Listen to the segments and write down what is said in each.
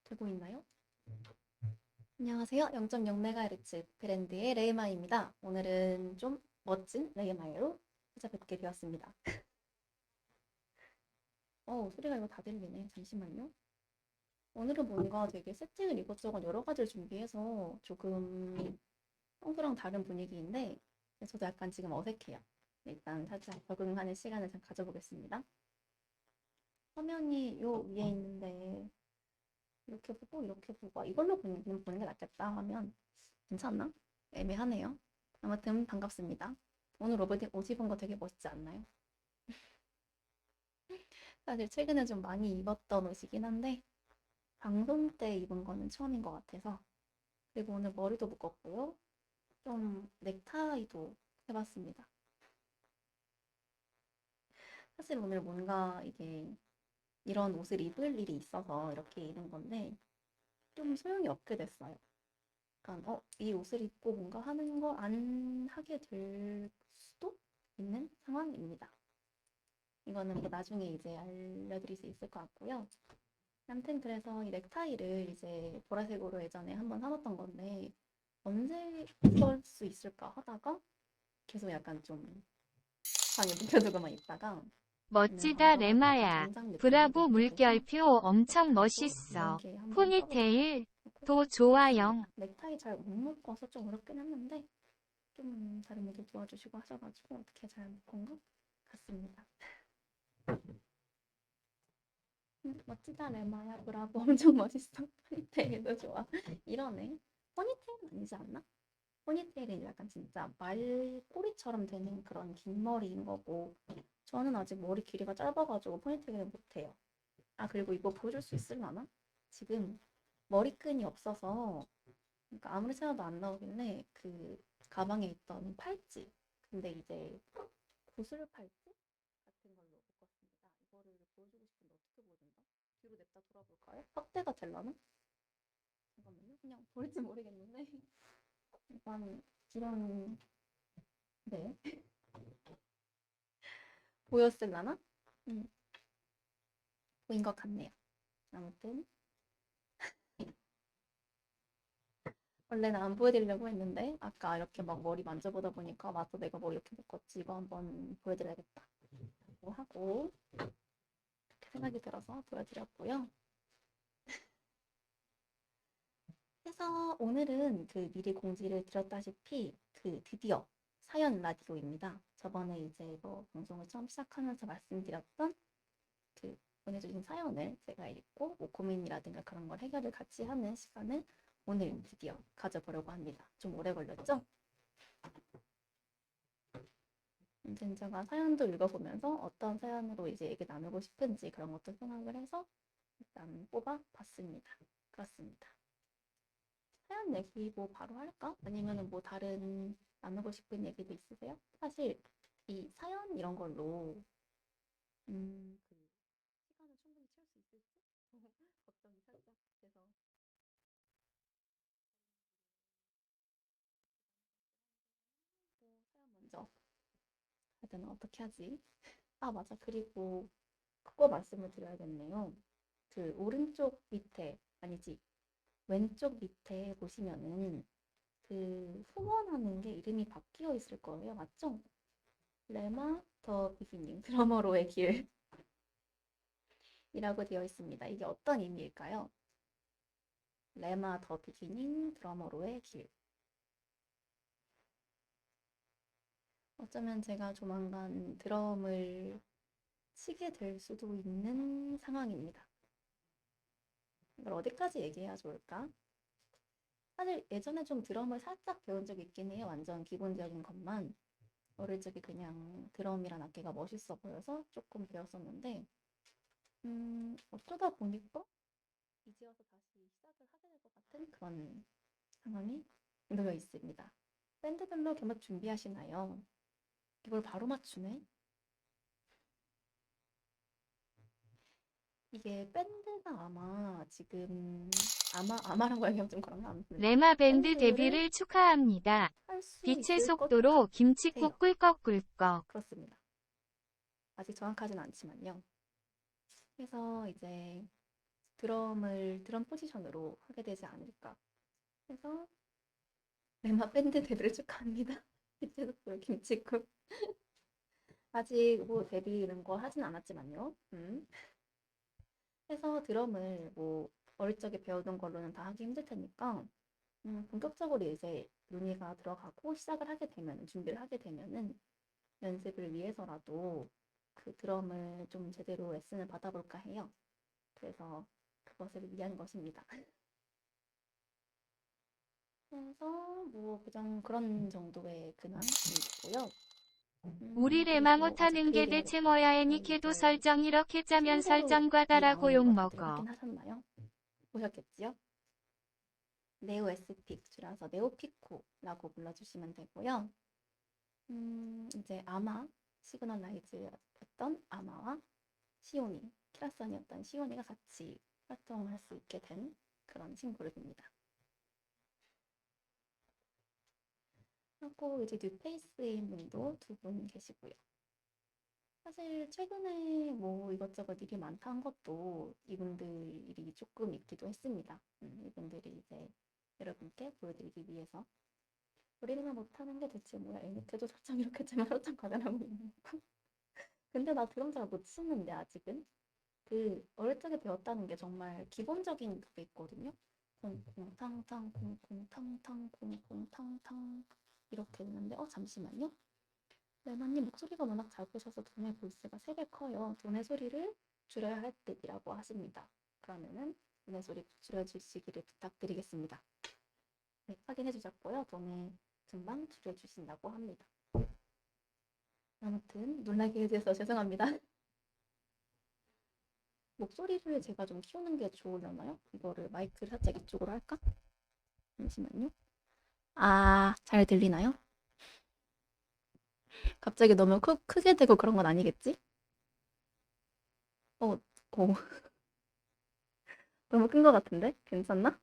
되고 있나요? 안녕하세요. 0.0MHz 브랜드의 레이마입니다. 오늘은 좀 멋진 레이마이로 찾아뵙게 되었습니다. 소리가 이거 다 들리네. 잠시만요. 오늘은 뭔가 되게 세팅을 이것저것 여러 가지를 준비해서 조금 평소랑 다른 분위기인데 저도 약간 지금 어색해요. 일단 살짝 적응하는 시간을 좀 가져보겠습니다. 화면이 요 위에 있는데 이렇게 보고 이걸로 보는 게 낫겠다 하면 괜찮나? 애매하네요. 아무튼 반갑습니다. 오늘 옷 입은 거 되게 멋있지 않나요? 사실 최근에 좀 많이 입었던 옷이긴 한데 방송 때 입은 거는 처음인 것 같아서. 그리고 오늘 머리도 묶었고요. 좀 넥타이도 해봤습니다. 사실 오늘 뭔가 이게 이런 옷을 입을 일이 있어서 이렇게 입은 건데 좀 소용이 없게 됐어요. 약간 이 옷을 입고 뭔가 하는 걸 안 하게 될 수도 있는 상황입니다. 이거는 뭐 나중에 이제 알려드릴 수 있을 것 같고요. 아무튼 그래서 이 넥타이를 이제 보라색으로 예전에 한번 사봤던 건데 언제 입을 수 있을까 하다가 계속 약간 좀 방에 묵혀두고만 있다가 오늘 멋지다, 방송할 때 약간 레마야. 정장 느낌으로 브라보 입게 돼서 물결표 엄청 멋있어. 이렇게 한번 써보자 포니테일, 하고 도 좋아요. 했습니다. 넥타이 잘 못 묶어서 좀 어렵긴 했는데 좀 다른 분들 도와주시고 하셔가지고 어떻게 잘 묶은 것 같습니다. 멋지다 레마야 브라보 엄청 멋있어. 포니테일도 좋아. 이러네. 포니테일은 아니지 않나? 포니테일은 약간 진짜 말꼬리처럼 되는 그런 긴 머리인 거고 저는 아직 머리 길이가 짧아가지고 포니테일은 못해요. 아 그리고 이거 보여줄 수 있을라나? 지금 머리끈이 없어서 그러니까 아무리 생각도 안 나오길래 그 가방에 있던 팔찌 근데 이제 구슬 팔찌 같은 걸로 묶었습니다. 이거를 보여주고 싶은데 어떻게 보여준다? 뒤로 냅다 돌아볼까요? 확대가 될라나? 잠깐만요. 그냥 보일지 모르겠는데 약간 이런 네 보였을라나? 음, 보인 것 같네요. 아무튼 원래는 안 보여드리려고 했는데 아까 이렇게 막 머리 만져보다 보니까 맞다 내가 머리 이렇게 묶었지 이거 한번 보여드려야겠다 하고 이렇게 생각이 들어서 보여드렸고요. 그래서 오늘은 그 미리 공지를 드렸다시피 그 드디어 사연 라디오입니다. 저번에 이제 뭐 방송을 처음 시작하면서 말씀드렸던 그 보내주신 사연을 제가 읽고 뭐 고민이라든가 그런 걸 해결을 같이 하는 시간을 오늘 드디어 가져보려고 합니다. 좀 오래 걸렸죠? 아무튼 제가 사연도 읽어보면서 어떤 사연으로 이제 얘기 나누고 싶은지 그런 것도 생각을 해서 일단 뽑아봤습니다. 그렇습니다. 사연 얘기 뭐 바로 할까? 아니면은 뭐 다른 나누고 싶은 얘기도 있으세요? 사실 이 사연 이런 걸로 그 시간을 충분히 채울 수 있을지 걱정이 살짝 돼서 사연 먼저 해야 되나 어떻게 하지? 아 맞아 그리고 그거 말씀을 드려야겠네요. 그 오른쪽 밑에 아니지 왼쪽 밑에 보시면은 그 후원하는 게 이름이 바뀌어 있을 거예요. 맞죠? 레마 더 비기닝 드러머로의 길이라고 되어 있습니다. 이게 어떤 의미일까요? 레마 더 비기닝 드러머로의 길. 어쩌면 제가 조만간 드럼을 치게 될 수도 있는 상황입니다. 이걸 어디까지 얘기해야 좋을까? 사실 예전에 좀 드럼을 살짝 배운 적이 있긴 해요. 완전 기본적인 것만. 어릴 적에 그냥 드럼이란 악기가 멋있어 보여서 조금 배웠었는데 어쩌다 보니까 이제 와서 다시 시작을 하게 될 것 같은 그런 상황이 놓여 있습니다. 밴드별로 개막 준비하시나요? 이걸 바로 맞추네? 이게 밴드가 아마 지금 아마라고 얘기하면 좀 그런가 아무튼 레마 밴드 밴드를 데뷔를 축하합니다. 할 수 빛의 있을 것 속도로 같아요. 김칫국 꿀꺽꿀꺽. 그렇습니다. 아직 정확하진 않지만요. 그래서 이제 드럼 포지션으로 하게 되지 않을까 해서 레마 밴드 데뷔를 축하합니다. 이제부터 김치국 아직 뭐 데뷔 이런 거 하진 않았지만요. 해서 드럼을 뭐 어릴 적에 배우던 걸로는 다 하기 힘들 테니까 본격적으로 이제 논의가 들어가고 시작을 하게 되면 준비를 하게 되면은 연습을 위해서라도 그 드럼을 좀 제대로 레슨을 받아볼까 해요. 그래서 그것을 위한 것입니다. 그래서 뭐 그냥 그런 정도의 근황이고요. 우리 레마 그리고 아직 못하는 그 게 얘기를 대체 뭐야 저희 애니케도 이제 설정 이렇게 짜면 신규로 이 설정과다라고 나오는 거 다들 욕먹어. 확인하셨나요? 보셨겠지요? 네오 에스픽 줄여서 네오피코라고 불러주시면 되고요. 이제 아마 시그널라이즈였던 아마와 시오니, 키라선이었던 시오니가 같이 활동할 수 있게 된 그런 친구들입니다. 하고 이제 뉴페이스인 분도 두 분 계시고요. 사실 최근에 뭐 이것저것 일이 많다 한 것도 이분들 일이 조금 있기도 했습니다. 이분들이 이제 여러분께 보여드리기 위해서 우리는 못하는 게 대체 뭐야? 애니케도 설정 이렇게 했지만 설정 과대라고 있는 거. 근데 나 드럼 잘 못 치는데 아직은 그 어릴 적에 배웠다는 게 정말 기본적인 그게 있거든요. 콩콩탕탕 콩콩탕탕 콩콩탕탕 이렇게 되는데 잠시만요. 레나님 목소리가 워낙 작으셔서 돈의 볼스가 3배 커요. 돈의 소리를 줄여야 할 듯이라고 하십니다. 그러면은 돈의 소리 줄여주시기를 부탁드리겠습니다. 네, 확인해 주셨고요. 돈의 금방 줄여주신다고 합니다. 아무튼 놀라게 해주셔서 죄송합니다. 목소리를 제가 좀 키우는 게 좋으려나요? 이거를 마이크를 살짝 이쪽으로 할까? 잠시만요. 잘 들리나요? 갑자기 너무 크게 되고 그런 건 아니겠지? 어, 오, 너무 큰 것 같은데? 괜찮나?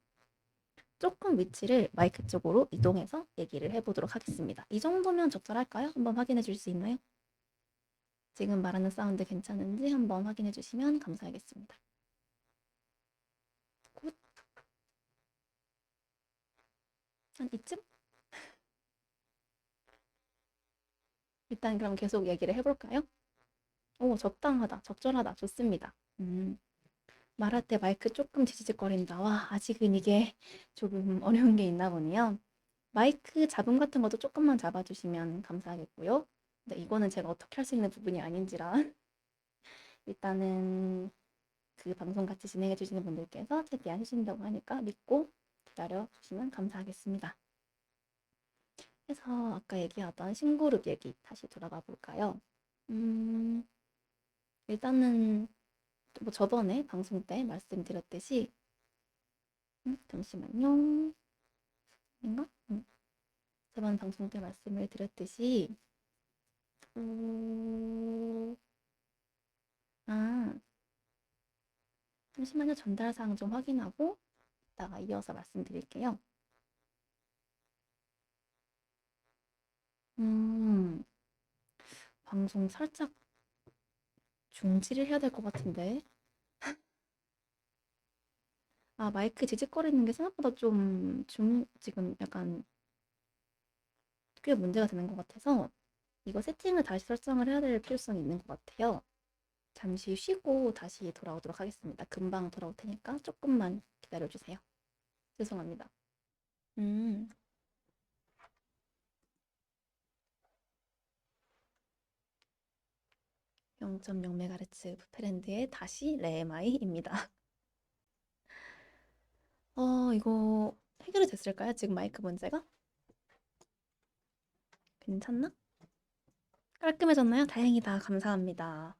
조금 위치를 마이크 쪽으로 이동해서 얘기를 해보도록 하겠습니다. 이 정도면 적절할까요? 한번 확인해 줄 수 있나요? 지금 말하는 사운드 괜찮은지 한번 확인해 주시면 감사하겠습니다. 굿. 한 이쯤? 일단 그럼 계속 얘기를 해볼까요? 오, 적당하다, 적절하다, 좋습니다. 말할 때 마이크 조금 지지직거린다. 와, 아직은 이게 조금 어려운 게 있나 보네요. 마이크 잡음 같은 것도 조금만 잡아주시면 감사하겠고요. 근데 이거는 제가 어떻게 할 수 있는 부분이 아닌지라 일단은 그 방송 같이 진행해 주시는 분들께서 최대한 해주신다고 하니까 믿고 기다려 주시면 감사하겠습니다. 그래서 아까 얘기하던 신그룹 얘기 다시 돌아가 볼까요? 음, 일단은 뭐 저번에 방송 때 말씀드렸듯이 잠시만요. 인가? 저번 방송 때 말씀을 드렸듯이 음, 아 잠시만요. 전달 사항 좀 확인하고 이따가 이어서 말씀드릴게요. 음, 방송 살짝 중지를 해야 될 것 같은데. 마이크 지직거리는 게 생각보다 지금 약간 꽤 문제가 되는 것 같아서 이거 세팅을 다시 설정을 해야 될 필요성이 있는 것 같아요. 잠시 쉬고 다시 돌아오도록 하겠습니다. 금방 돌아올 테니까 조금만 기다려주세요. 죄송합니다. 음, 0.0MHz 부페랜드의 다시 레마이입니다. 이거 해결이 됐을까요? 지금 마이크 문제가? 괜찮나? 깔끔해졌나요? 다행이다. 감사합니다.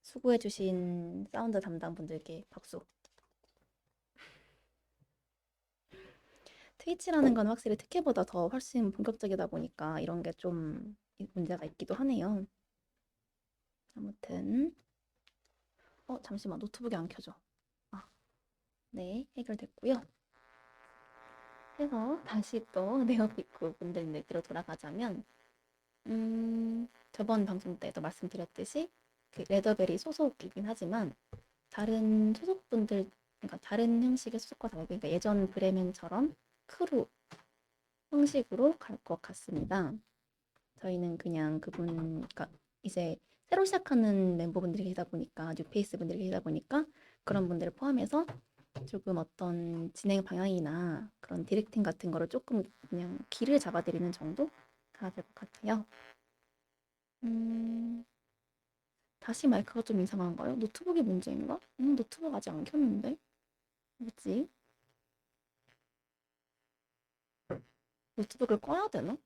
수고해주신 사운드 담당 분들께 박수. 트위치라는 건 확실히 특혜보다 더 훨씬 본격적이다 보니까 이런 게 좀 문제가 있기도 하네요. 아무튼 잠시만 노트북이 안 켜져. 네, 해결됐고요. 그래서 다시 또 네오피쿠 분들 얘기로 돌아가자면 저번 방송 때도 말씀드렸듯이 그 레더베리 소속이긴 하지만 다른 소속분들 그러니까 다른 형식의 수족과 다르게 그러니까 예전 브레멘처럼 크루 형식으로 갈 것 같습니다. 저희는 그냥 그러니까 이제 새로 시작하는 멤버분들이 계시다 보니까 뉴페이스 분들이 계시다 보니까 그런 분들을 포함해서 조금 어떤 진행 방향이나 그런 디렉팅 같은 거를 조금 그냥 길을 잡아드리는 정도가 될 것 같아요. 음, 다시 마이크가 좀 이상한가요? 노트북이 문제인가? 노트북 아직 안 켰는데? 뭐지? 노트북을 꺼야 되나?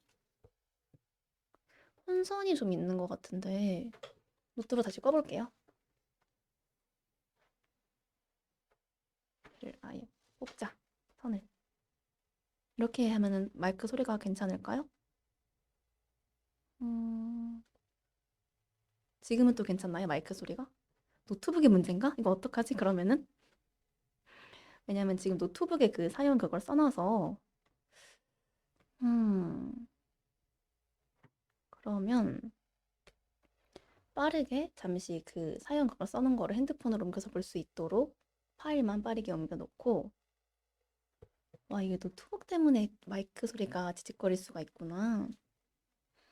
혼선이 좀 있는 것 같은데 노트북 다시 꺼볼게요. 아예 뽑자. 선을. 이렇게 하면은 마이크 소리가 괜찮을까요? 음, 지금은 또 괜찮나요? 마이크 소리가? 노트북의 문제인가? 이거 어떡하지? 그러면은? 왜냐면 지금 노트북에 그 사용 그걸 써놔서 음, 그러면 빠르게 잠시 그 사용 그걸 써놓은 거를 핸드폰으로 옮겨서 볼 수 있도록 파일만 빠르게 옮겨놓고 와 이게 노트북 때문에 마이크 소리가 지직거릴 수가 있구나.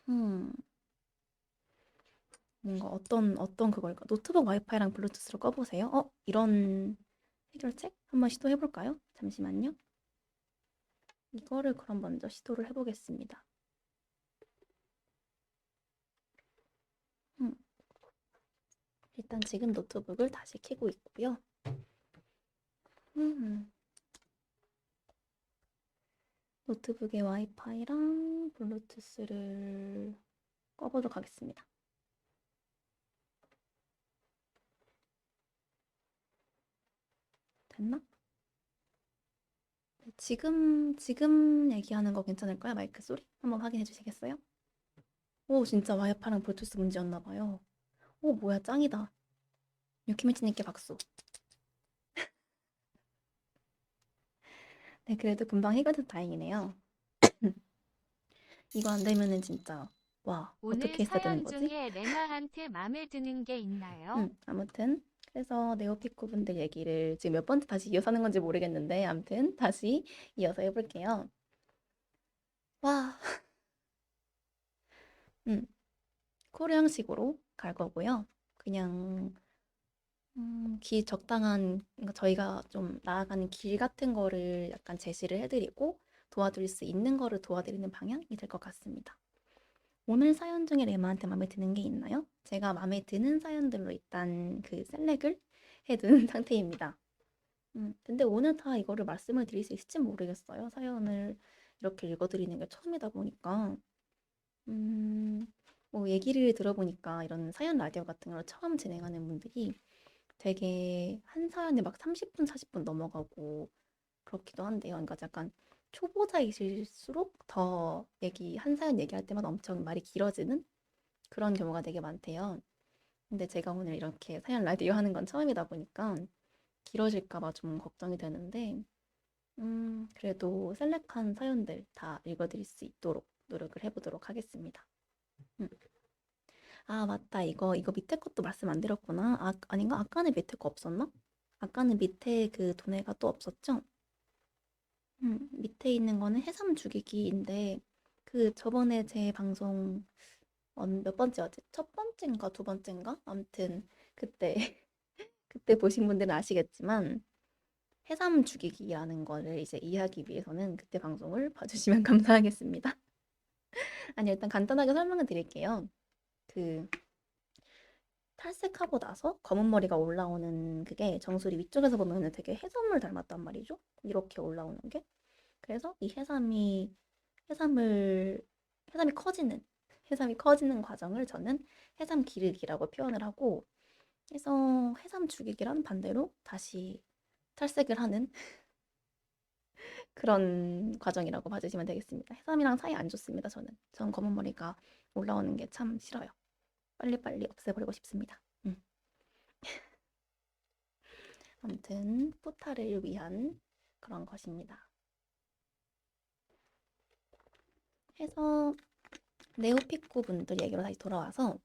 음, 뭔가 어떤 그걸까? 노트북 와이파이랑 블루투스로 꺼보세요. 이런 해결책 한번 시도해 볼까요? 잠시만요. 이거를 그럼 먼저 시도를 해보겠습니다. 음, 일단 지금 노트북을 다시 켜고 있고요. 음, 노트북의 와이파이랑 블루투스를 꺼보도록 하겠습니다. 됐나? 네, 지금 얘기하는 거 괜찮을까요? 마이크 소리? 한번 확인해 주시겠어요? 오, 진짜 와이파이랑 블루투스 문제였나 봐요. 오, 뭐야, 짱이다. 유키미치님께 박수. 네, 그래도 금방 해결돼서 다행이네요. 이거 안 되면은 진짜 와, 오늘 어떻게 했어야 되는 사연 거지? 중에 레마한테 맘에 드는 게 있나요? 아무튼 그래서 네오피코 분들 얘기를 지금 몇 번째 다시 이어서 하는 건지 모르겠는데 아무튼 다시 이어서 해볼게요. 와, 음, 코르 형식으로 갈 거고요. 그냥 적당한 그러니까 저희가 좀 나아가는 길 같은 거를 약간 제시를 해드리고 도와드릴 수 있는 거를 도와드리는 방향이 될 것 같습니다. 오늘 사연 중에 레마한테 마음에 드는 게 있나요? 제가 마음에 드는 사연들로 일단 그 셀렉을 해둔 상태입니다. 근데 오늘 다 이거를 말씀을 드릴 수 있을지 모르겠어요. 사연을 이렇게 읽어드리는 게 처음이다 보니까. 음, 뭐 얘기를 들어보니까 이런 사연 라디오 같은 걸 처음 진행하는 분들이 되게 한 사연에 막 30분, 40분 넘어가고 그렇기도 한데요. 그러니까 약간 초보자이실수록 더 한 사연 얘기할 때마다 엄청 말이 길어지는 그런 경우가 되게 많대요. 근데 제가 오늘 이렇게 사연 라디오 하는 건 처음이다 보니까 길어질까 봐 좀 걱정이 되는데, 그래도 셀렉한 사연들 다 읽어드릴 수 있도록 노력을 해보도록 하겠습니다. 음. 아, 맞다. 이거 밑에 것도 말씀 안 드렸구나. 아, 아닌가? 아까는 밑에 거 없었나? 아까는 밑에 그 도네가 또 없었죠? 밑에 있는 거는 해삼 죽이기인데, 그 저번에 제 방송 몇 번째였지? 첫 번째인가 두 번째인가? 아무튼 그때 그때 보신 분들은 아시겠지만 해삼 죽이기라는 거를 이제 이해하기 위해서는 그때 방송을 봐주시면 감사하겠습니다. 아니 일단 간단하게 설명을 드릴게요. 그 탈색하고 나서 검은 머리가 올라오는 그게 정수리 위쪽에서 보면은 되게 해산물 닮았단 말이죠. 이렇게 올라오는 게. 그래서 이 해삼을 해삼이 커지는 해삼이 커지는 과정을 저는 해삼 기르기라고 표현을 하고 그래서 해삼 죽이기란 반대로 다시 탈색을 하는 그런 과정이라고 봐주시면 되겠습니다. 해삼이랑 사이 안 좋습니다. 전 검은 머리가 올라오는 게 참 싫어요. 빨리빨리 없애버리고 싶습니다. 아무튼 포탈을 위한 그런 것입니다. 해서 네오피쿠 분들 얘기로 다시 돌아와서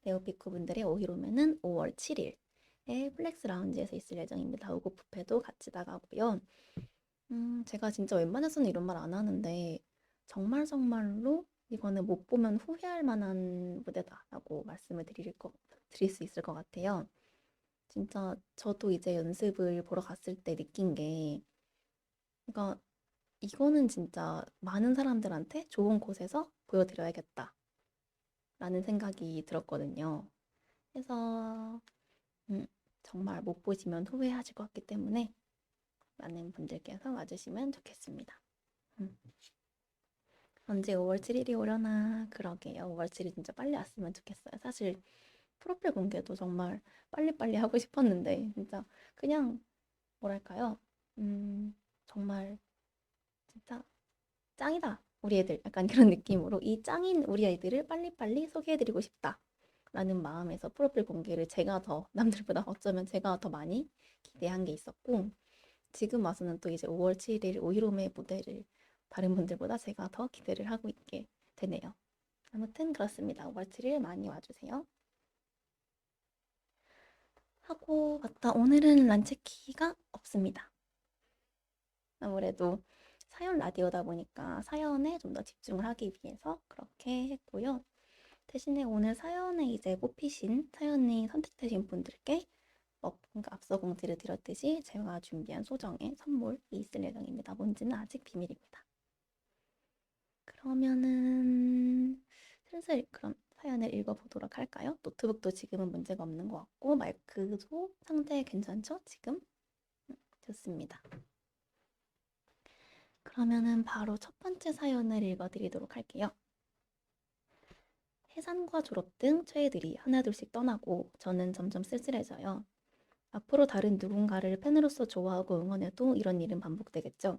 네오피쿠 분들의 오히로면은 5월 7일 플렉스 라운지에서 있을 예정입니다. 오고 뷔페도 같이 나가고요. 제가 진짜 웬만해서는 이런 말 안 하는데 정말 정말로 이거는 못 보면 후회할 만한 무대다라고 드릴 수 있을 것 같아요. 진짜 저도 이제 연습을 보러 갔을 때 느낀 게, 그러니까 이거는 진짜 많은 사람들한테 좋은 곳에서 보여드려야겠다라는 생각이 들었거든요. 그래서 음, 정말 못 보시면 후회하실 것 같기 때문에 많은 분들께서 와주시면 좋겠습니다. 음, 언제 5월 7일이 오려나. 그러게요. 5월 7일 진짜 빨리 왔으면 좋겠어요. 사실 프로필 공개도 정말 빨리빨리 하고 싶었는데 진짜 그냥 뭐랄까요? 정말 진짜 짱이다 우리 애들, 약간 그런 느낌으로 이 짱인 우리 아이들을 빨리빨리 소개해드리고 싶다 라는 마음에서 프로필 공개를 제가 더 남들보다 어쩌면 제가 더 많이 기대한 게 있었고, 지금 와서는 또 이제 5월 7일 오이롬의 무대를 다른 분들보다 제가 더 기대를 하고 있게 되네요. 아무튼 그렇습니다. 5월 7일 많이 와주세요. 하고 맞다, 오늘은 란체키가 없습니다. 아무래도 사연 라디오다 보니까 사연에 좀 더 집중을 하기 위해서 그렇게 했고요. 대신에 오늘 사연에 이제 뽑히신 사연이 선택되신 분들께 그러니까 앞서 공지를 드렸듯이 제가 준비한 소정의 선물이 있을 예정입니다. 뭔지는 아직 비밀입니다. 그러면은 슬슬 그럼 사연을 읽어보도록 할까요? 노트북도 지금은 문제가 없는 것 같고 마이크도 상태 괜찮죠? 지금? 좋습니다. 그러면은 바로 첫 번째 사연을 읽어드리도록 할게요. 해산과 졸업 등 최애들이 하나둘씩 떠나고 저는 점점 쓸쓸해져요. 앞으로 다른 누군가를 팬으로서 좋아하고 응원해도 이런 일은 반복되겠죠.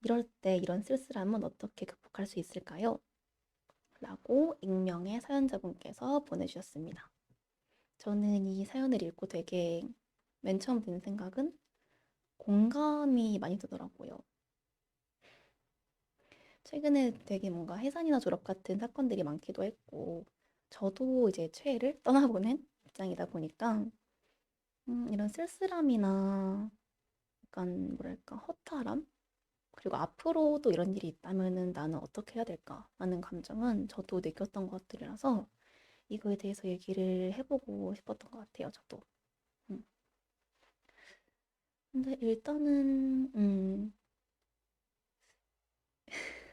이럴 때 이런 쓸쓸함은 어떻게 극복할 수 있을까요? 라고 익명의 사연자분께서 보내주셨습니다. 저는 이 사연을 읽고 되게 맨 처음 드는 생각은 공감이 많이 되더라고요. 최근에 되게 뭔가 해산이나 졸업 같은 사건들이 많기도 했고, 저도 이제 최애를 떠나보낸 입장이다 보니까 이런 쓸쓸함이나 약간 뭐랄까 허탈함, 그리고 앞으로도 이런 일이 있다면은 나는 어떻게 해야 될까 하는 감정은 저도 느꼈던 것들이라서 이거에 대해서 얘기를 해보고 싶었던 것 같아요, 저도. 음. 근데 일단은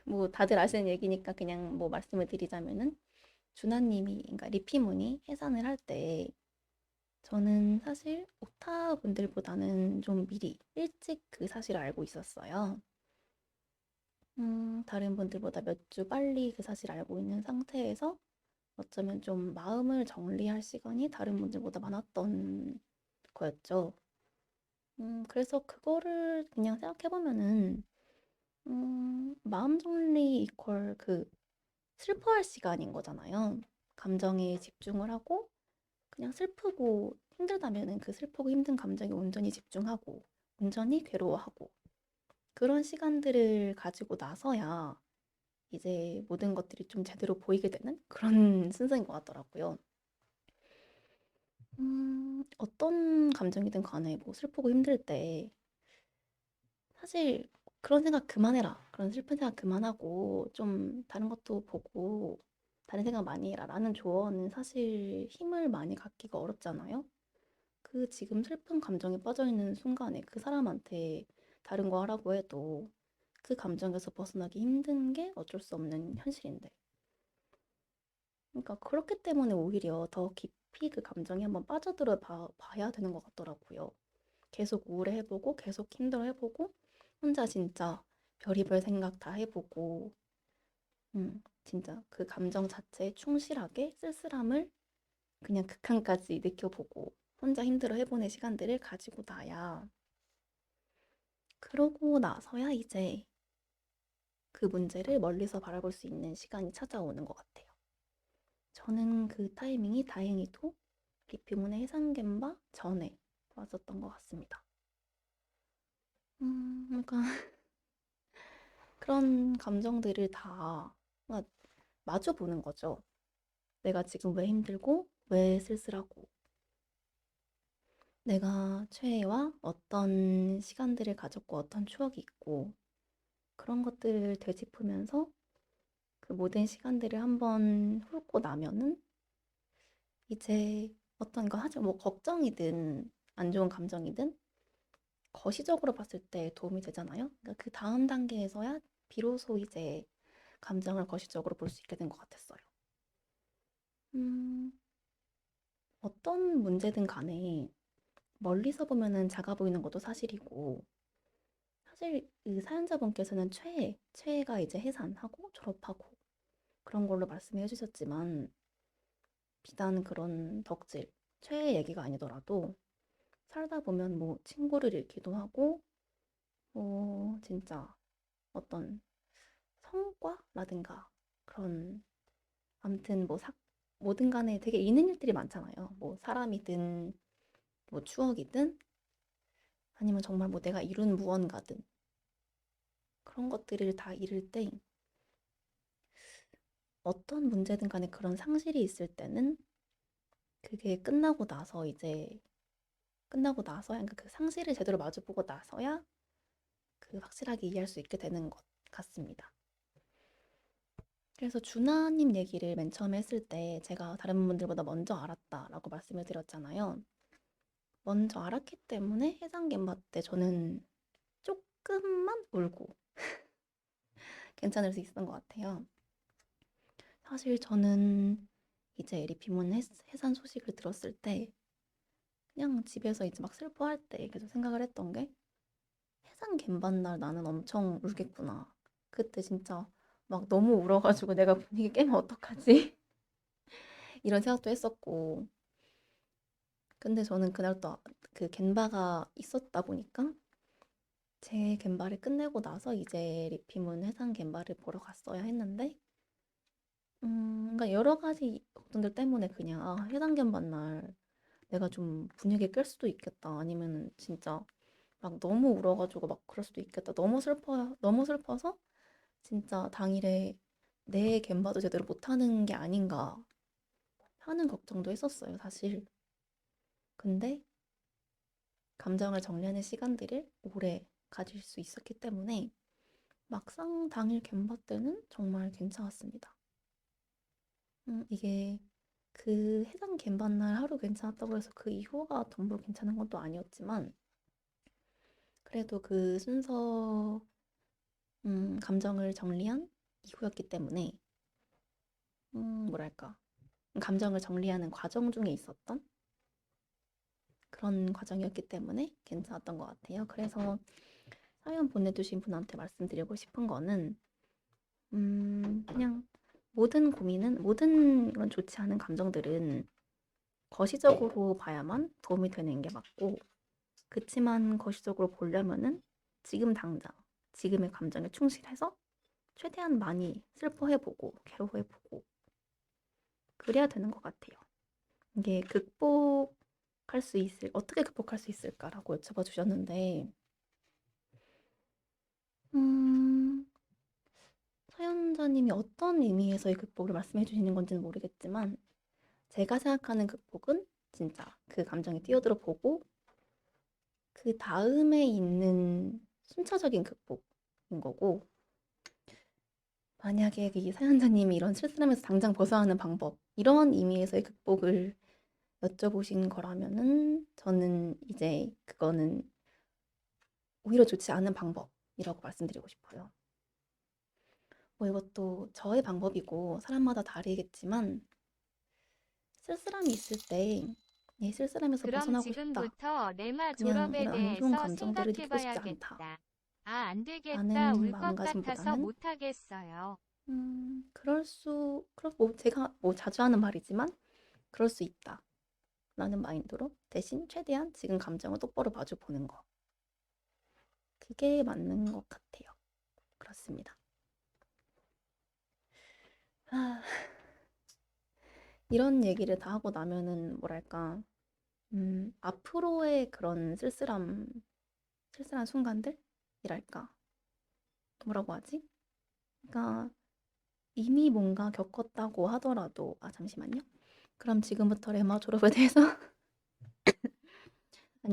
뭐 다들 아시는 얘기니까 그냥 뭐 말씀을 드리자면은 준하님이, 그러니까 리피문이 해산을 할 때 저는 사실 오타 분들보다는 좀 미리 일찍 그 사실을 알고 있었어요. 다른 분들보다 몇 주 빨리 그 사실을 알고 있는 상태에서 어쩌면 좀 마음을 정리할 시간이 다른 분들보다 많았던 거였죠. 그래서 그거를 그냥 생각해보면은, 마음 정리 이퀄 그 슬퍼할 시간인 거잖아요. 감정에 집중을 하고, 그냥 슬프고 힘들다면은 그 슬프고 힘든 감정에 온전히 집중하고, 온전히 괴로워하고, 그런 시간들을 가지고 나서야 이제 모든 것들이 좀 제대로 보이게 되는 그런 순서인 것 같더라고요. 어떤 감정이든 간에 뭐 슬프고 힘들 때 사실 그런 생각 그만해라. 그런 슬픈 생각 그만하고 좀 다른 것도 보고 다른 생각 많이 해라 라는 조언은 사실 힘을 많이 갖기가 어렵잖아요. 그 지금 슬픈 감정에 빠져 있는 순간에 그 사람한테 다른 거 하라고 해도 그 감정에서 벗어나기 힘든 게 어쩔 수 없는 현실인데. 그러니까 그렇기 때문에 오히려 더 깊이 그 감정에 한번 봐야 되는 것 같더라고요. 계속 우울해해보고 계속 힘들어해보고 혼자 진짜 별의별 생각 다 해보고 진짜 그 감정 자체에 충실하게 쓸쓸함을 그냥 극한까지 느껴보고 혼자 힘들어 해보는 시간들을 가지고 나야, 그러고 나서야 이제 그 문제를 멀리서 바라볼 수 있는 시간이 찾아오는 것 같아요. 저는 그 타이밍이 다행히도 리피문의 해상겐바 전에 왔었던 것 같습니다. 그러니까 그런 감정들을 다 마주 보는 거죠. 내가 지금 왜 힘들고 왜 쓸쓸하고 내가 최애와 어떤 시간들을 가졌고 어떤 추억이 있고 그런 것들을 되짚으면서 그 모든 시간들을 한번 훑고 나면은 이제 어떤 거 하죠. 뭐 걱정이든 안 좋은 감정이든 거시적으로 봤을 때 도움이 되잖아요. 그러니까 그 다음 단계에서야 비로소 이제 감정을 거시적으로 볼 수 있게 된 것 같았어요. 음, 어떤 문제든 간에 멀리서 보면은 작아 보이는 것도 사실이고, 사실 그 사연자분께서는 최애가 이제 해산하고 졸업하고 그런 걸로 말씀해 주셨지만, 비단 그런 덕질, 최애 얘기가 아니더라도 살다 보면 뭐 친구를 잃기도 하고, 뭐 진짜 어떤 성과라든가 그런 아무튼 뭐 뭐든 간에 되게 잃는 일들이 많잖아요. 뭐 사람이든 뭐 추억이든 아니면 정말 뭐 내가 이룬 무언가든 그런 것들을 다 잃을 때 어떤 문제든 간에 그런 상실이 있을 때는 그게 끝나고 나서 그러니까 그 상실을 제대로 마주보고 나서야 그 확실하게 이해할 수 있게 되는 것 같습니다. 그래서 준하님 얘기를 맨 처음에 했을 때 제가 다른 분들보다 먼저 알았다라고 말씀을 드렸잖아요. 먼저 알았기 때문에 해상견바 때 저는 조금만 울고 괜찮을 수 있었던 것 같아요. 사실 저는 이제 리피문 해산 소식을 들었을 때 그냥 집에서 이제 막 슬퍼할 때 계속 생각을 했던 게 해상 갬반 날 나는 엄청 울겠구나. 그때 진짜 막 너무 울어가지고 내가 분위기 깨면 어떡하지? 이런 생각도 했었고. 근데 저는 그날 또 그 갬바가 있었다 보니까 제 갬바를 끝내고 나서 이제 리피문 해상 갬바를 보러 갔어야 했는데 그러니까 여러 가지 걱정들 때문에 그냥 해상 갬바 날 내가 좀 분위기 깰 수도 있겠다. 아니면 진짜 막 너무 울어가지고 막 그럴 수도 있겠다. 너무 슬퍼서 진짜 당일에 내 갬바도 제대로 못하는 게 아닌가 하는 걱정도 했었어요, 사실. 근데 감정을 정리하는 시간들을 오래 가질 수 있었기 때문에 막상 당일 갬바 때는 정말 괜찮았습니다. 이게 그 해당 갬바 날 하루 괜찮았다고 해서 그 이후가 전부 괜찮은 건 또 아니었지만 그래도 그 순서 감정을 정리한 이후였기 때문에 뭐랄까 감정을 정리하는 과정 중에 있었던 그런 과정이었기 때문에 괜찮았던 것 같아요. 그래서 사연 보내주신 분한테 말씀드리고 싶은 거는 그냥 모든 그런 좋지 않은 감정들은 거시적으로 봐야만 도움이 되는 게 맞고 그치만 거시적으로 보려면은 지금 당장 지금의 감정에 충실해서 최대한 많이 슬퍼해보고 괴로워해보고 그래야 되는 것 같아요. 이게 어떻게 극복할 수 있을까라고 여쭤봐 주셨는데, 음, 사연자님이 어떤 의미에서의 극복을 말씀해 주시는 건지는 모르겠지만, 제가 생각하는 극복은 진짜 그 감정에 뛰어들어 보고, 그 다음에 있는 순차적인 극복인 거고, 만약에 이 사연자님이 이런 실수하면서 당장 벗어나는 방법, 이런 의미에서의 극복을 여쭤보신 거라면은, 저는 이제 그거는 오히려 좋지 않은 방법이라고 말씀드리고 싶어요. 뭐 이것도 저의 방법이고 사람마다 다르겠지만 쓸쓸함이 있을 때 쓸쓸함에서 그럼 벗어나고 싶다. 지금부터 레마 그냥 졸업에 이런 안 좋은 대해서 감정들을 느끼고 싶지 않다. 생각해봐야겠다. 아, 안 되겠다. 라는 울 것 같아서 마음가짐보다는 못하겠어요. 뭐 제가 뭐 자주 하는 말이지만 그럴 수 있다. 라는 마인드로 대신 최대한 지금 감정을 똑바로 마주 보는 거. 그게 맞는 것 같아요. 그렇습니다. 아, 이런 얘기를 다 하고 나면은 뭐랄까 앞으로의 그런 쓸쓸한 순간들이랄까 뭐라고 하지? 그러니까 이미 뭔가 겪었다고 하더라도 잠시만요. 그럼 지금부터 레마 졸업에 대해서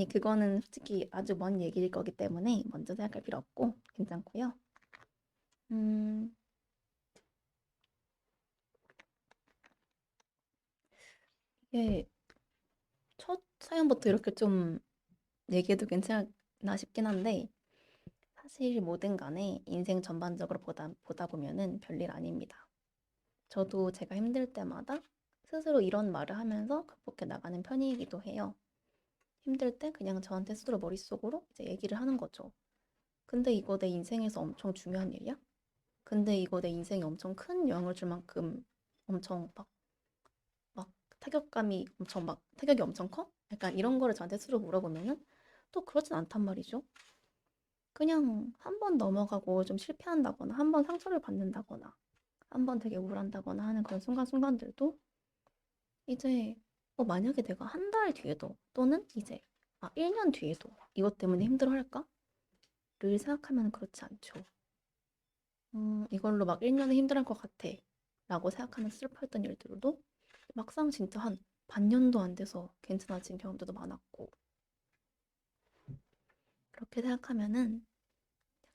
아니 그거는 솔직히 아주 먼 얘기일 거기 때문에 먼저 생각할 필요 없고 괜찮고요. 음, 이게 첫 사연부터 이렇게 좀 얘기해도 괜찮나 싶긴 한데 사실 뭐든 간에 인생 전반적으로 보다 보면은 별일 아닙니다. 저도 제가 힘들 때마다 스스로 이런 말을 하면서 극복해 나가는 편이기도 해요. 힘들 때 그냥 저한테 스스로 머릿속으로 이제 얘기를 하는 거죠. 근데 이거 내 인생에서 엄청 중요한 일이야? 근데 이거 내 인생에 엄청 큰 영향을 줄 만큼 엄청 막 타격감이 엄청 막 타격이 엄청 커? 약간 이런 거를 저한테 스스로 물어보면은 또 그렇진 않단 말이죠. 그냥 한 번 넘어가고 좀 실패한다거나 한 번 상처를 받는다거나 한 번 되게 우울한다거나 하는 그런 순간순간들도 이제 만약에 내가 한 달 뒤에도 또는 이제 1년 뒤에도 이것 때문에 힘들어할까? 를 생각하면 그렇지 않죠. 이걸로 막 1년에 힘들할 것 같아 라고 생각하면서 슬퍼했던 일들도 막상 진짜 한 반년도 안 돼서 괜찮아진 경험들도 많았고 그렇게 생각하면은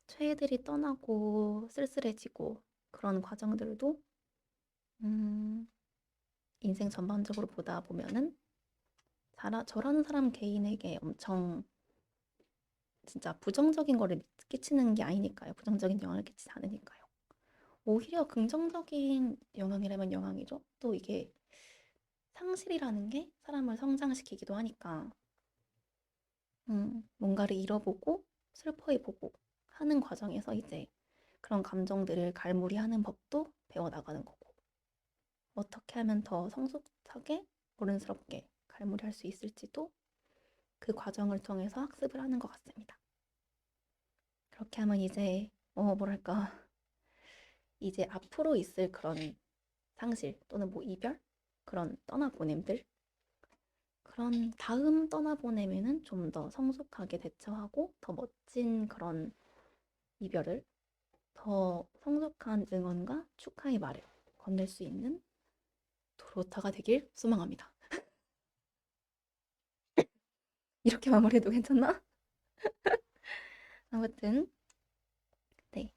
최애들이 떠나고 쓸쓸해지고 그런 과정들도 음, 인생 전반적으로 보다 보면은 저라는 사람 개인에게 엄청 진짜 부정적인 거를 끼치는 게 아니니까요. 부정적인 영향을 끼치지 않으니까요. 오히려 긍정적인 영향이라면 영향이죠. 또 이게 상실이라는 게 사람을 성장시키기도 하니까 뭔가를 잃어보고 슬퍼해보고 하는 과정에서 이제 그런 감정들을 갈무리하는 법도 배워나가는 거고 어떻게 하면 더 성숙하게 어른스럽게 갈무리할 수 있을지도 그 과정을 통해서 학습을 하는 것 같습니다. 그렇게 하면 이제 뭐랄까 이제 앞으로 있을 그런 상실 또는 뭐 이별 그런 떠나보냄들 그런 다음 떠나보내면은 좀 더 성숙하게 대처하고 더 멋진 그런 이별을 더 성숙한 응원과 축하의 말을 건넬 수 있는 도로타가 되길 소망합니다. 이렇게 마무리해도 괜찮나? 아무튼 네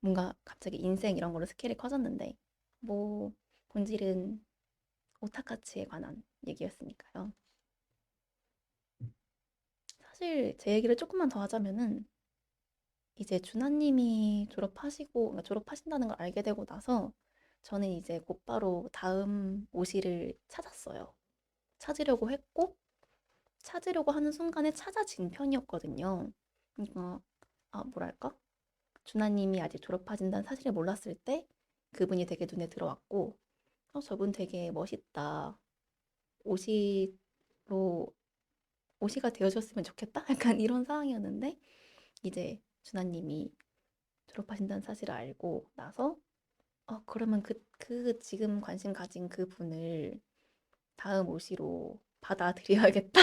뭔가 갑자기 인생 이런 걸로 스케일이 커졌는데 뭐 본질은 오타카츠에 관한 얘기였으니까요. 사실 제 얘기를 조금만 더 하자면은 이제 준하님이 졸업하시고 그러니까 졸업하신다는 걸 알게 되고 나서 저는 이제 곧바로 다음 오시를 찾았어요. 찾으려고 했고 찾으려고 하는 순간에 찾아진 편이었거든요. 그러니까 뭐랄까? 준하님이 아직 졸업하신다는 사실을 몰랐을 때 그분이 되게 눈에 들어왔고 저분 되게 멋있다. 오시로 오시가 되어줬으면 좋겠다. 약간 이런 상황이었는데 이제 준하님이 졸업하신다는 사실을 알고 나서 그러면 그 지금 관심 가진 그 분을 다음 오시로 받아들여야겠다.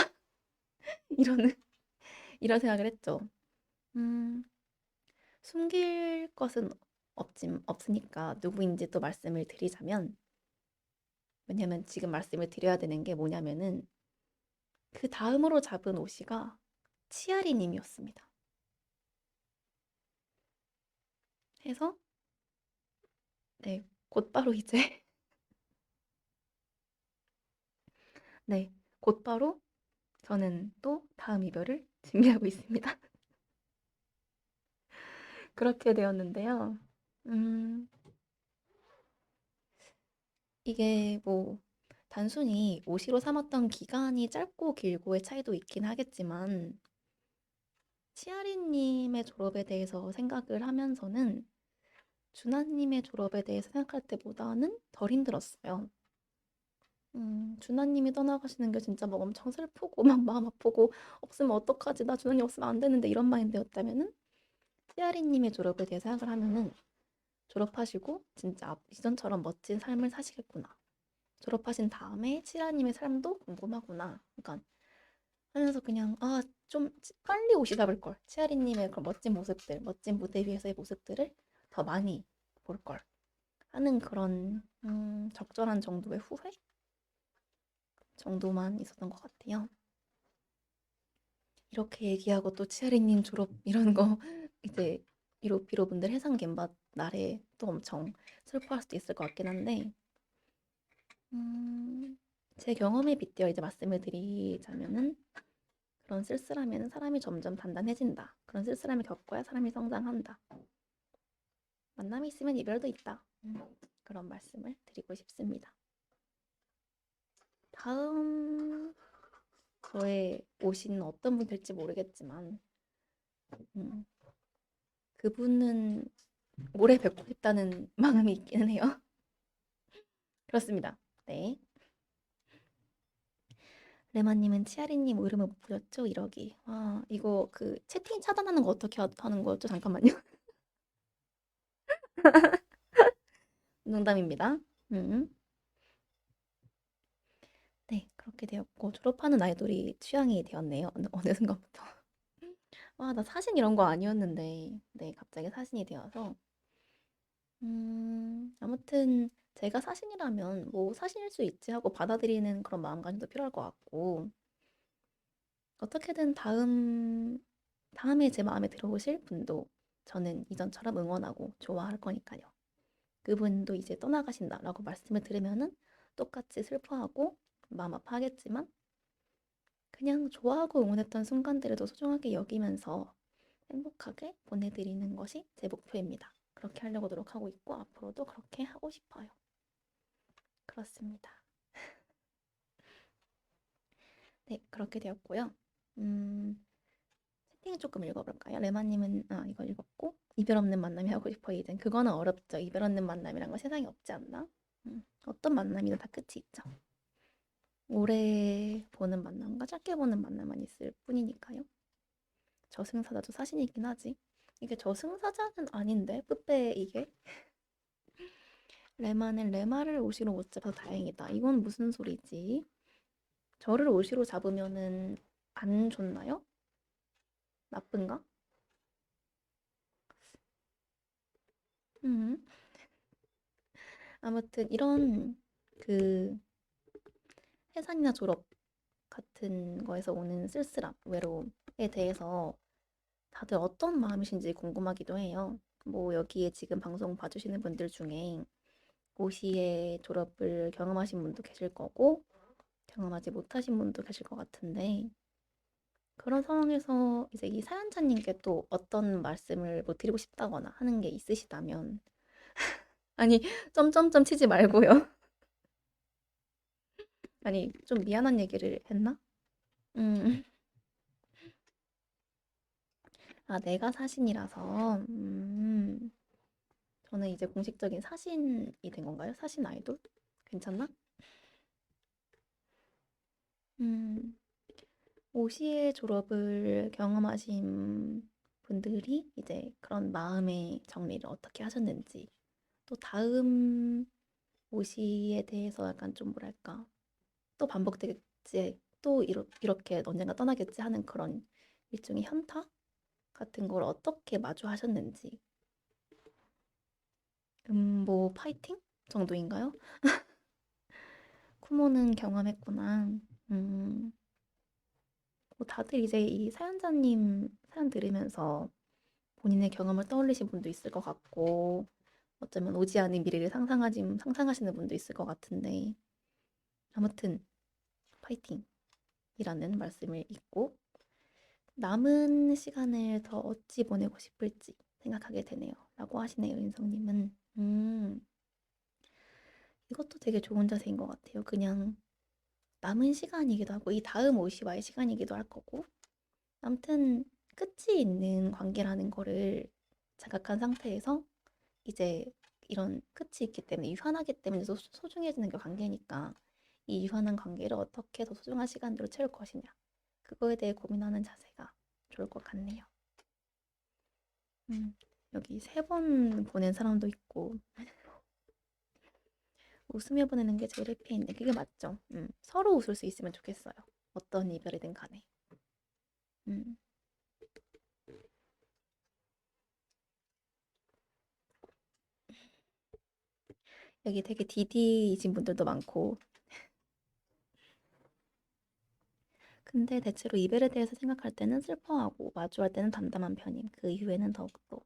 이런, 이런 생각을 했죠. 음, 숨길 것은 없으니까 누구인지 또 말씀을 드리자면, 왜냐면 지금 말씀을 드려야 되는 게 뭐냐면은, 그 다음으로 잡은 오시가 치아리 님이었습니다. 해서, 네, 곧바로 이제, 네, 곧바로 저는 또 다음 이별을 준비하고 있습니다. 그렇게 되었는데요. 음, 이게 뭐 단순히 오시로 삼았던 기간이 짧고 길고의 차이도 있긴 하겠지만 치아리님의 졸업에 대해서 생각을 하면서는 준하님의 졸업에 대해서 생각할 때보다는 덜 힘들었어요. 준하님이 떠나가시는 게 진짜 막 엄청 슬프고 막 마음 아프고 없으면 어떡하지 나 준하님 없으면 안 되는데 이런 마인드였다면은 치아리님의 졸업에 대해 생각을 하면은 졸업하시고 진짜 이전처럼 멋진 삶을 사시겠구나. 졸업하신 다음에 치라님의 삶도 궁금하구나. 그러니까 하면서 그냥 좀 빨리 옷이 잡을 걸. 치아리님의 그런 멋진 모습들, 멋진 무대 위에서의 모습들을 더 많이 볼 걸. 하는 그런 적절한 정도의 후회 정도만 있었던 것 같아요. 이렇게 얘기하고 또 치아리님 졸업 이런 거 이제 비로 분들 해상 gem바 날에 또 엄청 슬퍼할 수도 있을 것 같긴 한데 제 경험에 빗대어 이제 말씀을 드리자면은 그런 쓸쓸함에는 사람이 점점 단단해진다. 그런 쓸쓸함을 겪어야 사람이 성장한다. 만남이 있으면 이별도 있다. 그런 말씀을 드리고 싶습니다. 다음 저의 오신 어떤 분 될지 모르겠지만 음, 그분은 오래 뵙고 싶다는 마음이 있기는 해요. 그렇습니다. 네. 레마님은 치아리님 이름을 못 보셨죠? 이러기. 아, 이거 그 채팅 차단하는 거 어떻게 하는 거였죠? 잠깐만요. 농담입니다. 음. 네, 그렇게 되었고 졸업하는 아이돌이 취향이 되었네요. 어느 순간부터. 와, 나 사신 이런 거 아니었는데, 네, 갑자기 사신이 되어서 아무튼 제가 사신이라면 뭐 사신일 수 있지 하고 받아들이는 그런 마음가짐도 필요할 것 같고 어떻게든 다음에 제 마음에 들어오실 분도 저는 이전처럼 응원하고 좋아할 거니까요. 그분도 이제 떠나가신다라고 말씀을 들으면은 똑같이 슬퍼하고 마음 아파하겠지만 그냥 좋아하고 응원했던 순간들에도 소중하게 여기면서 행복하게 보내드리는 것이 제 목표입니다. 그렇게 하려고 노력하고 있고 앞으로도 그렇게 하고 싶어요. 그렇습니다. 네, 그렇게 되었고요. 채팅 조금 읽어볼까요? 레마님은 이거 읽었고 이별 없는 만남이 하고 싶어요. 이젠 그거는 어렵죠. 이별 없는 만남이란 건 세상에 없지 않나? 어떤 만남이든 다 끝이 있죠. 오래 보는 만남과 짧게 보는 만남만 있을 뿐이니까요. 저승사자도 사신이긴 하지. 이게 저승사자는 아닌데 뿌빼 이게 레마는 레마를 오시로 못 잡아서 다행이다. 이건 무슨 소리지? 저를 오시로 잡으면은 안 좋나요? 나쁜가? 음. 아무튼 이런 그 해산이나 졸업 같은 거에서 오는 쓸쓸함, 외로움에 대해서 다들 어떤 마음이신지 궁금하기도 해요. 뭐 여기에 지금 방송 봐주시는 분들 중에 고시의 졸업을 경험하신 분도 계실 거고 경험하지 못하신 분도 계실 것 같은데 그런 상황에서 이제 이 사연자님께 또 어떤 말씀을 뭐 드리고 싶다거나 하는 게 있으시다면 아니 점점점 치지 말고요. 아니 좀 미안한 얘기를 했나? 음. 아 내가 사신이라서 저는 이제 공식적인 사신이 된 건가요? 사신 아이돌? 괜찮나? 음. 오시의 졸업을 경험하신 분들이 이제 그런 마음의 정리를 어떻게 하셨는지 또 다음 오시에 대해서 약간 좀 뭐랄까 또 반복되겠지 또 이렇게 언젠가 떠나겠지 하는 그런 일종의 현타 같은 걸 어떻게 마주하셨는지 뭐 파이팅 정도인가요? 쿠모는 경험했구나. 음, 뭐 다들 이제 이 사연자님 사연 들으면서 본인의 경험을 떠올리신 분도 있을 것 같고 어쩌면 오지 않은 미래를 상상하시는 분도 있을 것 같은데 아무튼 파이팅이라는 말씀을 잊고 남은 시간을 더 어찌 보내고 싶을지 생각하게 되네요. 라고 하시네요, 윤성님은. 이것도 되게 좋은 자세인 것 같아요. 그냥 남은 시간이기도 하고 이 다음 오시와의 시간이기도 할 거고 아무튼 끝이 있는 관계라는 거를 자각한 상태에서 이제 이런 끝이 있기 때문에 유한하기 때문에 소중해지는 게 관계니까 이 유한한 관계를 어떻게 더 소중한 시간으로 채울 것이냐 그거에 대해 고민하는 자세가 좋을 것 같네요. 여기 3번 보낸 사람도 있고 웃으며 보내는 게 제일 해피인데 그게 맞죠? 서로 웃을 수 있으면 좋겠어요. 어떤 이별이든 간에. 음, 여기 되게 디디이신 분들도 많고 근데 대체로 이별에 대해서 생각할 때는 슬퍼하고 마주할 때는 담담한 편임. 그 이후에는 더욱더.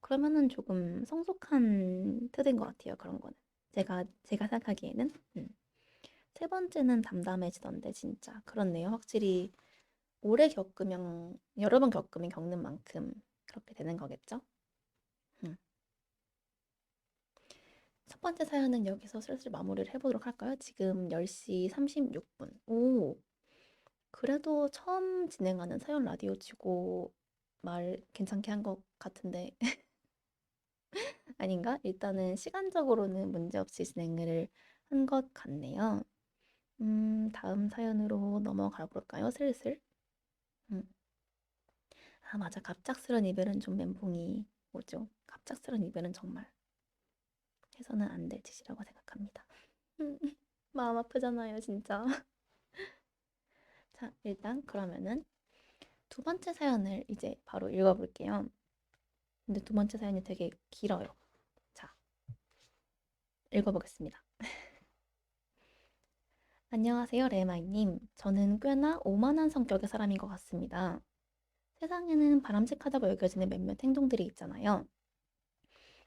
그러면은 조금 성숙한 태도인 것 같아요. 그런 거는. 제가 생각하기에는. 세 번째는 담담해지던데 진짜. 그렇네요. 확실히 오래 겪으면 여러 번 겪으면 겪는 만큼 그렇게 되는 거겠죠? 음. 첫 번째 사연은 여기서 슬슬 마무리를 해보도록 할까요? 지금 10시 36분. 오, 그래도 처음 진행하는 사연 라디오 치고 말 괜찮게 한 것 같은데 아닌가? 일단은 시간적으로는 문제없이 진행을 한 것 같네요. 다음 사연으로 넘어가 볼까요? 슬슬. 음. 아, 맞아. 갑작스런 이별은 좀 멘붕이 오죠. 갑작스런 이별은 정말 해서는 안 될 짓이라고 생각합니다. 음, 마음 아프잖아요, 진짜. 자, 일단 그러면은 두 번째 사연을 이제 바로 읽어볼게요. 근데 두 번째 사연이 되게 길어요. 자, 읽어보겠습니다. 안녕하세요, 레마이님. 저는 꽤나 오만한 성격의 사람인 것 같습니다. 세상에는 바람직하다고 여겨지는 몇몇 행동들이 있잖아요.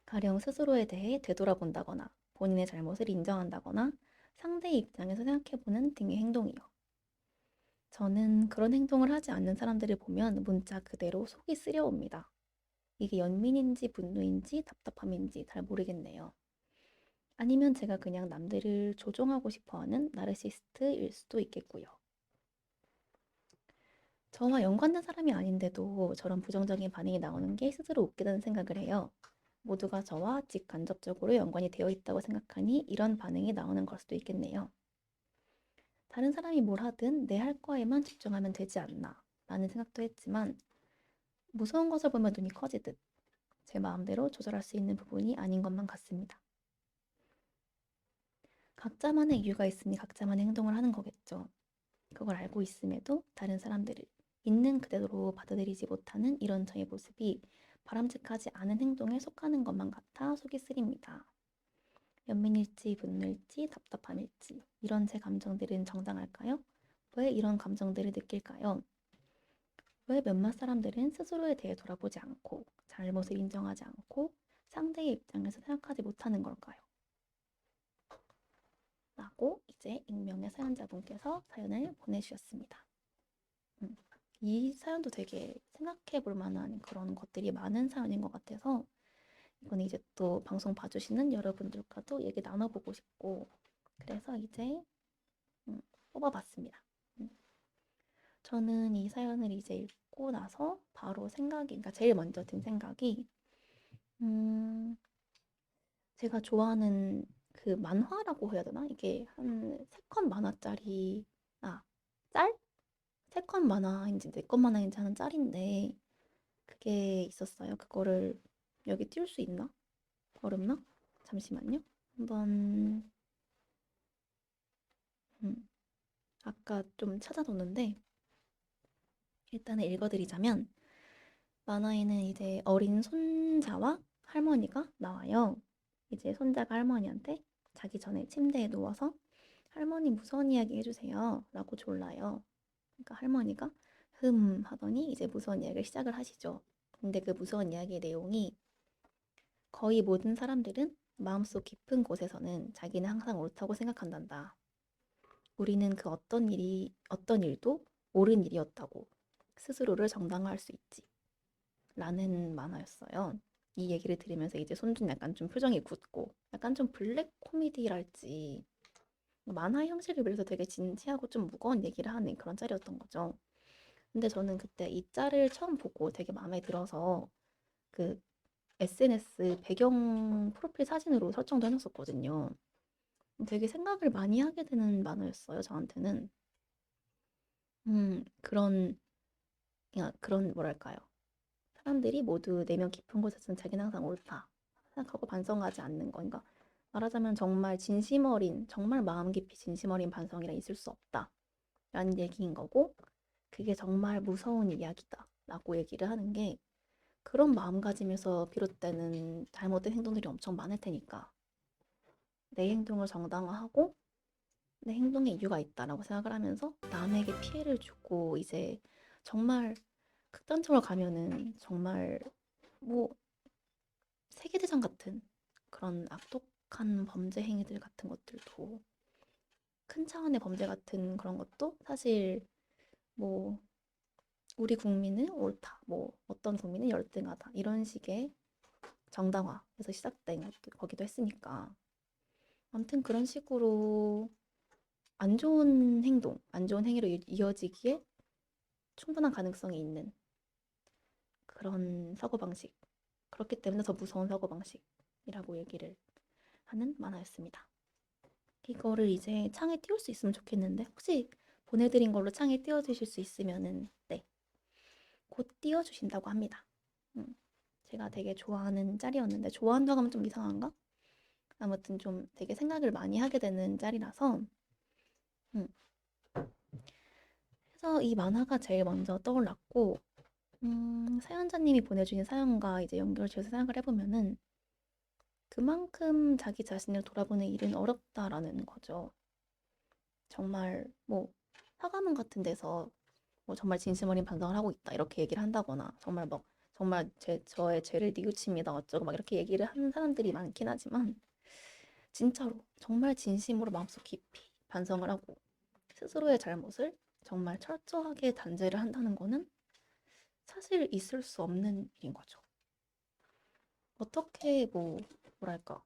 가령 스스로에 대해 되돌아본다거나 본인의 잘못을 인정한다거나 상대의 입장에서 생각해보는 등의 행동이요. 저는 그런 행동을 하지 않는 사람들을 보면 문자 그대로 속이 쓰려옵니다. 이게 연민인지 분노인지 답답함인지 잘 모르겠네요. 아니면 제가 그냥 남들을 조종하고 싶어하는 나르시스트일 수도 있겠고요. 저와 연관된 사람이 아닌데도 저런 부정적인 반응이 나오는 게 스스로 웃기다는 생각을 해요. 모두가 저와 직간접적으로 연관이 되어 있다고 생각하니 이런 반응이 나오는 걸 수도 있겠네요. 다른 사람이 뭘 하든 내 할 거에만 집중하면 되지 않나 라는 생각도 했지만 무서운 것을 보면 눈이 커지듯 제 마음대로 조절할 수 있는 부분이 아닌 것만 같습니다. 각자만의 이유가 있으니 각자만의 행동을 하는 거겠죠. 그걸 알고 있음에도 다른 사람들을 있는 그대로 받아들이지 못하는 이런 저의 모습이 바람직하지 않은 행동에 속하는 것만 같아 속이 쓰립니다. 연민일지 분노일지 답답함일지 이런 제 감정들은 정당할까요? 왜 이런 감정들을 느낄까요? 왜 몇몇 사람들은 스스로에 대해 돌아보지 않고 잘못을 인정하지 않고 상대의 입장에서 생각하지 못하는 걸까요? 라고 이제 익명의 사연자분께서 사연을 보내주셨습니다. 음, 이 사연도 되게 생각해 볼 만한 그런 것들이 많은 사연인 것 같아서 이번에 이제 또 방송 봐주시는 여러분들과도 얘기 나눠보고 싶고 그래서 이제 뽑아봤습니다. 음, 저는 이 사연을 이제 읽고 나서 바로 그러니까 제일 먼저 든 생각이 음, 제가 좋아하는 그 만화라고 해야 되나? 이게 한 3권 만화짜리 짤? 3권 만화인지 4권 만화인지 하는 짤인데 그게 있었어요. 그거를 여기 띄울 수 있나? 어렵나? 잠시만요. 한번 음, 아까 좀 찾아뒀는데 일단은 읽어드리자면 만화에는 이제 어린 손자와 할머니가 나와요. 이제 손자가 할머니한테 자기 전에 침대에 누워서 할머니 무서운 이야기 해주세요 라고 졸라요. 그러니까 할머니가 하더니 이제 무서운 이야기를 시작을 하시죠. 근데 그 무서운 이야기의 내용이 거의 모든 사람들은 마음속 깊은 곳에서는 자기는 항상 옳다고 생각한단다. 우리는 그 어떤 일도 옳은 일이었다고 스스로를 정당화할 수 있지. 라는 만화였어요. 이 얘기를 들으면서 이제 손준 약간 좀 표정이 굳고 약간 좀 블랙 코미디랄지 만화 형식을 빌려서 되게 진지하고 좀 무거운 얘기를 하는 그런 짤이었던 거죠. 근데 저는 그때 이 짤을 처음 보고 되게 마음에 들어서 그 SNS 배경 프로필 사진으로 설정도 해놨었거든요. 되게 생각을 많이 하게 되는 만화였어요, 저한테는. 그런, 그냥 그런 뭐랄까요. 사람들이 모두 내면 깊은 곳에서는 자기는 항상 옳다 생각하고 반성하지 않는 거. 그러니까 말하자면 정말 진심 어린, 정말 마음 깊이 진심 어린 반성이라 있을 수 없다. 라는 얘기인 거고, 그게 정말 무서운 이야기다. 라고 얘기를 하는 게 그런 마음가짐에서 비롯되는 잘못된 행동들이 엄청 많을 테니까 내 행동을 정당화하고 내 행동에 이유가 있다라고 생각을 하면서 남에게 피해를 주고 이제 정말 극단적으로 가면은 정말 뭐 세계대전 같은 그런 악독한 범죄 행위들 같은 것들도 큰 차원의 범죄 같은 그런 것도 사실 뭐 우리 국민은 옳다, 뭐 어떤 국민은 열등하다 이런 식의 정당화에서 시작된 것도 거기도 했으니까 아무튼 그런 식으로 안 좋은 행동, 안 좋은 행위로 이어지기에 충분한 가능성이 있는 그런 사고방식. 그렇기 때문에 더 무서운 사고방식이라고 얘기를 하는 만화였습니다. 이거를 이제 창에 띄울 수 있으면 좋겠는데 혹시 보내드린 걸로 창에 띄워주실 수 있으면은 네, 곧 띄워주신다고 합니다. 음, 제가 되게 좋아하는 짤이었는데 좋아한다고 하면 좀 이상한가? 아무튼 좀 되게 생각을 많이 하게 되는 짤이라서 음, 그래서 이 만화가 제일 먼저 떠올랐고 사연자님이 보내주신 사연과 이제 연결지어서 생각을 해보면은 그만큼 자기 자신을 돌아보는 일은 어렵다라는 거죠. 정말 뭐 사과문 같은 데서 뭐 정말 진심 어린 반성을 하고 있다 이렇게 얘기를 한다거나 정말 막 정말 저의 죄를 뉘우칩니다 어쩌고 막 이렇게 얘기를 하는 사람들이 많긴 하지만 진짜로 정말 진심으로 마음속 깊이 반성을 하고 스스로의 잘못을 정말 철저하게 단죄를 한다는 거는 사실 있을 수 없는 일인 거죠. 어떻게 뭐랄까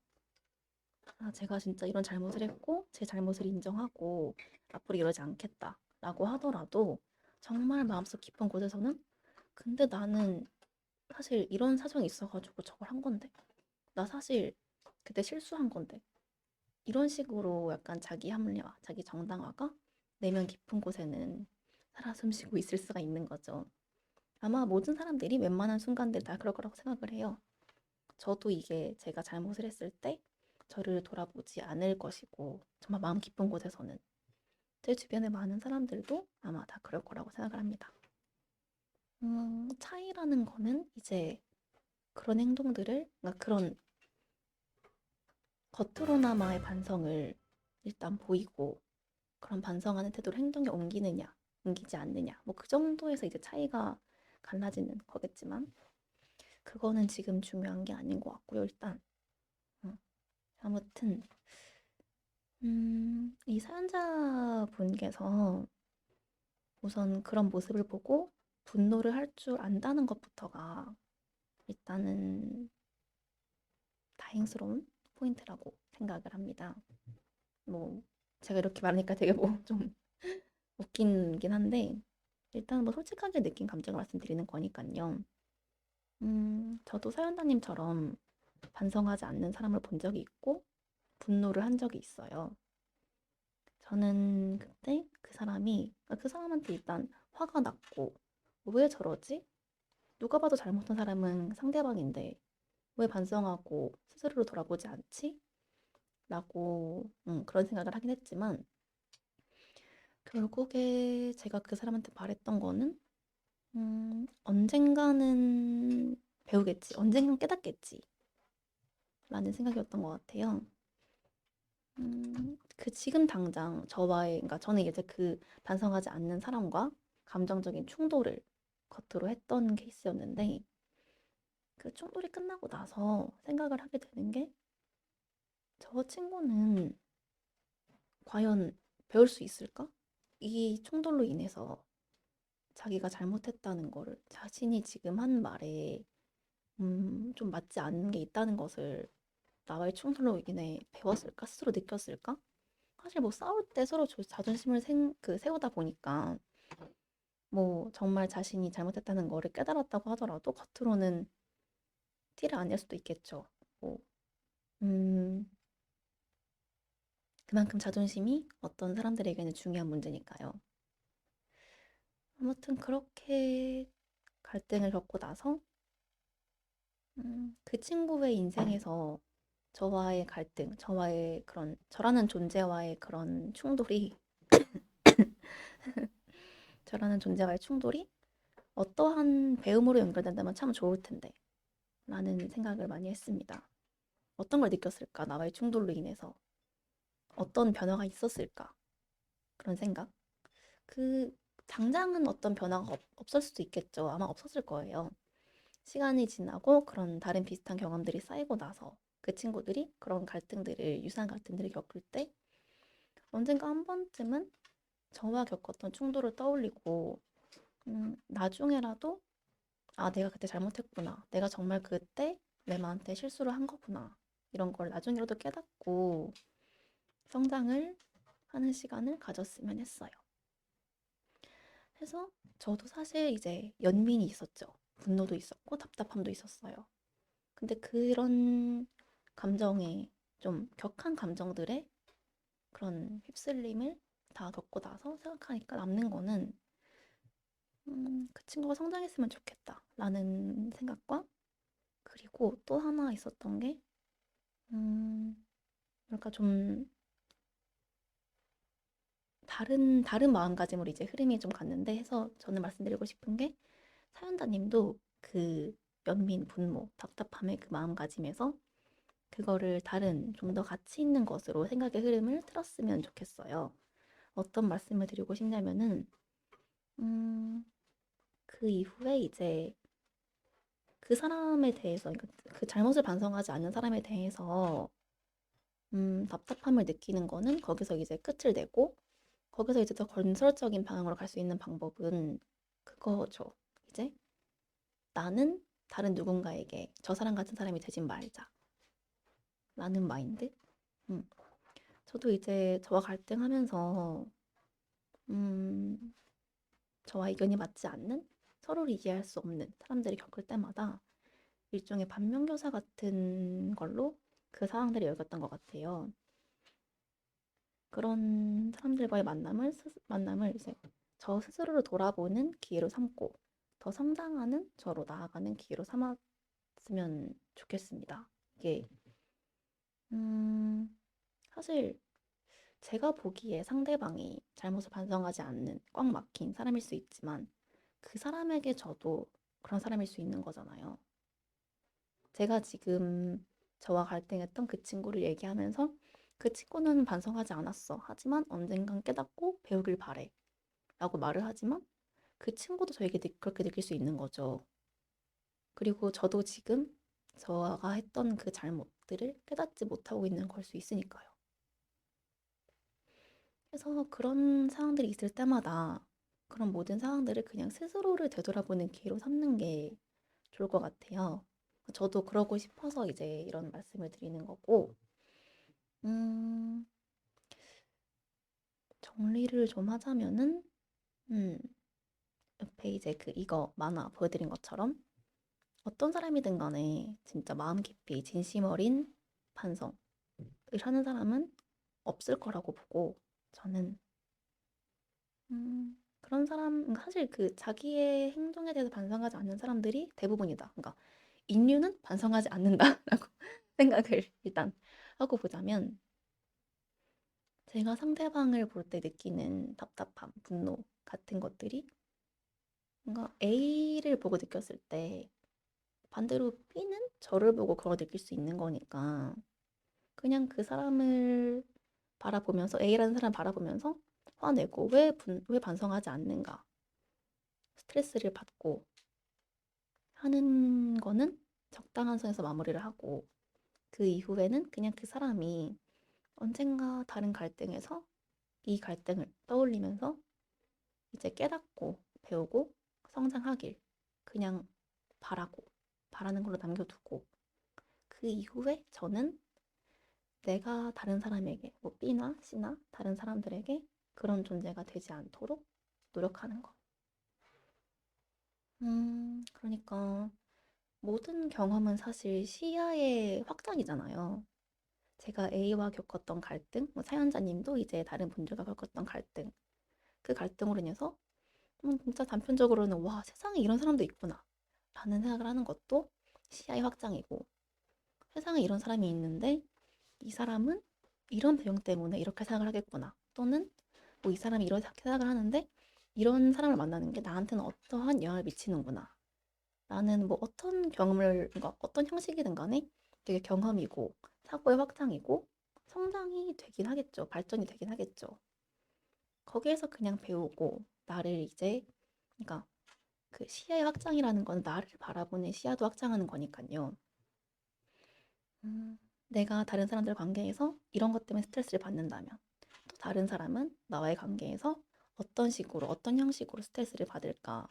제가 진짜 이런 잘못을 했고 제 잘못을 인정하고 앞으로 이러지 않겠다라고 하더라도 정말 마음속 깊은 곳에서는 근데 나는 사실 이런 사정이 있어가지고 저걸 한 건데 나 사실 그때 실수한 건데 이런 식으로 약간 자기 합리화, 자기 정당화가 내면 깊은 곳에는 살아 숨쉬고 있을 수가 있는 거죠. 아마 모든 사람들이 웬만한 순간들 다 그럴 거라고 생각을 해요. 저도 이게 제가 잘못을 했을 때 저를 돌아보지 않을 것이고 정말 마음 깊은 곳에서는 제 주변의 많은 사람들도 아마 다 그럴 거라고 생각을 합니다. 차이라는 거는 이제 그런 행동들을, 그러니까 그런 겉으로나마의 반성을 일단 보이고 그런 반성하는 태도를 행동에 옮기느냐, 옮기지 않느냐, 뭐 그 정도에서 이제 차이가 갈라지는 거겠지만 그거는 지금 중요한 게 아닌 것 같고요, 일단. 음, 아무튼 이 사연자분께서 우선 그런 모습을 보고 분노를 할 줄 안다는 것부터가 일단은 다행스러운 포인트라고 생각을 합니다. 뭐 제가 이렇게 말하니까 되게 뭐 좀 웃긴긴 한데 일단 뭐 솔직하게 느낀 감정을 말씀드리는 거니까요. 저도 사연자님처럼 반성하지 않는 사람을 본 적이 있고 분노를 한 적이 있어요. 저는 그때 그 사람한테 일단 화가 났고 왜 저러지? 누가 봐도 잘못한 사람은 상대방인데 왜 반성하고 스스로를 돌아보지 않지? 라고 그런 생각을 하긴 했지만 결국에 제가 그 사람한테 말했던 거는 언젠가는 배우겠지, 언젠간 깨닫겠지 라는 생각이었던 것 같아요. 그 지금 당장 그러니까 저는 이제 그 반성하지 않는 사람과 감정적인 충돌을 겉으로 했던 케이스였는데 그 충돌이 끝나고 나서 생각을 하게 되는 게 저 친구는 과연 배울 수 있을까? 이 충돌로 인해서 자기가 잘못했다는 거를 자신이 지금 한 말에 좀 맞지 않는 게 있다는 것을 나와의 충돌로 인해 배웠을까? 스스로 느꼈을까? 사실 뭐 싸울 때 서로 자존심을 세우다 보니까 뭐 정말 자신이 잘못했다는 거를 깨달았다고 하더라도 겉으로는 티를 안 낼 수도 있겠죠. 뭐, 음, 그만큼 자존심이 어떤 사람들에게는 중요한 문제니까요. 아무튼 그렇게 갈등을 겪고 나서 그 친구의 인생에서 저와의 갈등, 저라는 존재와의 그런 충돌이, 저라는 존재와의 충돌이 어떠한 배움으로 연결된다면 참 좋을 텐데, 라는 생각을 많이 했습니다. 어떤 걸 느꼈을까? 나와의 충돌로 인해서 어떤 변화가 있었을까? 그런 생각. 그 당장은 어떤 변화가 없을 수도 있겠죠. 아마 없었을 거예요. 시간이 지나고 그런 다른 비슷한 경험들이 쌓이고 나서 그 친구들이 그런 갈등들을, 유사한 갈등들을 겪을 때 언젠가 한 번쯤은 저와 겪었던 충돌을 떠올리고 나중에라도 아, 내가 그때 잘못했구나. 내가 정말 그때 램한테 실수를 한 거구나. 이런 걸 나중에라도 깨닫고 성장을 하는 시간을 가졌으면 했어요. 해서 저도 사실 이제 연민이 있었죠. 분노도 있었고 답답함도 있었어요. 근데 그런 감정에 좀 격한 감정들의 그런 휩쓸림을 다 겪고 나서 생각하니까 남는 거는 그 친구가 성장했으면 좋겠다라는 생각과 그리고 또 하나 있었던 게 그러니까 좀 다른 마음가짐으로 이제 흐름이 좀 갔는데 해서 저는 말씀드리고 싶은 게 사연자님도 그 연민, 분노, 답답함의 그 마음가짐에서 그거를 다른 좀 더 가치 있는 것으로 생각의 흐름을 틀었으면 좋겠어요. 어떤 말씀을 드리고 싶냐면은 음, 그 이후에 이제 그 사람에 대해서 그러니까 그 잘못을 반성하지 않는 사람에 대해서 답답함을 느끼는 거는 거기서 이제 끝을 내고 거기서 이제 더 건설적인 방향으로 갈 수 있는 방법은 그거죠. 이제 나는 다른 누군가에게 저 사람 같은 사람이 되진 말자. 라는 마인드. 음. 저도 이제 저와 갈등하면서 음, 저와 의견이 맞지 않는 서로를 이해할 수 없는 사람들이 겪을 때마다 일종의 반면교사 같은 걸로 그 상황들을 여겼던 것 같아요. 그런 사람들과의 만남을 이제 저 스스로를 돌아보는 기회로 삼고 더 성장하는 저로 나아가는 기회로 삼았으면 좋겠습니다. 이게 음, 사실 제가 보기에 상대방이 잘못을 반성하지 않는 꽉 막힌 사람일 수 있지만 그 사람에게 저도 그런 사람일 수 있는 거잖아요. 제가 지금 저와 갈등했던 그 친구를 얘기하면서 그 친구는 반성하지 않았어. 하지만 언젠간 깨닫고 배우길 바래. 라고 말을 하지만 그 친구도 저에게 그렇게 느낄 수 있는 거죠. 그리고 저도 지금 저가 했던 그 잘못들을 깨닫지 못하고 있는 걸 수 있으니까요. 그래서 그런 상황들이 있을 때마다 그런 모든 상황들을 그냥 스스로를 되돌아보는 기회로 삼는 게 좋을 것 같아요. 저도 그러고 싶어서 이제 이런 말씀을 드리는 거고, 음, 정리를 좀 하자면은, 음, 옆에 이제 이거 만화 보여드린 것처럼 어떤 사람이든 간에 진짜 마음 깊이 진심 어린 반성을 하는 사람은 없을 거라고 보고, 저는 그런 사람, 그러니까 사실 그 자기의 행동에 대해서 반성하지 않는 사람들이 대부분이다. 그러니까 인류는 반성하지 않는다라고 생각을 일단 하고 보자면 제가 상대방을 볼 때 느끼는 답답함, 분노 같은 것들이 뭔가 A를 보고 느꼈을 때 반대로 B는 저를 보고 그걸 느낄 수 있는 거니까 그냥 그 사람을 바라보면서 A라는 사람 바라보면서 화내고 왜 반성하지 않는가 스트레스를 받고 하는 거는 적당한 선에서 마무리를 하고 그 이후에는 그냥 그 사람이 언젠가 다른 갈등에서 이 갈등을 떠올리면서 이제 깨닫고 배우고 성장하길 그냥 바라고 바라는 걸로 남겨두고 그 이후에 저는 내가 다른 사람에게 뭐 B나 C나 다른 사람들에게 그런 존재가 되지 않도록 노력하는 거. 그러니까 모든 경험은 사실 시야의 확장이잖아요. 제가 A와 겪었던 갈등, 뭐 사연자님도 이제 다른 분들과 겪었던 갈등, 그 갈등으로 인해서 진짜 단편적으로는 와, 세상에 이런 사람도 있구나 라는 생각을 하는 것도 시야의 확장이고 세상에 이런 사람이 있는데 이 사람은 이런 배경 때문에 이렇게 생각을 하겠구나 또는 뭐 이 사람이 이런 생각을 하는데 이런 사람을 만나는 게 나한테는 어떠한 영향을 미치는구나 라는 뭐 어떤 경험을 그러니까 어떤 형식이든 간에 되게 경험이고 사고의 확장이고 성장이 되긴 하겠죠. 발전이 되긴 하겠죠. 거기에서 그냥 배우고 나를 이제 그러니까 그 시야의 확장이라는 건 나를 바라보는 시야도 확장하는 거니까요. 내가 다른 사람들 관계에서 이런 것 때문에 스트레스를 받는다면 또 다른 사람은 나와의 관계에서 어떤 식으로 어떤 형식으로 스트레스를 받을까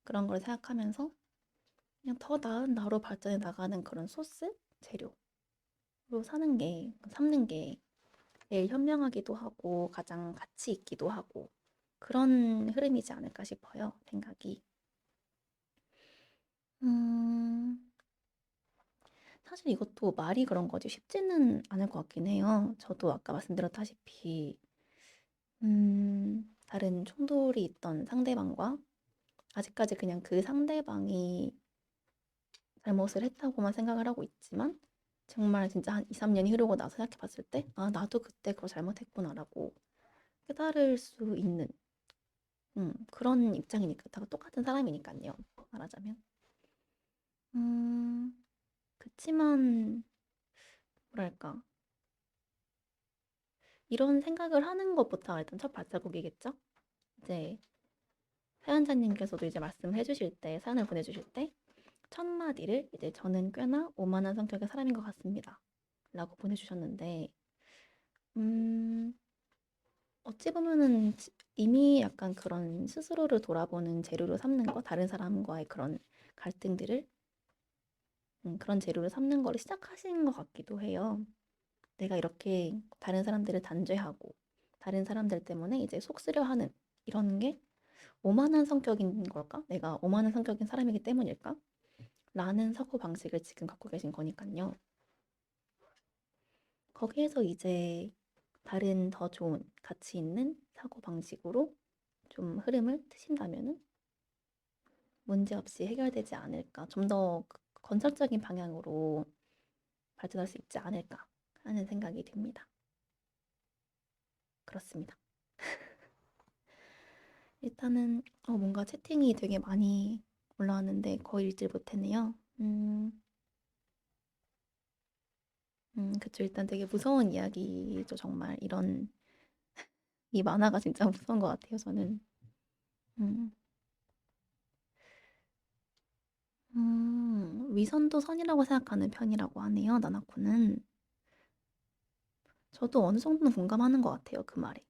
그런 걸 생각하면서 그냥 더 나은 나로 발전해 나가는 그런 소스 재료로 사는 게 삼는 게 제일 현명하기도 하고 가장 가치 있기도 하고 그런 흐름이지 않을까 싶어요. 생각이. 음, 사실 이것도 말이 그런 거지 쉽지는 않을 것 같긴 해요. 저도 아까 말씀드렸다시피 다른 충돌이 있던 상대방과 아직까지 그냥 그 상대방이 잘못을 했다고만 생각을 하고 있지만 정말 진짜 한 2, 3년이 흐르고 나서 생각해 봤을 때 아, 나도 그때 그걸 잘못했구나라고 깨달을 수 있는 그런 입장이니까 다 똑같은 사람이니까요. 말하자면. 음, 그치만 뭐랄까 이런 생각을 하는 것부터 일단 첫 발자국이겠죠? 이제 사연자님께서도 이제 말씀을 해주실 때 사연을 보내주실 때 첫 마디를 이제 저는 꽤나 오만한 성격의 사람인 것 같습니다. 라고 보내주셨는데 음, 어찌 보면은 이미 약간 그런 스스로를 돌아보는 재료로 삼는 거, 다른 사람과의 그런 갈등들을 그런 재료로 삼는 거를 시작하신 것 같기도 해요. 내가 이렇게 다른 사람들을 단죄하고 다른 사람들 때문에 이제 속 쓰려하는 이런 게 오만한 성격인 걸까? 내가 오만한 성격인 사람이기 때문일까? 라는 사고 방식을 지금 갖고 계신 거니까요. 거기에서 이제 다른 더 좋은 가치 있는 사고 방식으로 좀 흐름을 트신다면은 문제 없이 해결되지 않을까. 좀 더 건설적인 방향으로 발전할 수 있지 않을까 하는 생각이 듭니다. 그렇습니다. 일단은 뭔가 채팅이 되게 많이 올라왔는데 거의 읽질 못했네요. 그쵸. 일단 되게 무서운 이야기죠, 정말. 이 만화가 진짜 무서운 것 같아요, 저는. 음, 위선도 선이라고 생각하는 편이라고 하네요, 나나코는. 저도 어느 정도는 공감하는 것 같아요, 그 말에.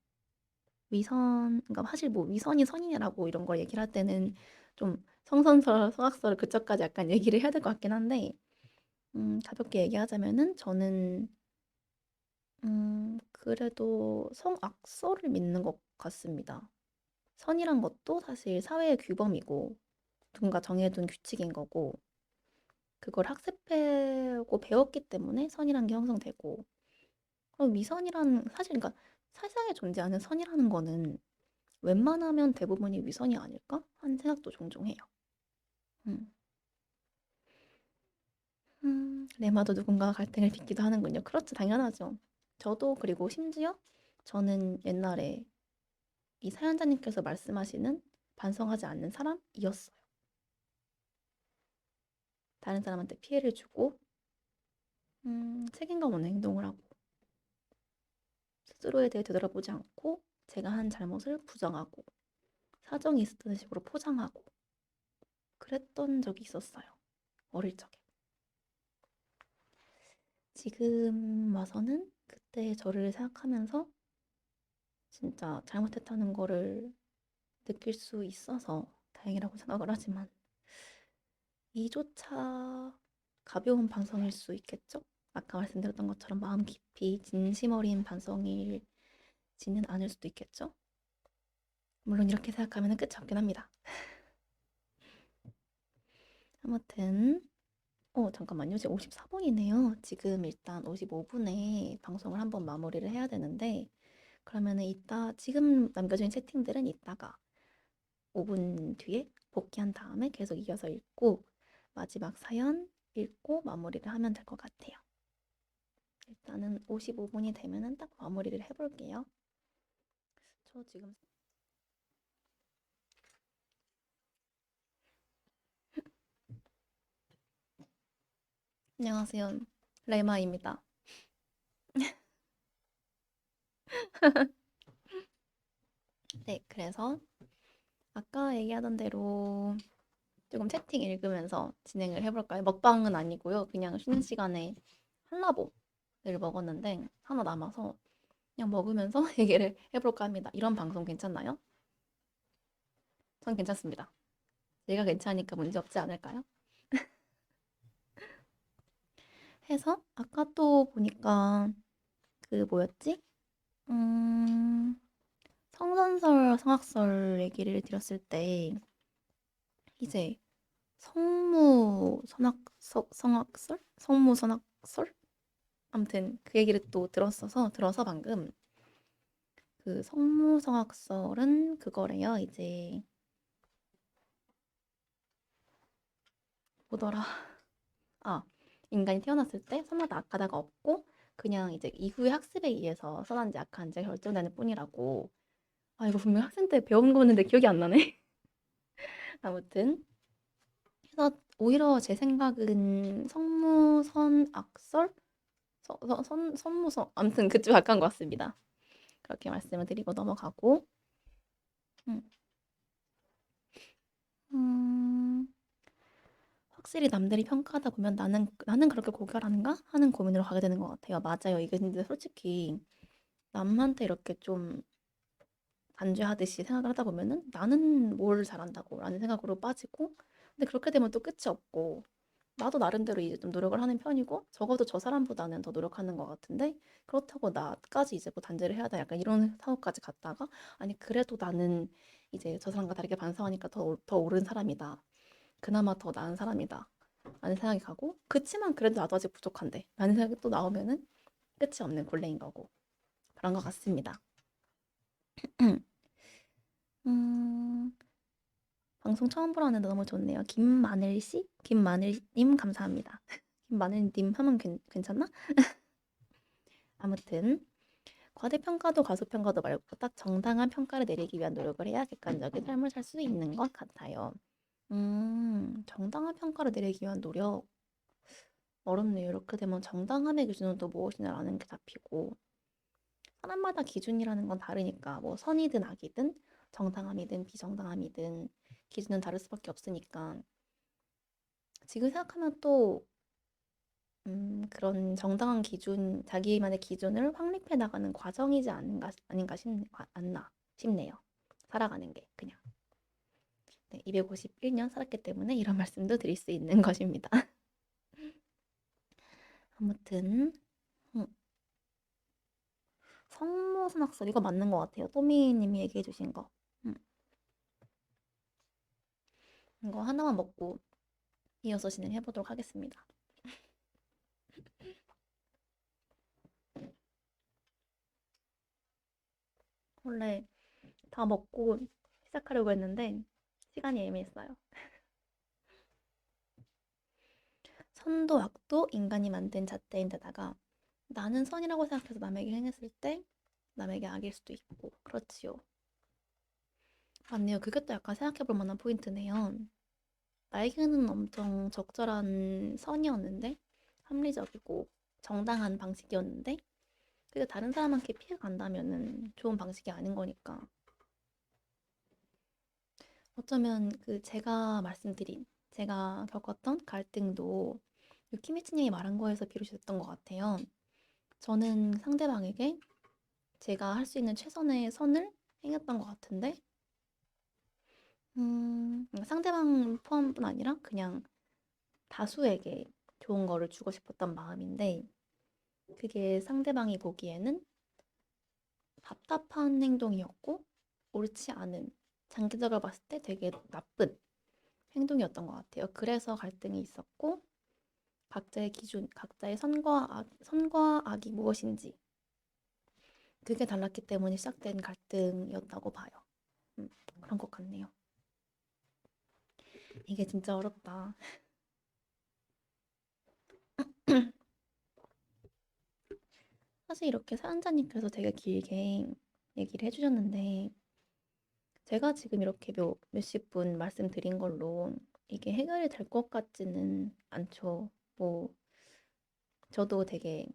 그러니까 사실 뭐 위선이 선이냐라고 이런 걸 얘기를 할 때는 좀 성선설, 서학설 그쪽까지 약간 얘기를 해야 될 것 같긴 한데, 가볍게 얘기하자면은 저는 그래도 성악설을 믿는 것 같습니다. 선이란 것도 사실 사회의 규범이고 누군가 정해둔 규칙인 거고 그걸 학습하고 배웠기 때문에 선이란 게 형성되고 그럼 위선이란 사실 그러니까 세상에 존재하는 선이라는 거는 웬만하면 대부분이 위선이 아닐까 하는 생각도 종종 해요. 음. 레마도 누군가와 갈등을 빚기도 하는군요. 그렇죠, 당연하죠. 저도 그리고 심지어 저는 옛날에 이 사연자님께서 말씀하시는 반성하지 않는 사람이었어요. 다른 사람한테 피해를 주고 책임감 없는 행동을 하고 스스로에 대해 되돌아보지 않고 제가 한 잘못을 부정하고 사정이 있었던 식으로 포장하고 그랬던 적이 있었어요. 어릴 적에. 지금 와서는 그때 저를 생각하면서 진짜 잘못했다는 거를 느낄 수 있어서 다행이라고 생각을 하지만 이조차 가벼운 반성일 수 있겠죠? 아까 말씀드렸던 것처럼 마음 깊이 진심 어린 반성일지는 않을 수도 있겠죠? 물론 이렇게 생각하면 끝이 없긴 합니다. 아무튼 잠깐만요. 지금 54분이네요. 지금 일단 55분에 방송을 한번 마무리를 해야 되는데 그러면은 이따 지금 남겨진 채팅들은 이따가 5분 뒤에 복귀한 다음에 계속 이어서 읽고 마지막 사연 읽고 마무리를 하면 될 것 같아요. 일단은 55분이 되면은 딱 마무리를 해볼게요. 저 지금 안녕하세요. 레마입니다. 네, 그래서 아까 얘기하던 대로 조금 채팅 읽으면서 진행을 해볼까요? 먹방은 아니고요. 그냥 쉬는 시간에 한라봉을 먹었는데 하나 남아서 그냥 먹으면서 얘기를 해볼까 합니다. 이런 방송 괜찮나요? 전 괜찮습니다. 제가 괜찮으니까 문제 없지 않을까요? 해서 아까 또 보니까 그 뭐였지? 음, 성선설, 성악설 얘기를 드렸을 때 이제 성악설? 성무 선악설? 아무튼 그 얘기를 또 들어서 방금 그 성무 성악설은 그거래요. 이제 뭐더라? 아, 인간이 태어났을 때 선하다 악하다가 없고 그냥 이제 이후의 학습에 의해서 선한지 악한지 결정되는 뿐이라고. 아, 이거 분명 학생 때 배운 거였는데 기억이 안 나네. 아무튼 그래서 오히려 제 생각은 성무선악설? 선무서 아무튼 그쪽 가까운 것 같습니다. 그렇게 말씀을 드리고 넘어가고 음, 음, 확실히 남들이 평가하다 보면 나는 그렇게 고결한가 하는 고민으로 가게 되는 것 같아요. 맞아요. 이게 근데 솔직히 남한테 이렇게 좀 단죄하듯이 생각을 하다 보면은 나는 뭘 잘한다고 라는 생각으로 빠지고 근데 그렇게 되면 또 끝이 없고 나도 나름대로 이제 좀 노력을 하는 편이고 적어도 저 사람보다는 더 노력하는 것 같은데 그렇다고 나까지 이제 뭐 단죄를 해야 돼 약간 이런 상황까지 갔다가 아니 그래도 나는 이제 저 사람과 다르게 반성하니까 더 옳은 사람이다 그나마 더 나은 사람이다 라는 생각이 가고 그치만 그래도 나도 아직 부족한데 라는 생각이 또 나오면은 끝이 없는 굴레인 거고 그런 것 같습니다. 음, 방송 처음 보라는데 너무 좋네요. 김마늘 씨? 김마늘님 감사합니다. 김마늘님 하면 괜찮나? 아무튼 과대평가도 과소평가도 말고 딱 정당한 평가를 내리기 위한 노력을 해야 객관적인 삶을 살 수 있는 것 같아요. 정당한 평가를 내리기 위한 노력 어렵네요. 이렇게 되면 정당함의 기준은 또 무엇이냐라는 게 잡히고 사람마다 기준이라는 건 다르니까 뭐 선이든 악이든 정당함이든 비정당함이든 기준은 다를 수밖에 없으니까 지금 생각하면 또 그런 정당한 기준, 자기만의 기준을 확립해 나가는 과정이지 아닌가 않나 싶네요. 살아가는 게 그냥. 네, 251년 살았기 때문에 이런 말씀도 드릴 수 있는 것입니다. 아무튼 음, 성모선학설 이거 맞는 것 같아요. 또미님이 얘기해 주신 거. 음, 이거 하나만 먹고 이어서 진행해 보도록 하겠습니다. 원래 다 먹고 시작하려고 했는데 시간이 애매했어요. 선도 악도 인간이 만든 잣대인데다가 나는 선이라고 생각해서 남에게 행했을 때 남에게 악일 수도 있고 그렇지요. 맞네요. 그게 또 약간 생각해 볼 만한 포인트네요. 나에게는 엄청 적절한 선이었는데 합리적이고 정당한 방식이었는데 그게 다른 사람한테 피해 간다면은 좋은 방식이 아닌 거니까 어쩌면 그 제가 겪었던 갈등도 유키미츠님이 말한 거에서 비롯이 됐던 것 같아요. 저는 상대방에게 제가 할 수 있는 최선의 선을 행했던 것 같은데 상대방 포함뿐 아니라 그냥 다수에게 좋은 거를 주고 싶었던 마음인데 그게 상대방이 보기에는 답답한 행동이었고 옳지 않은 장기적으로 봤을 때 되게 나쁜 행동이었던 것 같아요. 그래서 갈등이 있었고 각자의 기준, 각자의 선과 악이 무엇인지 그게 달랐기 때문에 시작된 갈등이었다고 봐요. 그런 것 같네요. 이게 진짜 어렵다. 사실 이렇게 사연자님께서 되게 길게 얘기를 해주셨는데 제가 지금 이렇게 몇십 분 말씀드린 걸로 이게 해결이 될 것 같지는 않죠. 뭐 저도 되게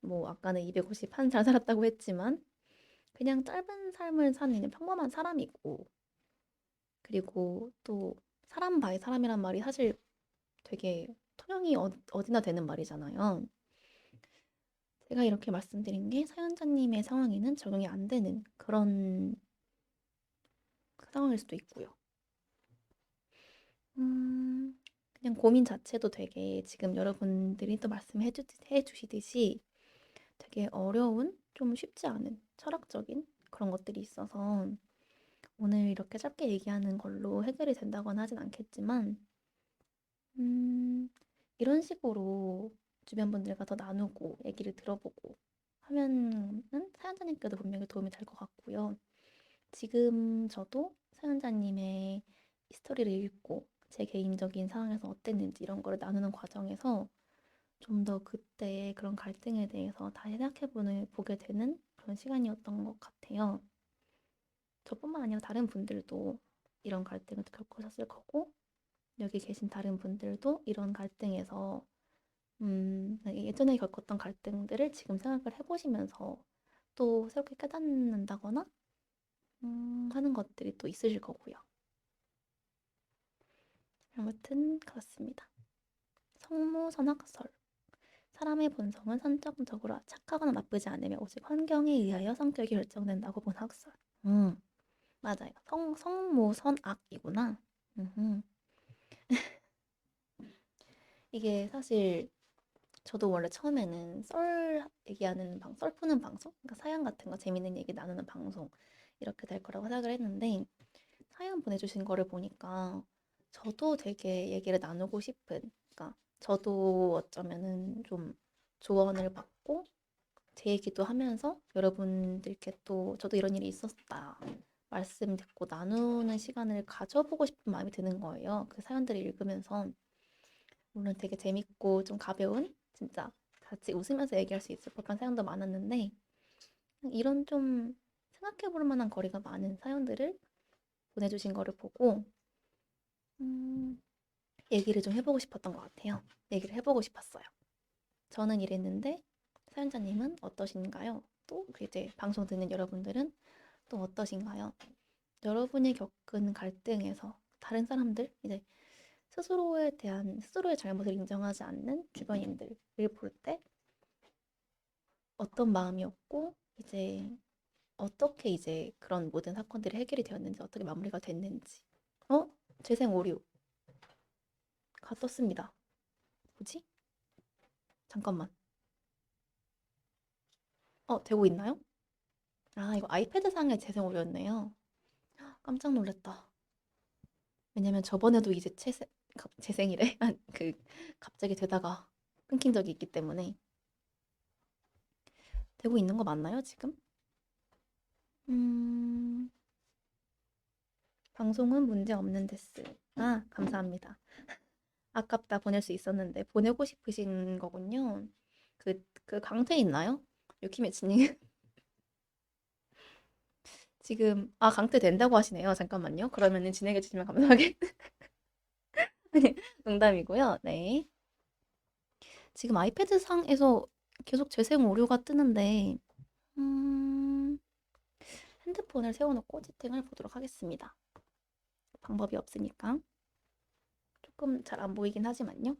뭐 아까는 251살 살았다고 했지만 그냥 짧은 삶을 사는 그냥 평범한 사람이고, 그리고 또 사람 바이 사람이란 말이 사실 되게 통용이 어디나 되는 말이잖아요. 제가 이렇게 말씀드린 게 사연자님의 상황에는 적용이 안 되는 그런 상황일 수도 있고요. 그냥 고민 자체도 되게 지금 여러분들이 또 해주시듯이 되게 어려운, 좀 쉽지 않은 철학적인 그런 것들이 있어서 오늘 이렇게 짧게 얘기하는 걸로 해결이 된다고는 하진 않겠지만, 음, 이런 식으로 주변 분들과 더 나누고 얘기를 들어보고 하면은 사연자님께도 분명히 도움이 될 것 같고요. 지금 저도 사연자님의 스토리를 읽고 제 개인적인 상황에서 어땠는지 이런 거를 나누는 과정에서 좀 더 그때의 그런 갈등에 대해서 다시 보게 되는 그런 시간이었던 것 같아요. 저뿐만 아니라 다른 분들도 이런 갈등을 겪으셨을 거고, 여기 계신 다른 분들도 이런 갈등에서 예전에 겪었던 갈등들을 지금 생각을 해보시면서 또 새롭게 깨닫는다거나 하는 것들이 또 있으실 거고요. 아무튼 그렇습니다. 성모선학설. 사람의 본성은 선천적으로 착하거나 나쁘지 않으며 오직 환경에 의하여 성격이 결정된다고 본 학설. 맞아요. 성모선악이구나. 음흠. 이게 사실 저도 원래 처음에는 썰 푸는 방송? 그러니까 사연 같은 거 재밌는 얘기 나누는 방송 이렇게 될 거라고 생각을 했는데 사연 보내주신 거를 보니까 저도 되게 얘기를 나누고 싶은, 그러니까 저도 어쩌면은 좀 조언을 받고 제 얘기도 하면서 여러분들께 또 저도 이런 일이 있었다 말씀 듣고 나누는 시간을 가져보고 싶은 마음이 드는 거예요. 그 사연들을 읽으면서 물론 되게 재밌고 좀 가벼운 진짜 같이 웃으면서 얘기할 수 있을 법한 사연도 많았는데 이런 좀 생각해 볼 만한 거리가 많은 사연들을 보내주신 거를 보고 음, 얘기를 좀 해보고 싶었던 것 같아요. 얘기를 해보고 싶었어요. 저는 이랬는데 사연자님은 어떠신가요? 또 이제 방송 듣는 여러분들은 또 어떠신가요? 여러분이 겪은 갈등에서 다른 사람들, 이제 스스로의 잘못을 인정하지 않는 주변인들을 볼 때 어떤 마음이었고, 이제 어떻게 이제 그런 모든 사건들이 해결이 되었는지, 어떻게 마무리가 됐는지. 재생 오류. 떴습니다. 뭐지? 잠깐만. 되고 있나요? 아, 이거 아이패드 상의 재생 오류였네요. 깜짝 놀랐다. 왜냐면 저번에도 이제 재생이래. 갑자기 되다가 끊긴 적이 있기 때문에. 되고 있는 거 맞나요, 지금? 음, 방송은 문제 없는 데스. 아, 감사합니다. 아깝다 보낼 수 있었는데 보내고 싶으신 거군요. 그 강퇴 있나요? 유키메치님 지금 강퇴 된다고 하시네요. 잠깐만요. 그러면은 진행해 주시면 감사하게. 아니, 농담이고요. 네. 지금 아이패드 상에서 계속 재생 오류가 뜨는데 음, 핸드폰을 세워놓고 채팅을 보도록 하겠습니다. 방법이 없으니까 조금 잘 안 보이긴 하지만요.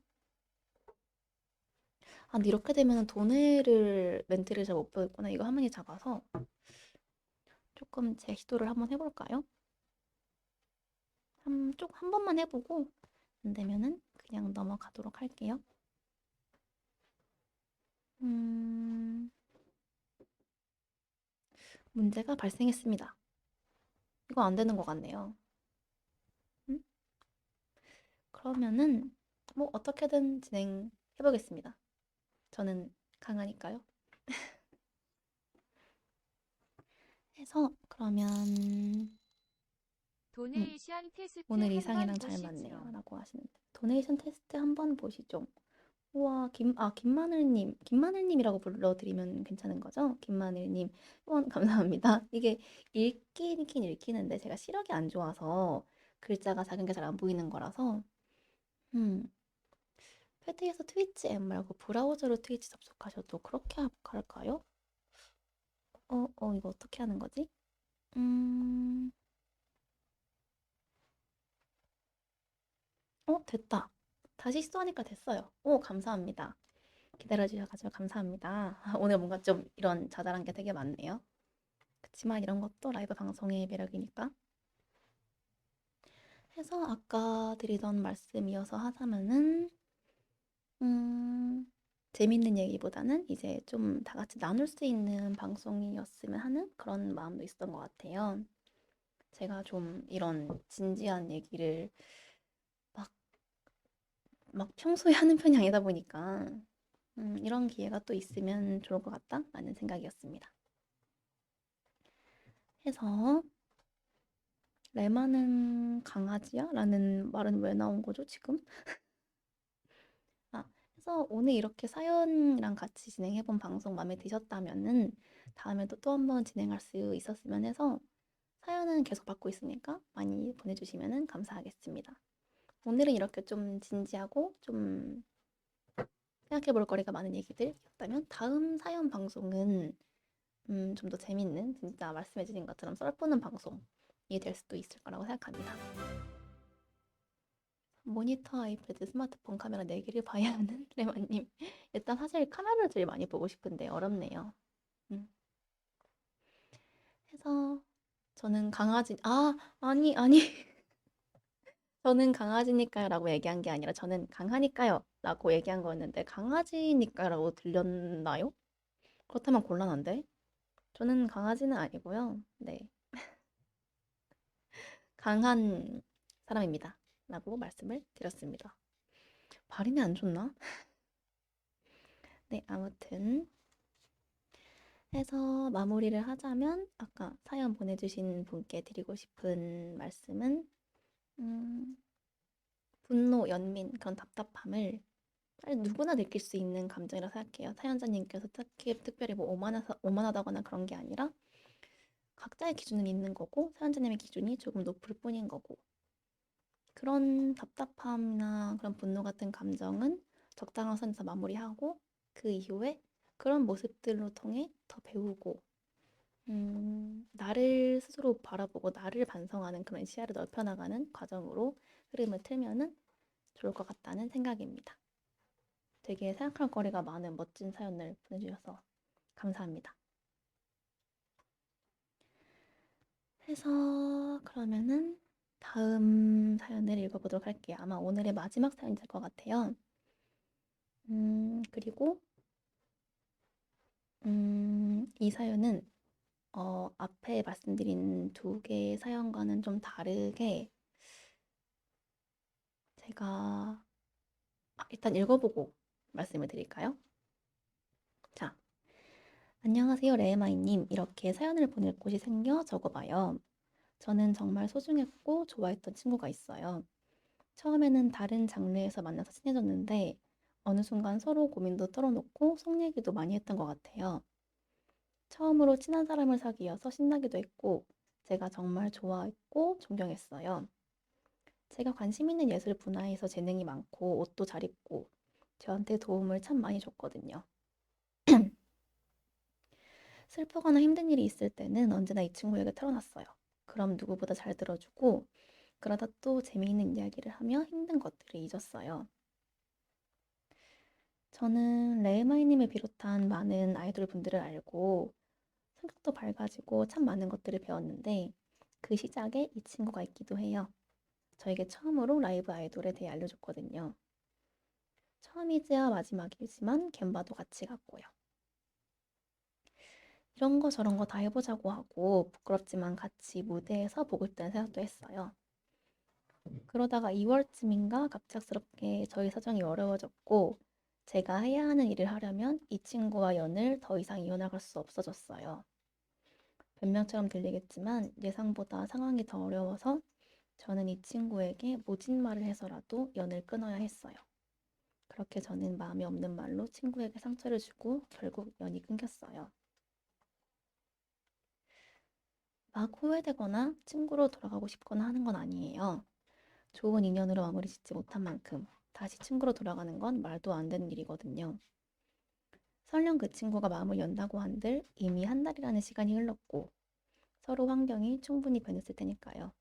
근데 이렇게 되면 도네를 멘트를 잘 못 배웠구나. 이거 화면이 작아서 조금 제 시도를 한번 해볼까요? 한 번만 해보고 안 되면은 그냥 넘어가도록 할게요. 음, 문제가 발생했습니다. 이거 안 되는 것 같네요. 음? 그러면은 뭐 어떻게든 진행해보겠습니다. 저는 강하니까요. 해서 그러면 도네이션 테스트 오늘 한번 이상이랑 잘 맞네요. 보시죠. 라고 하시는데 도네이션 테스트 한번 보시죠. 우와, 김마늘님이라고 불러드리면 괜찮은 거죠? 김마늘님, 후원 감사합니다. 이게 읽긴 읽히는데 제가 시력이 안 좋아서 글자가 작은 게 잘 안 보이는 거라서, 음, 패드에서 트위치 앱 말고 브라우저로 트위치 접속하셔도 그렇게 할까요? 이거 어떻게 하는 거지? 음, 됐다. 다시 시도하니까 됐어요. 감사합니다. 기다려주셔서 감사합니다. 오늘 뭔가 좀 이런 자잘한 게 되게 많네요. 그치만 이런 것도 라이브 방송의 매력이니까. 해서 아까 드리던 말씀 이어서 하자면은, 음, 재밌는 얘기보다는 이제 좀 다 같이 나눌 수 있는 방송이었으면 하는 그런 마음도 있었던 것 같아요. 제가 좀 이런 진지한 얘기를 막, 막 평소에 하는 편이 아니다 보니까, 이런 기회가 또 있으면 좋을 것 같다라는 생각이었습니다. 해서, 레마는 강아지야? 라는 말은 왜 나온 거죠, 지금? 아, 그래서 오늘 이렇게 사연이랑 같이 진행해본 방송 마음에 드셨다면은 다음에도 또 한 번 진행할 수 있었으면 해서 사연은 계속 받고 있으니까 많이 보내주시면 감사하겠습니다. 오늘은 이렇게 좀 진지하고 좀 생각해볼 거리가 많은 얘기들이었다면 다음 사연 방송은 좀 더 재밌는 진짜 말씀해주신 것처럼 썰푸는 방송이 될 수도 있을 거라고 생각합니다. 모니터, 아이패드, 스마트폰 카메라 4개를 봐야 하는 레마님. 일단 사실 카메라를 제일 많이 보고 싶은데 어렵네요. 음. 해서 저는 강아지, 아니. 저는 강아지니까요 라고 얘기한 게 아니라 저는 강하니까요 라고 얘기한 거였는데 강아지니까요 라고 들렸나요? 그렇다면 곤란한데? 저는 강아지는 아니고요. 네. 강한 사람입니다. 라고 말씀을 드렸습니다. 발음이 안 좋나? 네, 아무튼 해서 마무리를 하자면 아까 사연 보내주신 분께 드리고 싶은 말씀은 음, 분노, 연민, 그런 답답함을 사실 누구나 느낄 수 있는 감정이라 생각해요. 사연자님께서 특별히 뭐 오만하다거나 그런 게 아니라 각자의 기준은 있는 거고 사연자님의 기준이 조금 높을 뿐인 거고 그런 답답함이나 그런 분노 같은 감정은 적당한 선에서 마무리하고 그 이후에 그런 모습들로 통해 더 배우고 나를 스스로 바라보고 나를 반성하는 그런 시야를 넓혀나가는 과정으로 흐름을 틀면은 좋을 것 같다는 생각입니다. 되게 생각할 거리가 많은 멋진 사연을 보내주셔서 감사합니다. 해서 그러면은 다음 사연을 읽어보도록 할게요. 아마 오늘의 마지막 사연이 될 것 같아요. 그리고 이 사연은 앞에 말씀드린 두 개의 사연과는 좀 다르게 제가 일단 읽어보고 말씀을 드릴까요? 자, 안녕하세요, 레마이님. 이렇게 사연을 보낼 곳이 생겨 적어봐요. 저는 정말 소중했고 좋아했던 친구가 있어요. 처음에는 다른 장르에서 만나서 친해졌는데 어느 순간 서로 고민도 털어놓고 속 얘기도 많이 했던 것 같아요. 처음으로 친한 사람을 사귀어서 신나기도 했고 제가 정말 좋아했고 존경했어요. 제가 관심 있는 예술 분야에서 재능이 많고 옷도 잘 입고 저한테 도움을 참 많이 줬거든요. 슬프거나 힘든 일이 있을 때는 언제나 이 친구에게 털어놨어요. 그럼 누구보다 잘 들어주고 그러다 또 재미있는 이야기를 하며 힘든 것들을 잊었어요. 저는 레이마이님을 비롯한 많은 아이돌 분들을 알고 성격도 밝아지고 참 많은 것들을 배웠는데 그 시작에 이 친구가 있기도 해요. 저에게 처음으로 라이브 아이돌에 대해 알려줬거든요. 처음이자 마지막이지만 갬바도 같이 갔고요. 이런 거 저런 거 다 해보자고 하고 부끄럽지만 같이 무대에서 보고 싶다는 생각도 했어요. 그러다가 2월쯤인가 갑작스럽게 저희 사정이 어려워졌고 제가 해야 하는 일을 하려면 이 친구와 연을 더 이상 이어나갈 수 없어졌어요. 변명처럼 들리겠지만 예상보다 상황이 더 어려워서 저는 이 친구에게 모진 말을 해서라도 연을 끊어야 했어요. 그렇게 저는 마음이 없는 말로 친구에게 상처를 주고 결국 연이 끊겼어요. 막 후회되거나 친구로 돌아가고 싶거나 하는 건 아니에요. 좋은 인연으로 마무리 짓지 못한 만큼 다시 친구로 돌아가는 건 말도 안 되는 일이거든요. 설령 그 친구가 마음을 연다고 한들 이미 한 달이라는 시간이 흘렀고 서로 환경이 충분히 변했을 테니까요.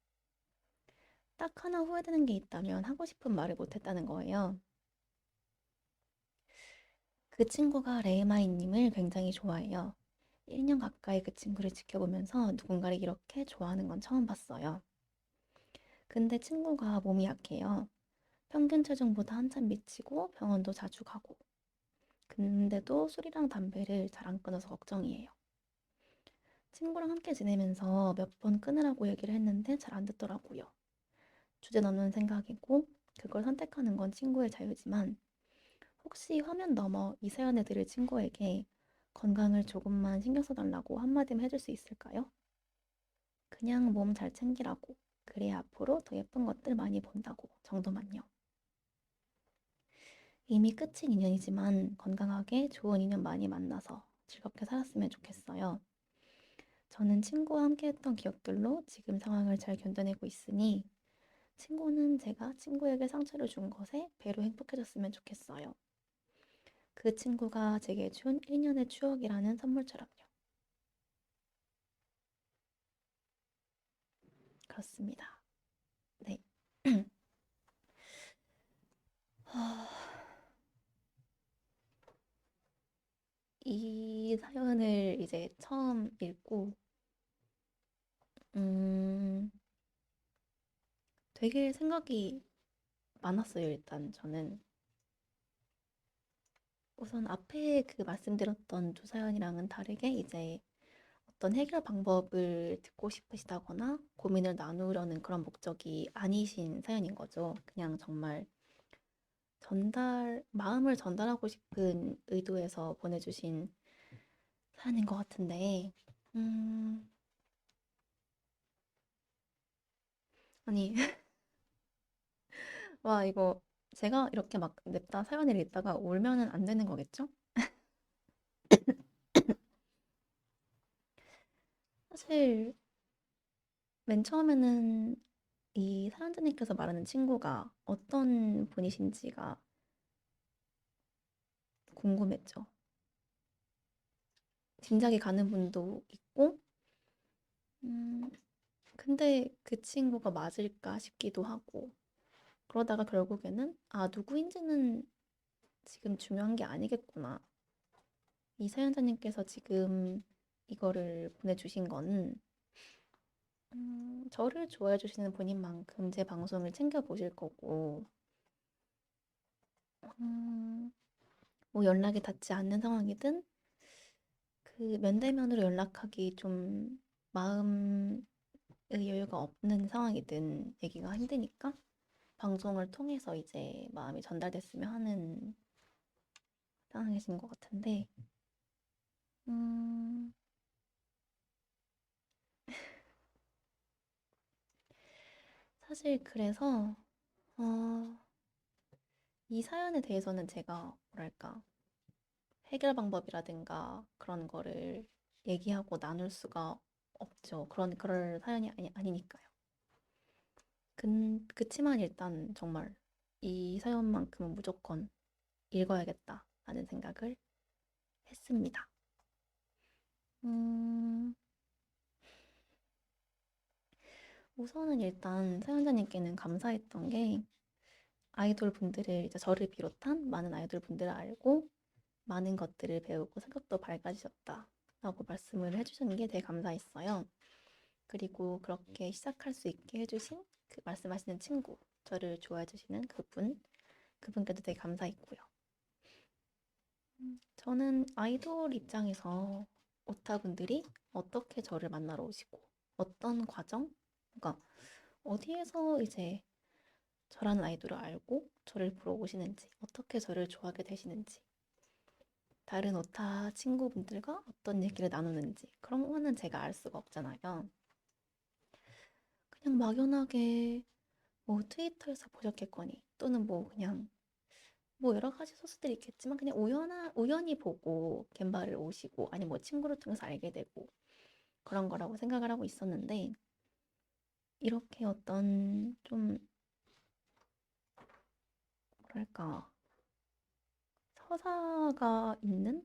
딱 하나 후회되는 게 있다면 하고 싶은 말을 못했다는 거예요. 그 친구가 레이마이님을 굉장히 좋아해요. 1년 가까이 그 친구를 지켜보면서 누군가를 이렇게 좋아하는 건 처음 봤어요. 근데 친구가 몸이 약해요. 평균 체중보다 한참 미치고 병원도 자주 가고. 근데도 술이랑 담배를 잘 안 끊어서 걱정이에요. 친구랑 함께 지내면서 몇 번 끊으라고 얘기를 했는데 잘 안 듣더라고요. 주제 넘는 생각이고 그걸 선택하는 건 친구의 자유지만 혹시 화면 너머 이 사연을 들을 친구에게 건강을 조금만 신경 써달라고 한마디만 해줄 수 있을까요? 그냥 몸 잘 챙기라고. 그래야 앞으로 더 예쁜 것들 많이 본다고 정도만요. 이미 끝인 인연이지만 건강하게 좋은 인연 많이 만나서 즐겁게 살았으면 좋겠어요. 저는 친구와 함께 했던 기억들로 지금 상황을 잘 견뎌내고 있으니 친구는 제가 친구에게 상처를 준 것에 배로 행복해졌으면 좋겠어요. 그 친구가 제게 준 1년의 추억이라는 선물처럼요. 그렇습니다. 네. 이 사연을 이제 처음 읽고, 음, 되게 생각이 많았어요, 일단 저는. 우선 앞에 그 말씀드렸던 두 사연이랑은 다르게 이제 어떤 해결 방법을 듣고 싶으시다거나 고민을 나누려는 그런 목적이 아니신 사연인 거죠. 그냥 정말 마음을 전달하고 싶은 의도에서 보내주신 사연인 것 같은데, 음, 아니, 와, 이거 제가 이렇게 막 냅다 사연을 읽다가 울면은 안 되는 거겠죠? 사실 맨 처음에는 이 사연자님께서 말하는 친구가 어떤 분이신지가 궁금했죠. 짐작이 가는 분도 있고, 음, 근데 그 친구가 맞을까 싶기도 하고, 그러다가 결국에는, 아, 누구인지는 지금 중요한 게 아니겠구나. 이 사연자님께서 지금 이거를 보내주신 거는, 저를 좋아해 주시는 분인 만큼 제 방송을 챙겨보실 거고, 음, 뭐 연락이 닿지 않는 상황이든, 그 면대면으로 연락하기 좀 마음의 여유가 없는 상황이든 얘기가 힘드니까 방송을 통해서 이제 마음이 전달됐으면 하는 상황이신 것 같은데, 음, 사실 그래서, 어, 이 사연에 대해서는 제가 뭐랄까, 해결 방법이라든가 그런 거를 얘기하고 나눌 수가 없죠. 그럴 사연이 아니니까요. 그치만 일단 정말 이 사연만큼은 무조건 읽어야겠다라는 생각을 했습니다. 음, 우선은 일단 사연자님께는 감사했던 게 아이돌 분들을 이제 저를 비롯한 많은 아이돌 분들을 알고 많은 것들을 배우고 생각도 밝아지셨다라고 말씀을 해주신 게 되게 감사했어요. 그리고 그렇게 시작할 수 있게 해주신 그 말씀하시는 친구, 저를 좋아해 주시는 그분께도 되게 감사했고요. 저는 아이돌 입장에서 오타분들이 어떻게 저를 만나러 오시고 어떤 과정, 그러니까 어디에서 이제 저라는 아이돌을 알고 저를 보러 오시는지, 어떻게 저를 좋아하게 되시는지, 다른 오타 친구분들과 어떤 얘기를 나누는지 그런 거는 제가 알 수가 없잖아요. 그냥 막연하게 뭐 트위터에서 보셨겠거니 또는 뭐 그냥 뭐 여러 가지 소스들이 있겠지만 그냥 우연히 보고 gem바를 오시고 아니 뭐 친구를 통해서 알게 되고 그런 거라고 생각을 하고 있었는데 이렇게 어떤 좀 뭐랄까 서사가 있는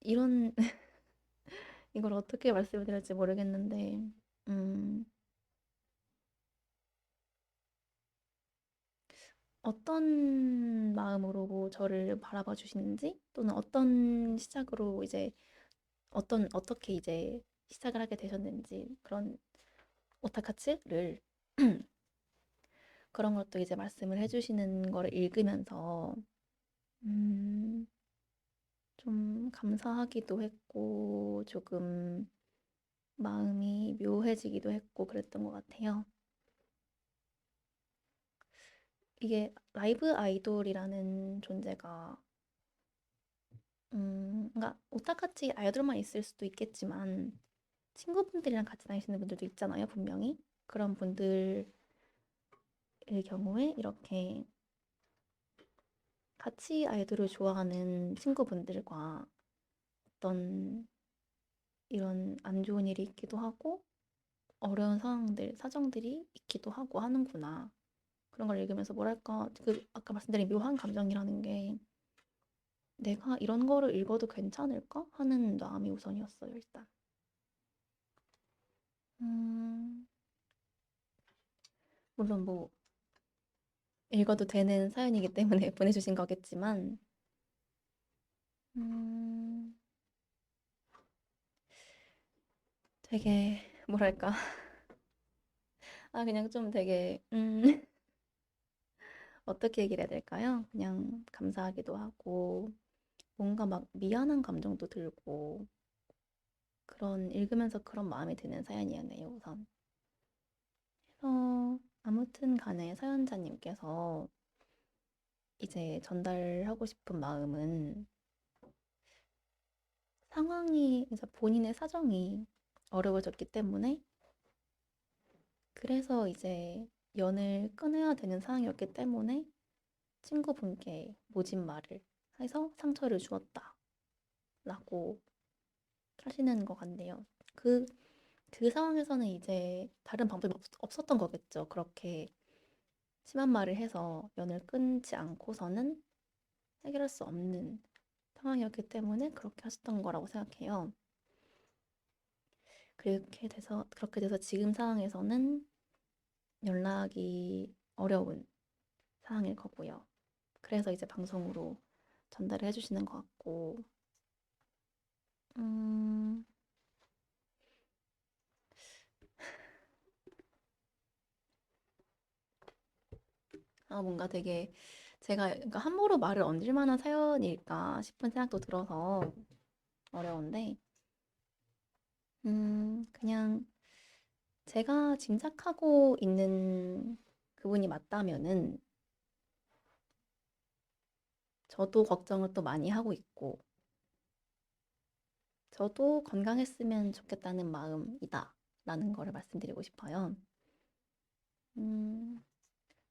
이런 이걸 어떻게 말씀을 드릴지 모르겠는데, 음, 어떤 마음으로 저를 바라봐 주시는지, 또는 어떤 시작으로 이제, 어떻게 이제 시작을 하게 되셨는지, 그런 오타카츠를 그런 것도 이제 말씀을 해주시는 거를 읽으면서, 음, 좀 감사하기도 했고, 조금 마음이 묘해지기도 했고, 그랬던 것 같아요. 이게 라이브 아이돌이라는 존재가 그러니까 오타카치 아이돌만 있을 수도 있겠지만 친구분들이랑 같이 다니시는 분들도 있잖아요, 분명히. 그런 분들의 경우에 이렇게 같이 아이돌을 좋아하는 친구분들과 어떤 이런 안 좋은 일이 있기도 하고 어려운 상황들, 사정들이 있기도 하고 하는구나. 그런 걸 읽으면서 뭐랄까, 그 아까 말씀드린 묘한 감정이라는 게 내가 이런 거를 읽어도 괜찮을까 하는 마음이 우선이었어요, 일단. 음, 물론 뭐 읽어도 되는 사연이기 때문에 보내주신 거겠지만, 음, 되게 뭐랄까, 그냥 좀 되게 어떻게 얘기를 해야 될까요? 그냥 감사하기도 하고 뭔가 막 미안한 감정도 들고 그런 읽으면서 그런 마음이 드는 사연이었네요, 우선. 아무튼 간에 사연자님께서 이제 전달하고 싶은 마음은 상황이 이제 본인의 사정이 어려워졌기 때문에 그래서 이제 연을 끊어야 되는 상황이었기 때문에 친구분께 모진 말을 해서 상처를 주었다라고 하시는 것 같네요. 그 상황에서는 이제 다른 방법이 없었던 거겠죠. 그렇게 심한 말을 해서 연을 끊지 않고서는 해결할 수 없는 상황이었기 때문에 그렇게 하셨던 거라고 생각해요. 그렇게 돼서 지금 상황에서는 연락이 어려운 상황일 거고요. 그래서 이제 방송으로 전달을 해주시는 것 같고, 음, 뭔가 되게 제가 그러니까 함부로 말을 얹을 만한 사연일까 싶은 생각도 들어서 어려운데, 그냥 제가 짐작하고 있는 그분이 맞다면은 저도 걱정을 또 많이 하고 있고, 저도 건강했으면 좋겠다는 마음이다. 라는 거를 말씀드리고 싶어요. 음,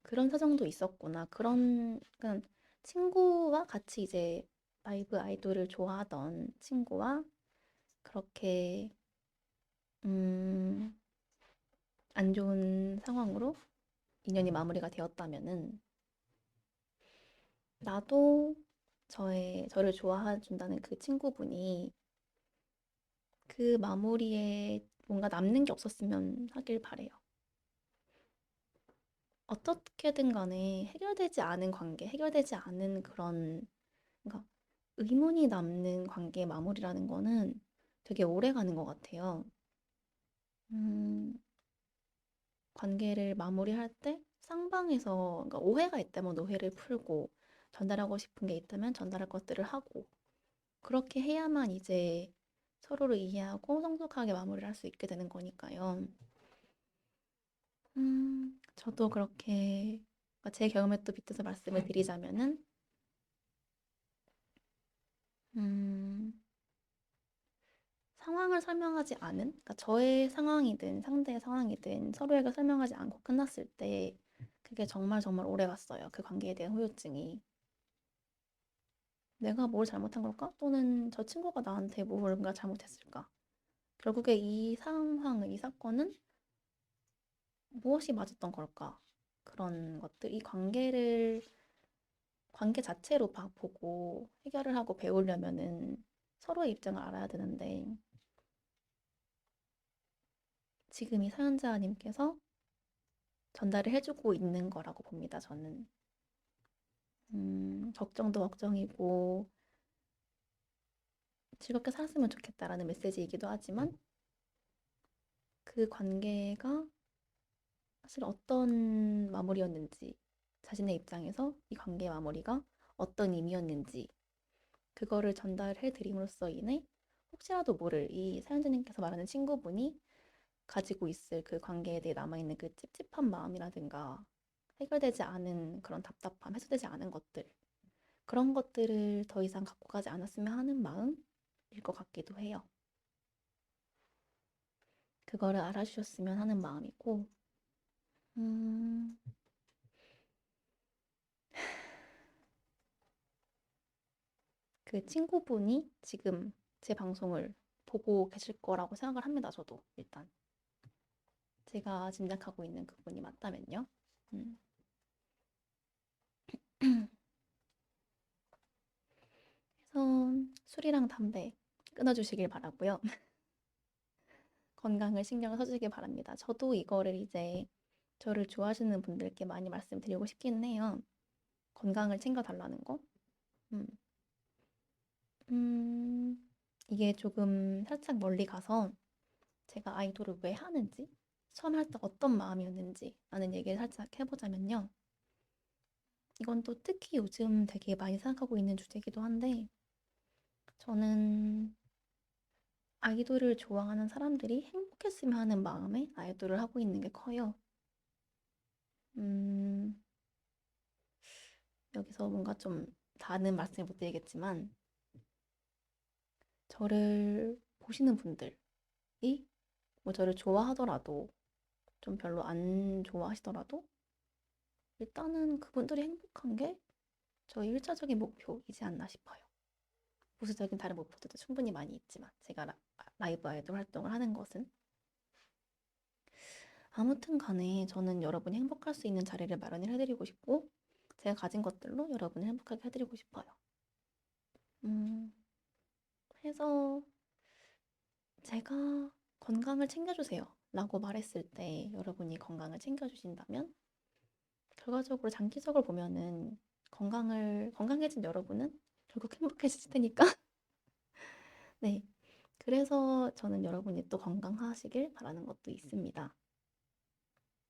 그런 사정도 있었구나. 그러니까 친구와 같이 이제 라이브 아이돌을 좋아하던 친구와 그렇게, 음, 안 좋은 상황으로 인연이 마무리가 되었다면은 나도 저를 좋아해 준다는 그 친구분이 그 마무리에 뭔가 남는 게 없었으면 하길 바래요. 어떻게든 간에 해결되지 않은 관계, 해결되지 않은 그런, 그러니까 의문이 남는 관계 마무리라는 거는 되게 오래 가는 것 같아요. 음, 관계를 마무리할 때 쌍방에서 그러니까 오해가 있다면 오해를 풀고 전달하고 싶은 게 있다면 전달할 것들을 하고 그렇게 해야만 이제 서로를 이해하고 성숙하게 마무리를 할 수 있게 되는 거니까요. 저도 그렇게 그러니까 제 경험에 또 빗대서 말씀을 드리자면은 음, 상황을 설명하지 않은, 그러니까 저의 상황이든 상대의 상황이든 서로에게 설명하지 않고 끝났을 때 그게 정말 정말 오래 갔어요. 그 관계에 대한 후유증이. 내가 뭘 잘못한 걸까? 또는 저 친구가 나한테 뭔가 잘못했을까? 결국에 이 상황, 이 사건은 무엇이 맞았던 걸까? 그런 것들, 이 관계 자체로 보고 해결을 하고 배우려면은 서로의 입장을 알아야 되는데 지금 이 사연자님께서 전달을 해주고 있는 거라고 봅니다. 저는 걱정도 걱정이고 즐겁게 살았으면 좋겠다라는 메시지이기도 하지만 그 관계가 사실 어떤 마무리였는지 자신의 입장에서 이 관계의 마무리가 어떤 의미였는지 그거를 전달해 드림으로써 인해 혹시라도 모를 이 사연자님께서 말하는 친구분이 가지고 있을 그 관계에 대해 남아있는 그 찝찝한 마음이라든가 해결되지 않은 그런 답답함, 해소되지 않은 것들 그런 것들을 더 이상 갖고 가지 않았으면 하는 마음일 것 같기도 해요. 그거를 알아주셨으면 하는 마음이고 음, 그 친구분이 지금 제 방송을 보고 계실 거라고 생각을 합니다. 저도 일단 제가 짐작하고 있는 그분이 맞다면요. 음. 그래서 술이랑 담배 끊어주시길 바라고요. 건강을 신경 써주시길 바랍니다. 저도 이거를 이제 저를 좋아하시는 분들께 많이 말씀드리고 싶기는 해요. 건강을 챙겨달라는 거. 음. 이게 조금 살짝 멀리 가서 제가 아이돌을 왜 하는지, 처음 할 때 어떤 마음이었는지 라는 얘기를 살짝 해보자면요. 이건 또 특히 요즘 되게 많이 생각하고 있는 주제이기도 한데, 저는 아이돌을 좋아하는 사람들이 행복했으면 하는 마음에 아이돌을 하고 있는 게 커요. 음, 여기서 뭔가 좀 다른 말씀을 못 드리겠지만, 저를 보시는 분들이 뭐 저를 좋아하더라도, 좀 별로 안 좋아하시더라도, 일단은 그분들이 행복한 게 저의 일차적인 목표이지 않나 싶어요. 부수적인 다른 목표들도 충분히 많이 있지만, 제가 라이브 아이돌 활동을 하는 것은 아무튼 간에 저는 여러분이 행복할 수 있는 자리를 마련을 해드리고 싶고 제가 가진 것들로 여러분을 행복하게 해드리고 싶어요. 해서 제가 건강을 챙겨주세요 라고 말했을 때 여러분이 건강을 챙겨주신다면 결과적으로 장기적으로 보면은 건강해진 여러분은 결국 행복해지실 테니까 네. 그래서 저는 여러분이 또 건강하시길 바라는 것도 있습니다.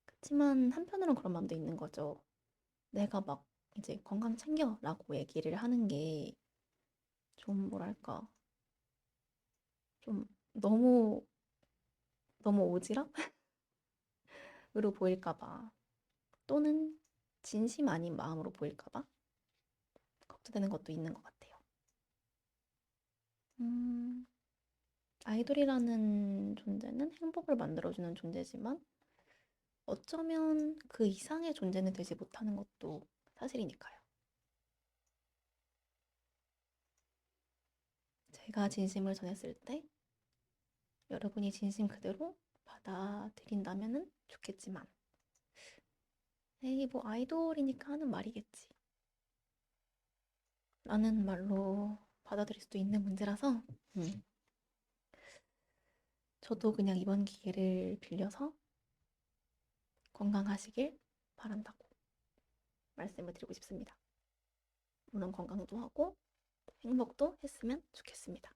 그렇지만 한편으로는 그런 마음도 있는 거죠. 내가 막 이제 건강 챙겨라고 얘기를 하는 게 좀 뭐랄까 좀 너무 너무 오지랖으로 보일까 봐 또는 진심 아닌 마음으로 보일까 봐 걱정되는 것도 있는 것 같아요. 음, 아이돌이라는 존재는 행복을 만들어주는 존재지만 어쩌면 그 이상의 존재는 되지 못하는 것도 사실이니까요. 제가 진심을 전했을 때 여러분이 진심 그대로 받아들인다면 좋겠지만 에이 뭐 아이돌이니까 하는 말이겠지 라는 말로 받아들일 수도 있는 문제라서 저도 그냥 이번 기회를 빌려서 건강하시길 바란다고 말씀을 드리고 싶습니다. 물론 건강도 하고 행복도 했으면 좋겠습니다.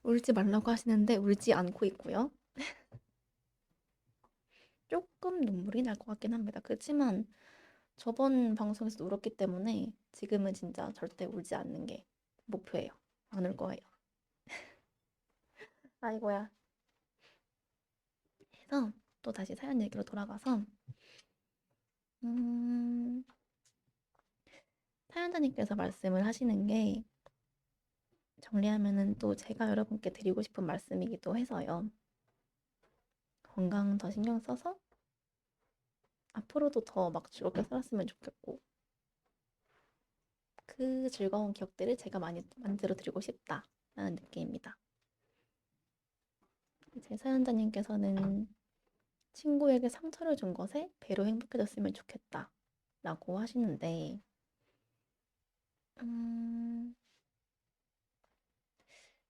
울지 말라고 하시는데 울지 않고 있고요. 조금 눈물이 날 것 같긴 합니다. 그렇지만 저번 방송에서도 울었기 때문에 지금은 진짜 절대 울지 않는 게 목표예요. 안 울 거예요. 아이고야. 해서 또 다시 사연 얘기로 돌아가서 음, 사연자님께서 말씀을 하시는 게 정리하면은 또 제가 여러분께 드리고 싶은 말씀이기도 해서요. 건강 더 신경 써서 앞으로도 더 막 즐겁게 살았으면 좋겠고 그 즐거운 기억들을 제가 많이 만들어 드리고 싶다라는 느낌입니다. 제 사연자님께서는 친구에게 상처를 준 것에 배로 행복해졌으면 좋겠다라고 하시는데 음,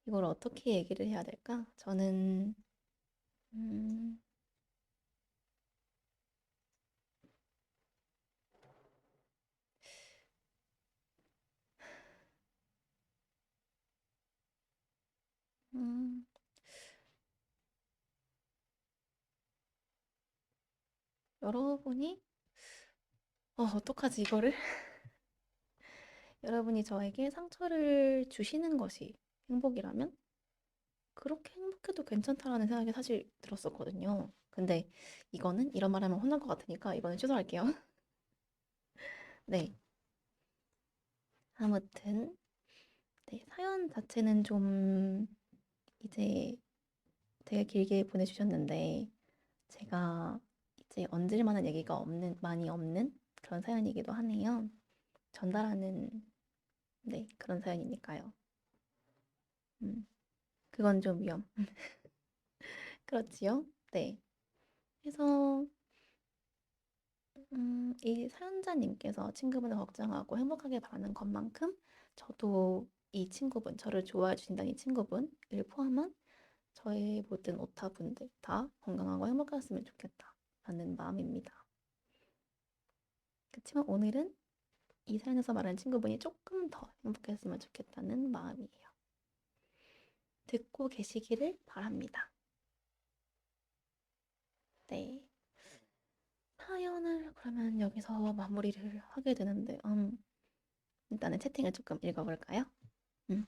이걸 어떻게 얘기를 해야 될까? 저는, 음, 음, 여러분이, 어떡하지, 이거를? 여러분이 저에게 상처를 주시는 것이 행복이라면 그렇게 행복해도 괜찮다라는 생각이 사실 들었었거든요. 근데 이거는 이런 말 하면 혼날 것 같으니까 이거는 취소할게요. 네. 아무튼, 네, 사연 자체는 좀 이제 되게 길게 보내주셨는데 제가 이제 얹을 만한 얘기가 많이 없는 그런 사연이기도 하네요. 전달하는, 네, 그런 사연이니까요. 음, 그건 좀 그렇지요? 네. 그래서 이 사연자님께서 친구분을 걱정하고 행복하게 바라는 것만큼 저도 이 친구분, 저를 좋아해 주신다는 이 친구분을 포함한 저의 모든 오타분들 다 건강하고 행복했으면 좋겠다라는 마음입니다. 그렇지만 오늘은 이 사연에서 말하는 친구분이 조금 더 행복했으면 좋겠다는 마음이에요. 듣고 계시기를 바랍니다. 네. 사연을 그러면 여기서 마무리를 하게 되는데, 일단은 채팅을 조금 읽어볼까요? 음.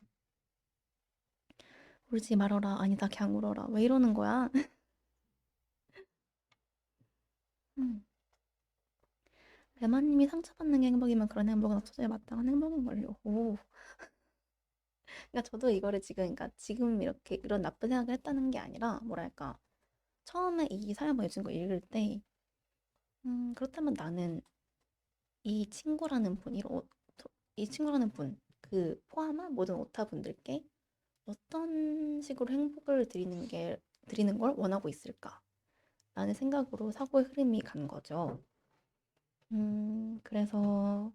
울지 말어라. 아니다, 그냥 울어라. 왜 이러는 거야? 음. 레마님이 상처받는 게 행복이면 그런 행복은 없어져야 마땅한 행복인 걸요. 오. 그러니까 저도 이거를 지금, 그러니까 지금 이렇게 이런 나쁜 생각을 했다는 게 아니라, 뭐랄까. 처음에 이 사연 보내준 거 읽을 때, 그렇다면 나는 이 친구라는 분, 이 친구라는 분, 그 포함한 모든 오타분들께 어떤 식으로 행복을 드리는 걸 원하고 있을까? 라는 생각으로 사고의 흐름이 간 거죠. 그래서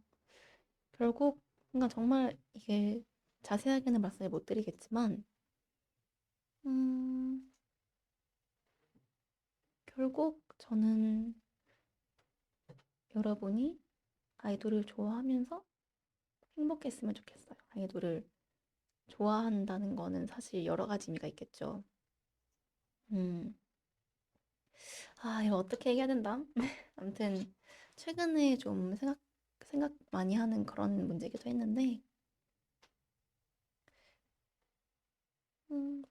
결국, 그러니까 정말 이게 자세하게는 말씀을 못 드리겠지만, 음, 결국 저는 여러분이 아이돌을 좋아하면서 행복했으면 좋겠어요. 아이돌을 좋아한다는 거는 사실 여러 가지 의미가 있겠죠. 음, 이거 어떻게 얘기해야 된다? 아무튼, 최근에 좀 생각 많이 하는 그런 문제이기도 했는데,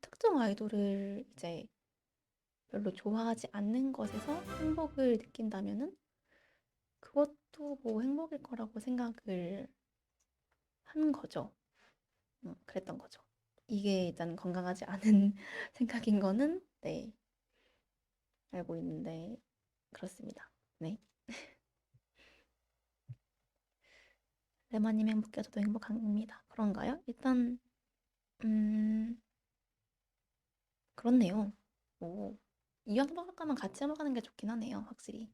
특정 아이돌을 이제 별로 좋아하지 않는 것에서 행복을 느낀다면은 그것도 뭐 행복일 거라고 생각을 한 거죠. 그랬던 거죠. 이게 일단 건강하지 않은 생각인 거는 네, 알고 있는데 그렇습니다. 네. 레마님 행복해 저도 행복합니다. 그런가요? 일단 음, 그렇네요. 오, 이왕 행복할 거면 같이 행복하는 게 좋긴 하네요. 확실히.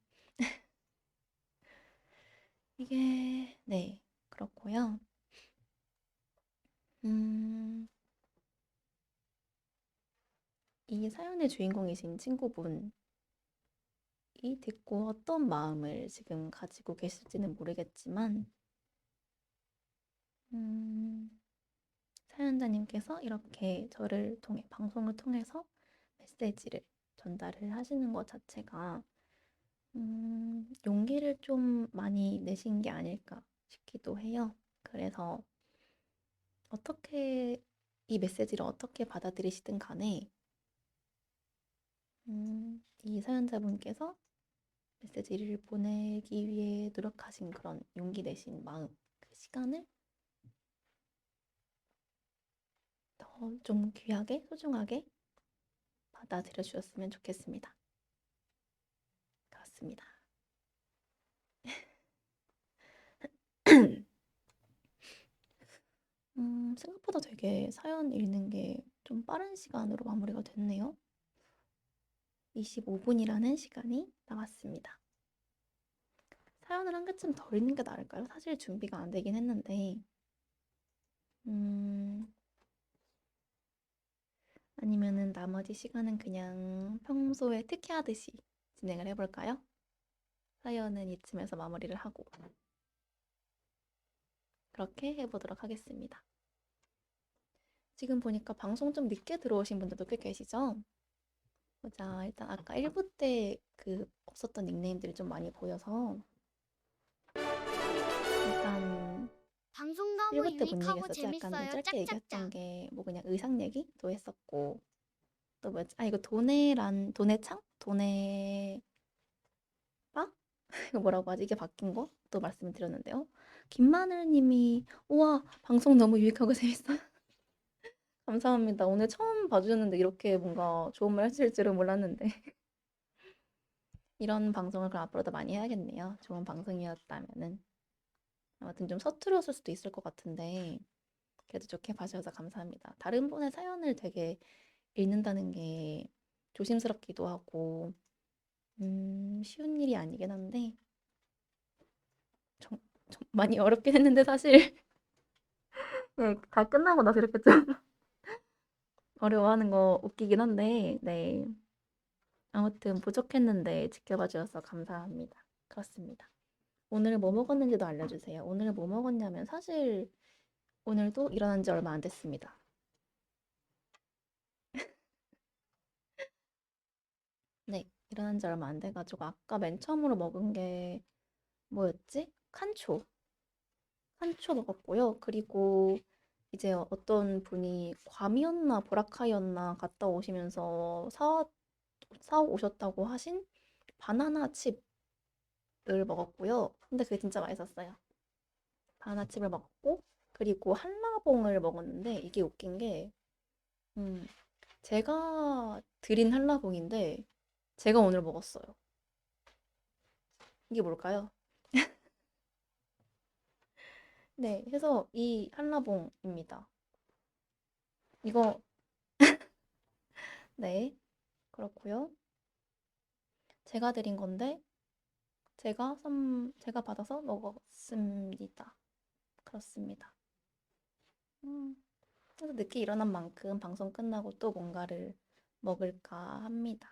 이게 네, 그렇고요. 음, 이 사연의 주인공이신 친구분이 듣고 어떤 마음을 지금 가지고 계실지는 모르겠지만, 음, 사연자님께서 이렇게 저를 통해, 방송을 통해서 메시지를 전달을 하시는 것 자체가, 용기를 좀 많이 내신 게 아닐까 싶기도 해요. 그래서 어떻게, 이 메시지를 어떻게 받아들이시든 간에, 이 사연자분께서 메시지를 보내기 위해 노력하신 그런 용기 내신 마음, 그 시간을 더 좀 귀하게, 소중하게 받아들여 주셨으면 좋겠습니다. 그렇습니다. 생각보다 되게 사연 읽는 게 좀 빠른 시간으로 마무리가 됐네요. 25분이라는 시간이 나왔습니다. 사연을 한 개쯤 더 읽는 게 나을까요? 사실 준비가 안 되긴 했는데, 아니면은 나머지 시간은 그냥 평소에 특히 하듯이 진행을 해볼까요? 사연은 이쯤에서 마무리를 하고 그렇게 해보도록 하겠습니다. 지금 보니까 방송 좀 늦게 들어오신 분들도 꽤 계시죠? 보자. 일단 아까 1부 때 그 없었던 닉네임들이 좀 많이 보여서 일단 방송 너무 1부 때 뭔 유익하고 얘기했었지? 약간 좀 재밌어요. 짧게 얘기했던 짝짝짝. 게 뭐 그냥 의상 얘기도 했었고 또 뭐였지? 아 이거 도네창? 도네빠? 이거 뭐라고 하지? 이게 바뀐 거? 또 말씀을 드렸는데요. 김마늘님이 우와 방송 너무 유익하고 재밌어요. 감사합니다. 오늘 처음 봐주셨는데 이렇게 뭔가 좋은 말 하실 줄은 몰랐는데 이런 방송을 그럼 앞으로도 많이 해야겠네요. 좋은 방송이었다면은 아무튼 좀 서투렀을 수도 있을 것 같은데 그래도 좋게 봐주셔서 감사합니다. 다른 분의 사연을 되게 읽는다는 게 조심스럽기도 하고 쉬운 일이 아니긴 한데 좀, 좀 많이 어렵긴 했는데 사실 네, 다 끝나고 나서 이렇게 좀 어려워하는 거 웃기긴 한데 네 아무튼 부족했는데 지켜봐 주셔서 감사합니다. 그렇습니다. 오늘 뭐 먹었는지도 알려주세요. 오늘 뭐 먹었냐면 사실 오늘도 일어난 지 얼마 안 됐습니다. 네, 일어난 지 얼마 안 돼가지고 아까 맨 처음으로 먹은 게 뭐였지? 칸초 먹었고요. 그리고 이제 어떤 분이 괌이었나 보라카이였나 갔다 오시면서 사 오셨다고 하신 바나나 칩을 먹었고요. 근데 그게 진짜 맛있었어요. 바나나 칩을 먹었고 그리고 한라봉을 먹었는데 이게 웃긴 게 음, 제가 드린 한라봉인데 제가 오늘 먹었어요. 이게 뭘까요? 네, 해서 이 한라봉입니다. 이거 네, 그렇고요. 제가 드린 건데 제가 받아서 먹었습니다. 그렇습니다. 음, 그래서 늦게 일어난 만큼 방송 끝나고 또 뭔가를 먹을까 합니다.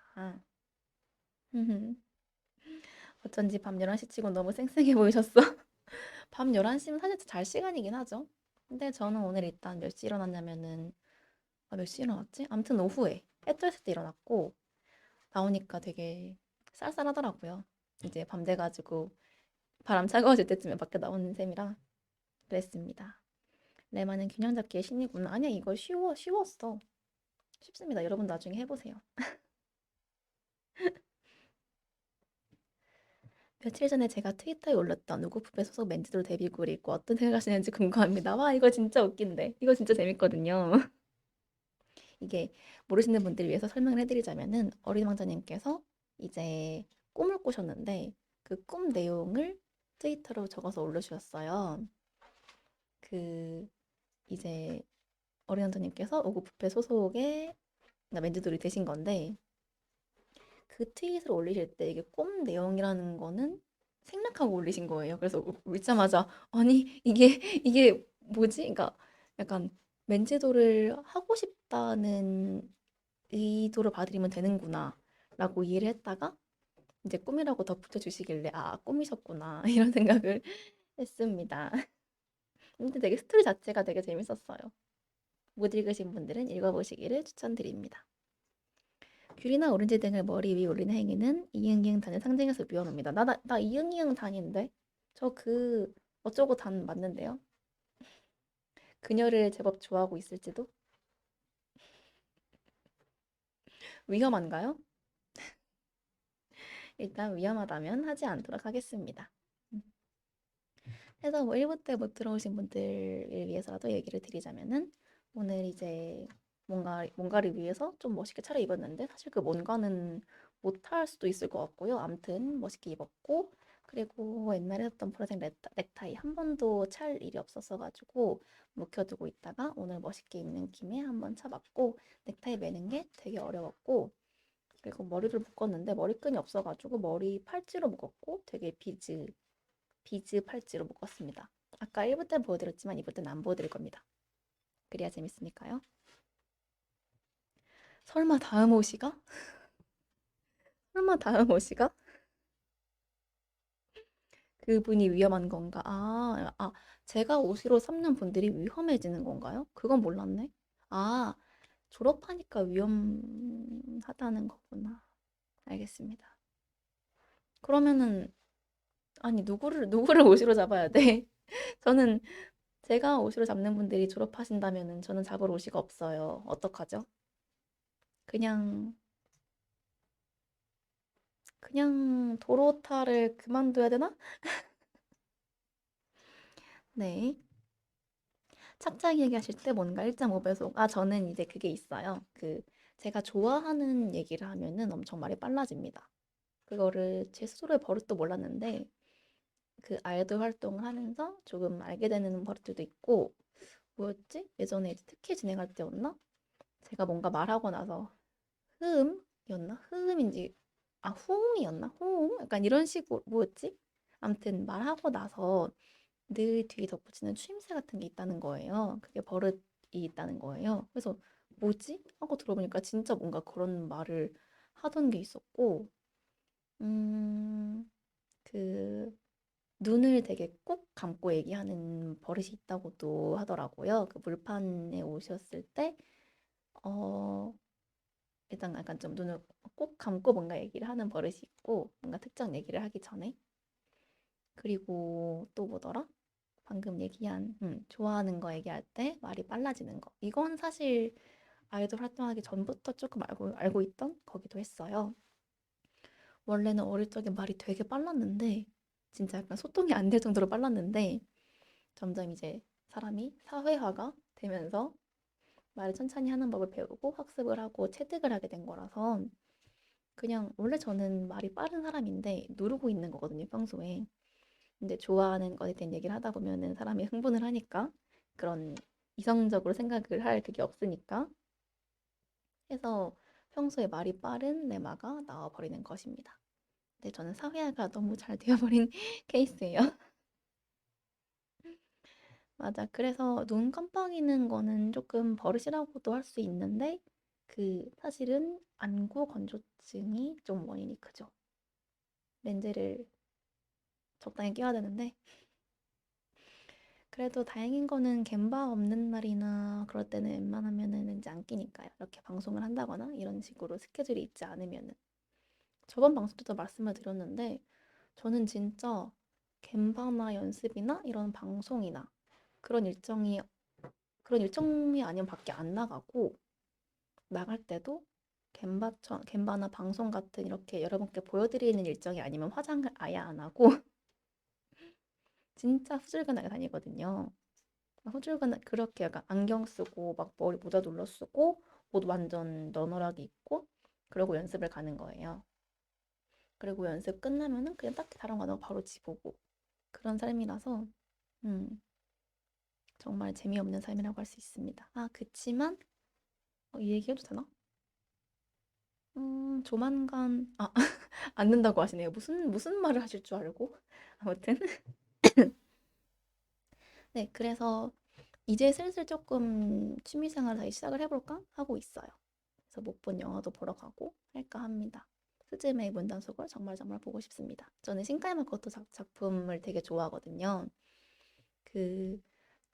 어쩐지 밤 11시 치고 너무 쌩쌩해 보이셨어. 밤 11시면 사실 잘 시간이긴 하죠. 근데 저는 오늘 일단 몇 시 일어났냐면은 몇 시 일어났지? 아무튼 오후에 해 떴을 때 일어났고 나오니까 되게 쌀쌀하더라고요. 이제 밤 돼가지고 바람 차가워질 때쯤에 밖에 나오는 셈이라 그랬습니다. 레마는 균형 잡기의 신이구나. 아니야 이거 쉬웠어. 쉽습니다. 여러분 나중에 해보세요. 며칠 전에 제가 트위터에 올렸던 우구푸페 소속 멘티들 데뷔글 읽고 어떤 생각하시는지 궁금합니다. 와 이거 진짜 웃긴데 이거 진짜 재밌거든요. 이게 모르시는 분들을 위해서 설명을 해드리자면은 어린 왕자님께서 이제 꿈을 꾸셨는데 그 꿈 내용을 트위터로 적어서 올려주셨어요. 그 이제 어린 왕자님께서 오구푸페 소속의 멘티들이 되신 건데 그 트윗을 올리실 때 이게 꿈 내용이라는 거는 생략하고 올리신 거예요. 그래서 읽자마자 아니 이게 뭐지? 그러니까 약간 맨제도를 하고 싶다는 의도를 받아들이면 되는구나 라고 이해를 했다가 이제 꿈이라고 덧붙여 주시길래 아 꿈이셨구나 이런 생각을 했습니다. 근데 되게 스토리 자체가 되게 재밌었어요. 못 읽으신 분들은 읽어보시기를 추천드립니다. 귤이나 오렌지 등을 머리 위에 올리는 행위는 이응이응 단을 상징해서 위험합니다. 나 이응이응 단인데 저 그 어쩌고 단 맞는데요? 그녀를 제법 좋아하고 있을지도 위험한가요? 일단 위험하다면 하지 않도록 하겠습니다. 그래서 뭐 1부 때 못 들어오신 분들을 위해서라도 얘기를 드리자면은 오늘 이제 뭔가를 위해서 좀 멋있게 차려입었는데 사실 그 뭔가는 못할 수도 있을 것 같고요. 암튼 멋있게 입었고 그리고 옛날에 했던 보라색 넥타이 한 번도 찰 일이 없었어가지고 묵혀두고 있다가 오늘 멋있게 입는 김에 한번 차봤고 넥타이 매는 게 되게 어려웠고 그리고 머리를 묶었는데 머리끈이 없어가지고 머리 팔찌로 묶었고 되게 비즈 팔찌로 묶었습니다. 아까 1부 때 보여드렸지만 2부 때는 안 보여드릴 겁니다. 그래야 재밌으니까요. 설마 다음 오시가? 설마 다음 오시가? 그분이 위험한 건가? 제가 오시로 삼는 분들이 위험해지는 건가요? 그건 몰랐네. 아, 졸업하니까 위험하다는 거구나. 알겠습니다. 그러면은, 아니, 누구를 오시로 잡아야 돼? 저는 제가 오시로 잡는 분들이 졸업하신다면은 저는 잡을 오시가 없어요. 어떡하죠? 그냥, 그냥 도로타를 그만둬야 되나? 네. 착착 얘기하실 때 뭔가 1.5배속. 저는 이제 그게 있어요. 제가 좋아하는 얘기를 하면은 엄청 말이 빨라집니다. 그거를 제 스스로의 버릇도 몰랐는데, 아이돌 활동을 하면서 조금 알게 되는 버릇들도 있고, 뭐였지? 예전에 이제 특히 진행할 때였나? 제가 뭔가 말하고 나서 흐음이었나? 흐음인지, 호응이었나? 호응? 약간 이런 식으로, 뭐였지? 아무튼 말하고 나서 늘 뒤에 덧붙이는 추임새 같은 게 있다는 거예요. 그게 버릇이 있다는 거예요. 그래서 뭐지? 하고 들어보니까 진짜 뭔가 그런 말을 하던 게 있었고, 음, 그, 눈을 되게 꼭 감고 얘기하는 버릇이 있다고도 하더라고요. 물판에 오셨을 때, 어, 일단 약간 좀 눈을 꼭 감고 뭔가 얘기를 하는 버릇이 있고, 뭔가 특정 얘기를 하기 전에. 그리고 또 뭐더라? 방금 얘기한 좋아하는 거 얘기할 때 말이 빨라지는 거. 이건 사실 아이돌 활동하기 전부터 조금 알고 있던 거기도 했어요. 원래는 어릴 적에 말이 되게 빨랐는데 진짜 약간 소통이 안 될 정도로 빨랐는데 점점 이제 사람이 사회화가 되면서 말을 천천히 하는 법을 배우고 학습을 하고 체득을 하게 된 거라서 그냥 원래 저는 말이 빠른 사람인데 누르고 있는 거거든요, 평소에. 근데 좋아하는 것에 대한 얘기를 하다 보면은 사람이 흥분을 하니까 그런 이성적으로 생각을 할 그게 없으니까 해서 평소에 말이 빠른 레마가 나와버리는 것입니다. 근데 저는 사회화가 너무 잘 되어버린 케이스예요. 맞아. 그래서 눈 깜빡이는 거는 조금 버릇이라고도 할 수 있는데 사실은 안구 건조증이 좀 원인이 크죠. 렌즈를 적당히 껴야 되는데 그래도 다행인 거는 gem바 없는 날이나 그럴 때는 웬만하면은 렌즈 안 끼니까요. 이렇게 방송을 한다거나 이런 식으로 스케줄이 있지 않으면은. 저번 방송 때도 말씀을 드렸는데 저는 진짜 gem바나 연습이나 이런 방송이나 그런 일정이 그런 일정이 아니면 밖에 안 나가고 나갈 때도 gem바나 방송 같은 이렇게 여러분께 보여드리는 일정이 아니면 화장을 아예 안 하고 진짜 후줄근하게 다니거든요. 호주가 그렇게 약간 안경 쓰고 막 머리 모자 눌러 쓰고 옷 완전 너널하게 입고 그러고 연습을 가는 거예요. 그리고 연습 끝나면은 그냥 딱히 다른 거 안 하고 바로 집 오고 그런 삶이라서 음, 정말 재미없는 삶이라고 할 수 있습니다. 그치만 이 얘기해도 되나? 조만간 안 된다고 하시네요. 무슨 말을 하실 줄 알고 아무튼 네 그래서 이제 슬슬 조금 취미생활 다시 시작을 해볼까 하고 있어요. 그래서 못 본 영화도 보러 가고 할까 합니다. 스즈메의 문단속을 정말 정말 보고 싶습니다. 저는 신카이 마코토 작품을 되게 좋아하거든요. 그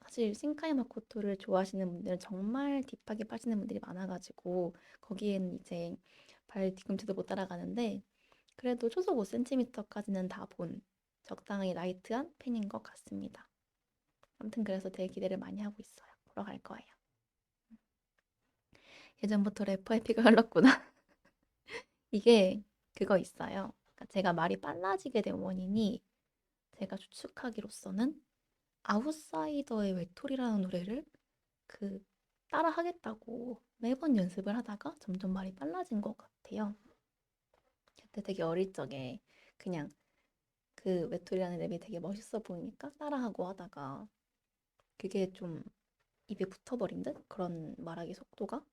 사실 신카이 마코토를 좋아하시는 분들은 정말 딥하게 빠지는 분들이 많아가지고 거기에는 이제 발 뒤꿈치도 못 따라가는데 그래도 초속 5cm까지는 다 본 적당히 라이트한 팬인 것 같습니다. 아무튼 그래서 되게 기대를 많이 하고 있어요. 보러 갈 거예요. 예전부터 래퍼의 피가 흘렀구나. 이게 그거 있어요. 그러니까 제가 말이 빨라지게 된 원인이 제가 추측하기로서는 아웃사이더의 외톨이라는 노래를 그 따라 하겠다고 매번 연습을 하다가 점점 말이 빨라진 것 같아요. 그때 되게 어릴 적에 그냥 외톨이라는 랩이 되게 멋있어 보이니까 따라하고 하다가 그게 좀 입에 붙어버린 듯 그런 말하기 속도가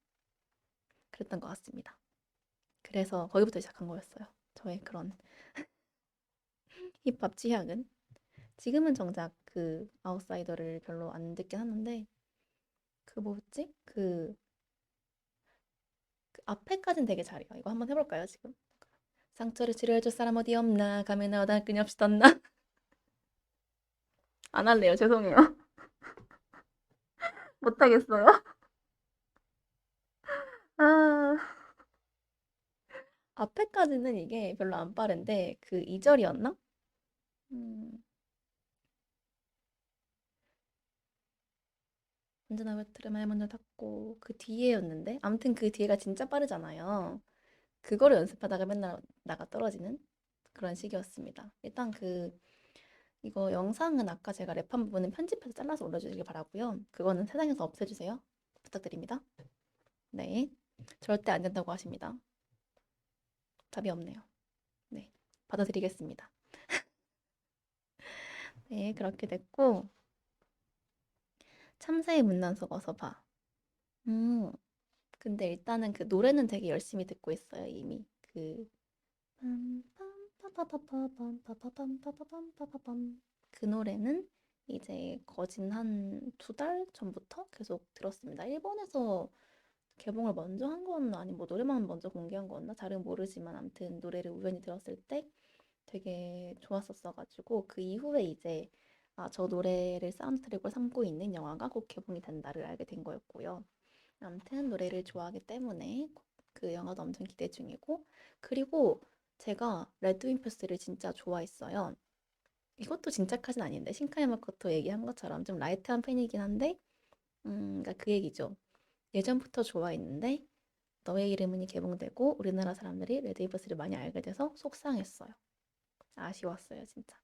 그랬던 것 같습니다. 그래서 거기부터 시작한 거였어요. 저의 그런 힙합 취향은. 지금은 정작 아웃사이더를 별로 안 듣긴 하는데 그 뭐였지? 그 앞에까진 되게 잘해요. 이거 한번 해볼까요, 지금? 상처를 치료해줄 사람 어디 없나? 가면 나오다 끊임없이 떴나? 안 할래요. 죄송해요. 못하겠어요. 아, 앞에까지는 이게 별로 안 빠른데 그 2절이었나? 음, 언제나 베트남의 문을 닫고 그 뒤에였는데 아무튼 그 뒤에가 진짜 빠르잖아요. 그거를 연습하다가 맨날 나가 떨어지는 그런 식이었습니다. 일단 이거 영상은 아까 제가 랩한 부분은 편집해서 잘라서 올려주시길 바라고요. 그거는 세상에서 없애주세요. 부탁드립니다. 네, 절대 안 된다고 하십니다. 답이 없네요. 네, 받아드리겠습니다. 네, 그렇게 됐고 참새의 문단속 어서 봐. 음, 근데 일단은 그 노래는 되게 열심히 듣고 있어요, 이미. 빰빰빠바바밤 그 노래는 이제 거진 한 2달 전부터 계속 들었습니다. 일본에서 개봉을 먼저 한 건 아니 뭐 노래만 먼저 공개한 거였나? 잘은 모르지만 아무튼 노래를 우연히 들었을 때 되게 좋았었어가지고 그 이후에 이제 저 노래를 사운드 트랙으로 삼고 있는 영화가 곧 개봉이 된다를 알게 된 거였고요. 아무튼 노래를 좋아하기 때문에 그 영화도 엄청 기대 중이고 그리고 제가 레드 윈프스를 진짜 좋아했어요. 이것도 진짜까진 아닌데 신카이 마코토 얘기한 것처럼 좀 라이트한 팬이긴 한데 그러니까 그 얘기죠. 예전부터 좋아했는데 너의 이름은이 개봉되고 우리나라 사람들이 레드 윈프스를 많이 알게 돼서 속상했어요. 아쉬웠어요, 진짜.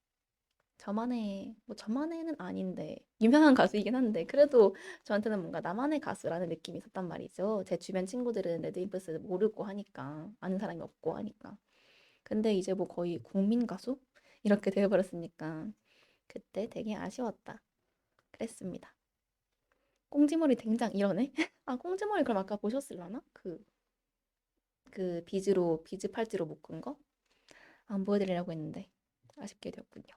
저만의는 아닌데 유명한 가수이긴 한데 그래도 저한테는 뭔가 나만의 가수라는 느낌이 있었단 말이죠. 제 주변 친구들은 레드임프스 모르고 하니까 아는 사람이 없고 하니까. 근데 이제 뭐 거의 국민 가수 이렇게 되어버렸으니까 그때 되게 아쉬웠다. 그랬습니다. 꽁지머리 등장 이러네. 꽁지머리 그럼 아까 보셨을라나? 그 비즈 팔찌로 묶은 거 안 보여드리려고 했는데 아쉽게 되었군요.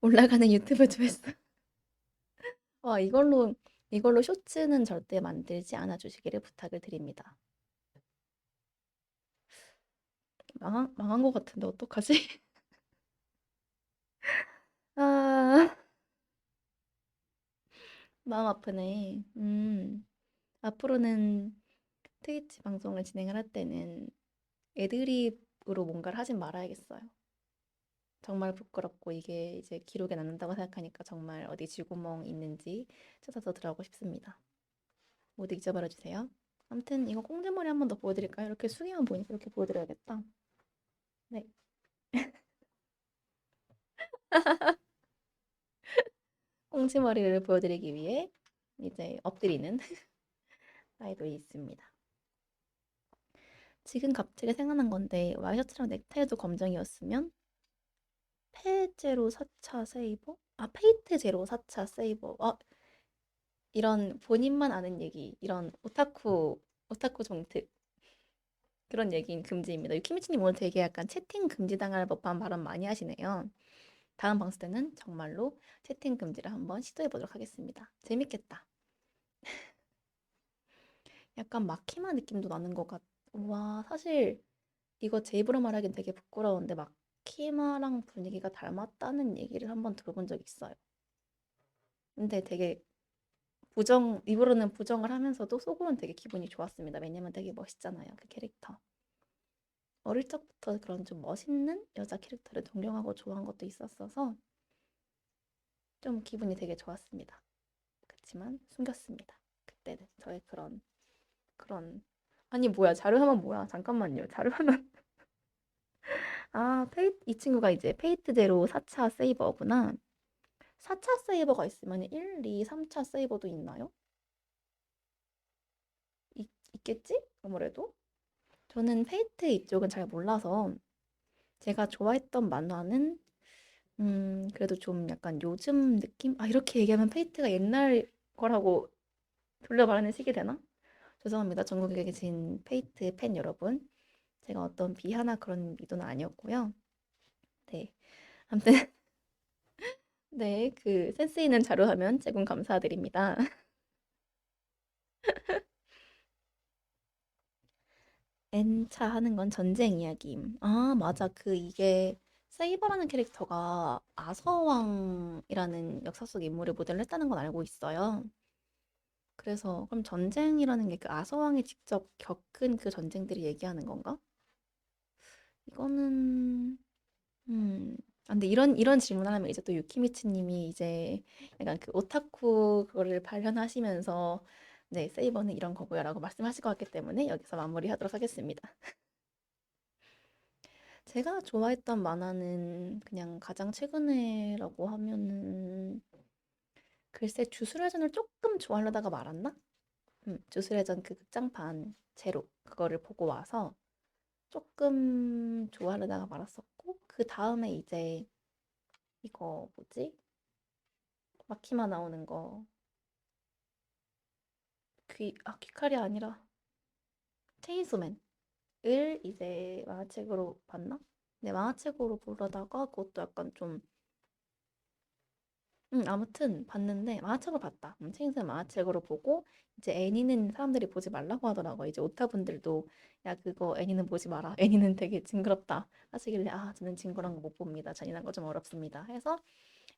올라가는 유튜브 조회수. 이걸로 쇼츠는 절대 만들지 않아 주시기를 부탁을 드립니다. 망한 것 같은데 어떡하지? 아, 마음 아프네. 앞으로는 트위치 방송을 진행을 할 때는 애드립으로 뭔가를 하진 말아야겠어요. 정말 부끄럽고 이게 이제 기록에 남는다고 생각하니까 정말 어디 쥐구멍 있는지 찾아서 들어가고 싶습니다. 모두 잊어버려 주세요. 아무튼 이거 꽁지머리 한 번 더 보여드릴까요? 이렇게 숙이만 보니까 이렇게 보여드려야겠다. 네. 꽁지머리를 보여드리기 위해 이제 엎드리는 아이돌이 있습니다. 지금 갑자기 생각난 건데 와이셔츠랑 넥타이도 검정이었으면 페제로 4차 세이버? 페이트 제로 4차 세이버. 이런 본인만 아는 얘기, 이런 오타쿠 정특 그런 얘기는 금지입니다. 유키미치님 오늘 되게 약간 채팅 금지당할 법한 발언 많이 하시네요. 다음 방송 때는 정말로 채팅 금지를 한번 시도해 보도록 하겠습니다. 재밌겠다. 약간 마키마 느낌도 나는 것 같. 와, 사실 이거 제 입으로 말하긴 되게 부끄러운데 마키마랑 분위기가 닮았다는 얘기를 한번 들어본 적 있어요. 근데 되게 입으로는 부정을 하면서도 속으로는 되게 기분이 좋았습니다. 왜냐면 되게 멋있잖아요, 그 캐릭터. 어릴 적부터 그런 좀 멋있는 여자 캐릭터를 존경하고 좋아한 것도 있었어서 좀 기분이 되게 좋았습니다. 그렇지만 숨겼습니다. 그때는 저의 그런 아니 뭐야 자료화면 뭐야 잠깐만요 자료화면 이 친구가 이제 페이트 제로 4차 세이버구나. 4차 세이버가 있으면 1, 2, 3차 세이버도 있나요? 있겠지? 아무래도 저는 페이트 이쪽은 잘 몰라서 제가 좋아했던 만화는 그래도 좀 약간 요즘 느낌? 이렇게 얘기하면 페이트가 옛날 거라고 돌려 말하는 식이 되나? 죄송합니다. 전국에 계신 페이트 팬 여러분. 제가 어떤 비하나 그런 의도는 아니었고요. 네. 아무튼 네, 그 센스 있는 자료화면 제공 감사드립니다. N차 하는 건 전쟁 이야기임. 아, 맞아. 그 이게 세이버라는 캐릭터가 아서왕이라는 역사 속 인물을 모델로 했다는 건 알고 있어요. 그래서 그럼 전쟁이라는 게 그 아서왕이 직접 겪은 그 전쟁들이 얘기하는 건가? 이거는 근데 이런 질문을 하면 이제 또 유키미츠 님이 이제 약간 그 오타쿠 그거를 발현하시면서 네, 세이버는 이런 거고요라고 말씀하실 것 같기 때문에 여기서 마무리하도록 하겠습니다. 제가 좋아했던 만화는 그냥 가장 최근에라고 하면은 글쎄 주술회전을 조금 좋아하려다가 말았나? 주술회전 그 극장판 제로 그거를 보고 와서 조금 좋아하려다가 말았었고 그 다음에 이제 이거 뭐지? 마키마 나오는 거 귀칼이 아니라 체인소맨을 이제 만화책으로 봤나? 네, 만화책으로 보려다가 그것도 약간 좀 아무튼 봤는데 만화책을 봤다. 체인소맨 만화책으로 보고 이제 애니는 사람들이 보지 말라고 하더라고. 이제 오타분들도 야 그거 애니는 보지 마라. 애니는 되게 징그럽다 하시길래 아 저는 징그러운 거 못 봅니다. 잔인한 거 좀 어렵습니다. 해서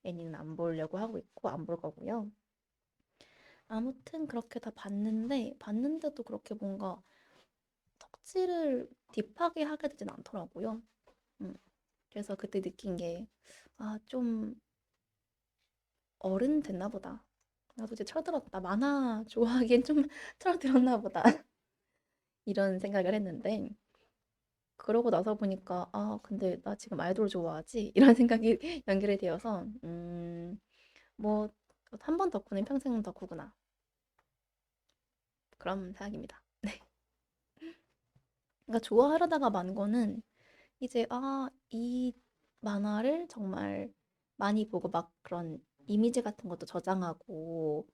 애니는 안 보려고 하고 있고 안 볼 거고요. 아무튼 그렇게 다 봤는데도 그렇게 뭔가 덕질을 딥하게 하게 되진 않더라고요. 음. 그래서 그때 느낀 게, 아, 좀 어른 됐나 보다. 나도 이제 철들었다. 만화 좋아하기엔 좀 철들었나 보다. 이런 생각을 했는데, 그러고 나서 보니까, 아, 근데 나 지금 아이돌 좋아하지? 이런 생각이 연결이 되어서, 뭐, 한 번 덕후는 평생 덕후구나. 그런 생각입니다. 그러니까 좋아하려다가 만 거는 이제 이 만화를 정말 많이 보고 막 그런 이미지 같은 것도 저장하고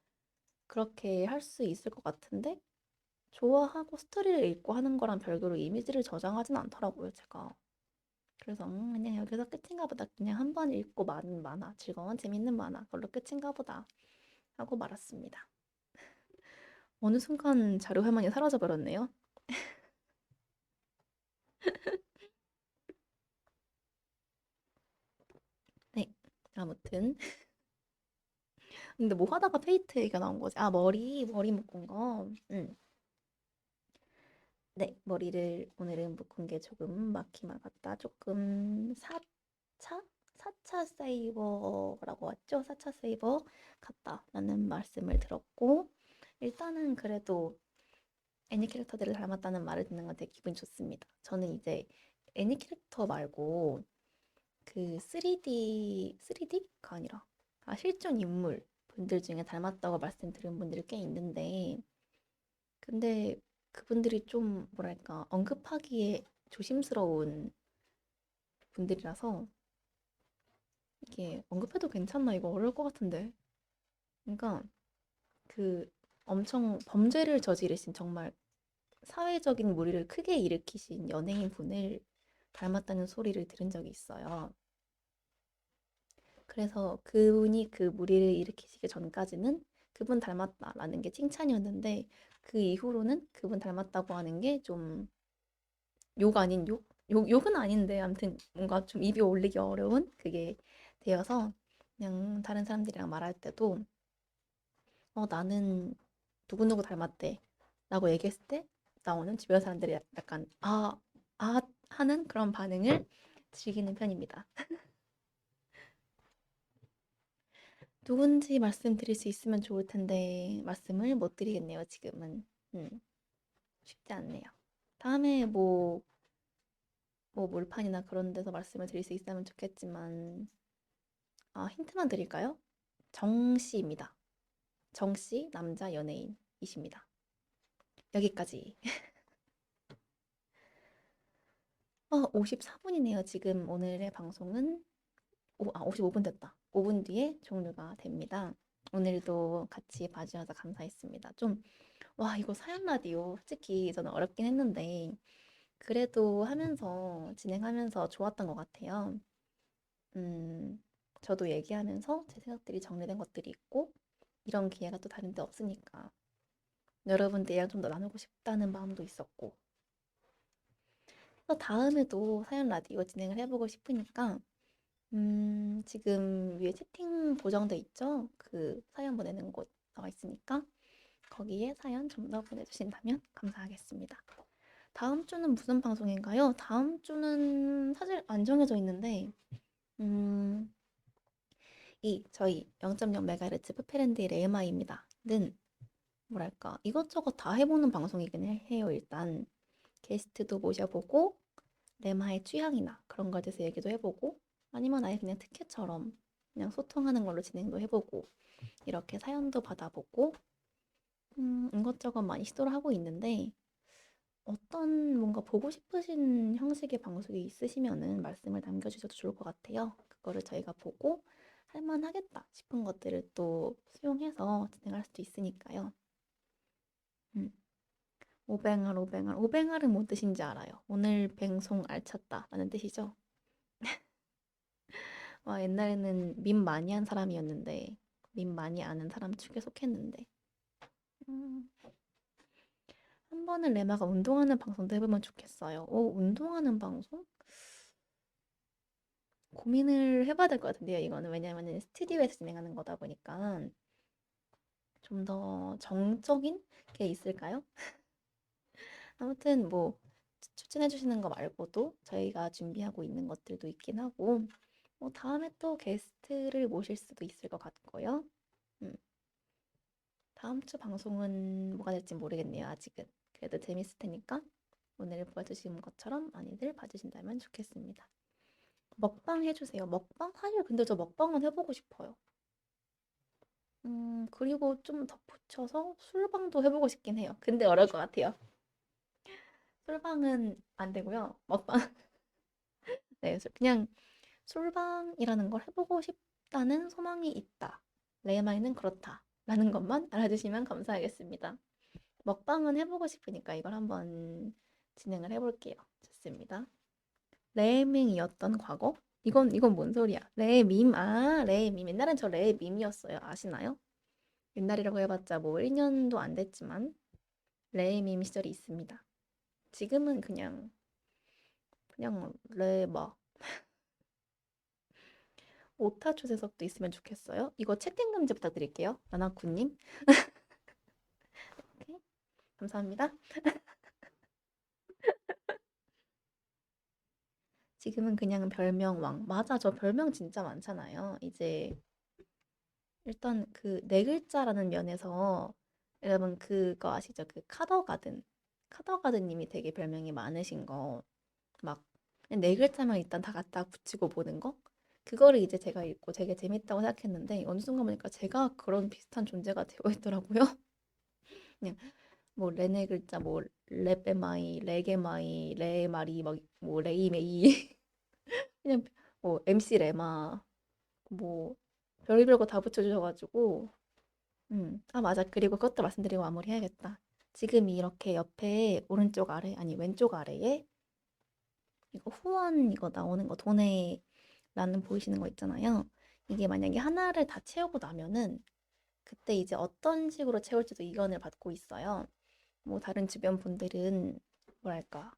그렇게 할 수 있을 것 같은데 좋아하고 스토리를 읽고 하는 거랑 별개로 이미지를 저장하진 않더라고요, 제가. 그래서 그냥 여기서 끝인가 보다. 그냥 한 번 읽고 마는 만화, 즐거운 재밌는 만화, 그걸로 끝인가 보다 하고 말았습니다. 어느 순간 자료 화면이 사라져 버렸네요. 네, 아무튼 근데 뭐 하다가 페이트 얘기가 나온 거지? 아, 머리 묶은 거. 네, 머리를 오늘은 묶은 게 조금 막히만 같다. 조금 4차 세이버라고 왔죠? 4차 세이버 같다라는 말씀을 들었고, 일단은 그래도 애니 캐릭터들을 닮았다는 말을 듣는 건 되게 기분이 좋습니다. 저는 이제 애니 캐릭터 말고 그 3D가 아니라 실존 인물 분들 중에 닮았다고 말씀드린 분들이 꽤 있는데 근데 그분들이 좀 뭐랄까 언급하기에 조심스러운 분들이라서 이게 언급해도 괜찮나 이거 어려울 것 같은데 그러니까 그 엄청 범죄를 저지르신 정말 사회적인 무리를 크게 일으키신 연예인 분을 닮았다는 소리를 들은 적이 있어요. 그래서 그분이 그 무리를 일으키시기 전까지는 그분 닮았다라는 게 칭찬이었는데 그 이후로는 그분 닮았다고 하는 게 좀 욕 아닌 욕? 욕은 아닌데 아무튼 뭔가 좀 입이 올리기 어려운 그게 되어서 그냥 다른 사람들이랑 말할 때도 나는 누구누구 닮았대 라고 얘기했을 때 나오는 주변 사람들이 약간 하는 그런 반응을 즐기는 편입니다. 누군지 말씀드릴 수 있으면 좋을 텐데 말씀을 못 드리겠네요, 지금은. 음, 쉽지 않네요. 다음에 뭐 몰판이나 그런 데서 말씀을 드릴 수 있으면 좋겠지만 힌트만 드릴까요? 정씨입니다. 정씨 남자 연예인이십니다. 여기까지. 54분이네요. 지금 오늘의 방송은 55분 됐다. 5분 뒤에 종료가 됩니다. 오늘도 같이 봐주셔서 감사했습니다. 이거 사연 라디오 솔직히 저는 어렵긴 했는데 그래도 진행하면서 좋았던 것 같아요. 음, 저도 얘기하면서 제 생각들이 정리된 것들이 있고 이런 기회가 또 다른 데 없으니까 여러분들이랑 좀 더 나누고 싶다는 마음도 있었고 그래서 다음에도 사연 라디오 진행을 해보고 싶으니까 지금 위에 채팅 고정돼 있죠? 그 사연 보내는 곳 나와 있으니까 거기에 사연 좀 더 보내주신다면 감사하겠습니다. 다음 주는 무슨 방송인가요? 다음 주는 사실 안 정해져 있는데 음, 이 저희 0.0MHz 푸페랜드의 레마이입니다.는 뭐랄까 이것저것 다 해보는 방송이긴 해요. 일단 게스트도 모셔보고 레마의 취향이나 그런 거에 대해서 얘기도 해보고 아니면 아예 그냥 특혜처럼 그냥 소통하는 걸로 진행도 해보고 이렇게 사연도 받아보고 이것저것 많이 시도를 하고 있는데 어떤 뭔가 보고 싶으신 형식의 방송이 있으시면은 말씀을 남겨주셔도 좋을 것 같아요. 그거를 저희가 보고 할만하겠다 싶은 것들을 또 수용해서 진행할 수도 있으니까요. 음. 오뱅알 오뱅알 오뱅알은 뭔 뜻인지 알아요. 오늘 뱅송 알찼다 라는 뜻이죠. 와 옛날에는 밈 많이 한 사람이었는데 밈 많이 아는 사람 축에 속했는데 음, 한 번은 레마가 운동하는 방송도 해보면 좋겠어요. 오 운동하는 방송? 고민을 해봐야 될 것 같은데요. 이거는 왜냐면은 스튜디오에서 진행하는 거다 보니까 좀 더 정적인 게 있을까요? 아무튼 뭐 추천해 주시는 거 말고도 저희가 준비하고 있는 것들도 있긴 하고 뭐 다음에 또 게스트를 모실 수도 있을 것 같고요. 음, 다음 주 방송은 뭐가 될지 모르겠네요. 아직은. 그래도 재밌을 테니까 오늘 보여주신 것처럼 많이들 봐주신다면 좋겠습니다. 먹방 해주세요. 먹방? 사실 근데 저 먹방은 해보고 싶어요. 그리고 좀 덧붙여서 술방도 해보고 싶긴 해요. 근데 어려울 것 같아요. 술방은 안 되고요. 먹방. 네, 그냥 술방이라는 걸 해보고 싶다는 소망이 있다. 레마이는 그렇다. 라는 것만 알아주시면 감사하겠습니다. 먹방은 해보고 싶으니까 이걸 한번 진행을 해볼게요. 좋습니다. 레밍이었던 과거? 이건 뭔 소리야? 레밈, 레밈. 옛날엔 저 레밈이었어요. 아시나요? 옛날이라고 해봤자 뭐 1년도 안 됐지만 레밈 시절이 있습니다. 지금은 그냥 레마. 오타 초대석도 있으면 좋겠어요. 이거 채팅 금지 부탁드릴게요. 나나쿠님. 오케이. 감사합니다. 지금은 그냥 별명왕. 맞아, 저 별명 진짜 많잖아요. 이제 일단 그 네 글자라는 면에서 여러분 그거 아시죠? 그 카더가든. 카더가든님이 되게 별명이 많으신 거. 막 그냥 네 글자만 일단 다 갖다 붙이고 보는 거. 그거를 이제 제가 읽고 되게 재밌다고 생각했는데 어느 순간 보니까 제가 그런 비슷한 존재가 되어 있더라고요. 그냥 뭐 레네 글자 뭐 레베마이, 레게마이, 레마리 막뭐 레이메이 그냥 뭐 MC 레마 뭐 별의별 거 다 붙여주셔가지고 아 맞아 그리고 그것도 말씀드리고 마무리해야겠다. 지금 이렇게 옆에 오른쪽 아래 아니 왼쪽 아래에 이거 후원 이거 나오는 거 돈에 라는 보이시는 거 있잖아요. 이게 만약에 하나를 다 채우고 나면은 그때 이제 어떤 식으로 채울지도 의견을 받고 있어요. 뭐 다른 주변 분들은 뭐랄까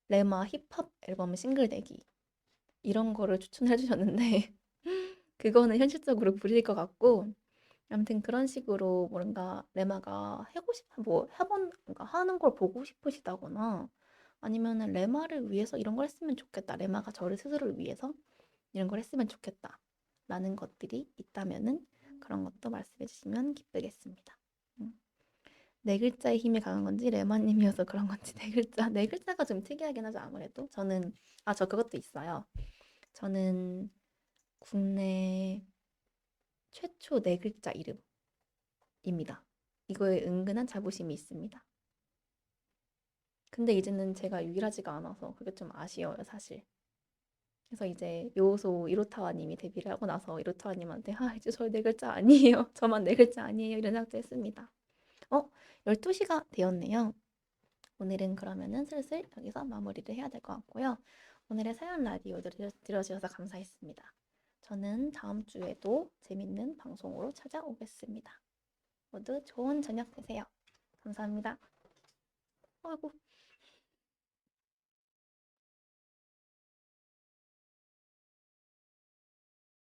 레마 힙합 앨범 싱글 내기 이런 거를 추천해 주셨는데 그거는 현실적으로 무리일 것 같고 아무튼 그런 식으로 뭔가 레마가 하고 싶 뭐 해본 그러니까 하는 걸 보고 싶으시다거나 아니면은 레마를 위해서 이런 걸 했으면 좋겠다. 레마가 저를 스스로를 위해서 이런 걸 했으면 좋겠다. 라는 것들이 있다면은 그런 것도 말씀해 주시면 기쁘겠습니다. 음. 네 글자의 힘이 강한 건지 레마님이어서 그런 건지 네 글자가 좀 특이하긴 하죠 아무래도 저는 저 그것도 있어요. 저는 국내 최초 네 글자 이름입니다. 이거에 은근한 자부심이 있습니다. 근데 이제는 제가 유일하지가 않아서 그게 좀 아쉬워요 사실. 그래서 이제 요소 이로타와님이 데뷔를 하고 나서 이로타와님한테 이제 저 네 글자 아니에요. 저만 네 글자 아니에요. 이런 생각도 했습니다. 12시가 되었네요. 오늘은 그러면은 슬슬 여기서 마무리를 해야 될 것 같고요. 오늘의 사연 라디오 들어주셔서 감사했습니다. 저는 다음 주에도 재밌는 방송으로 찾아오겠습니다. 모두 좋은 저녁 되세요. 감사합니다. 아이고.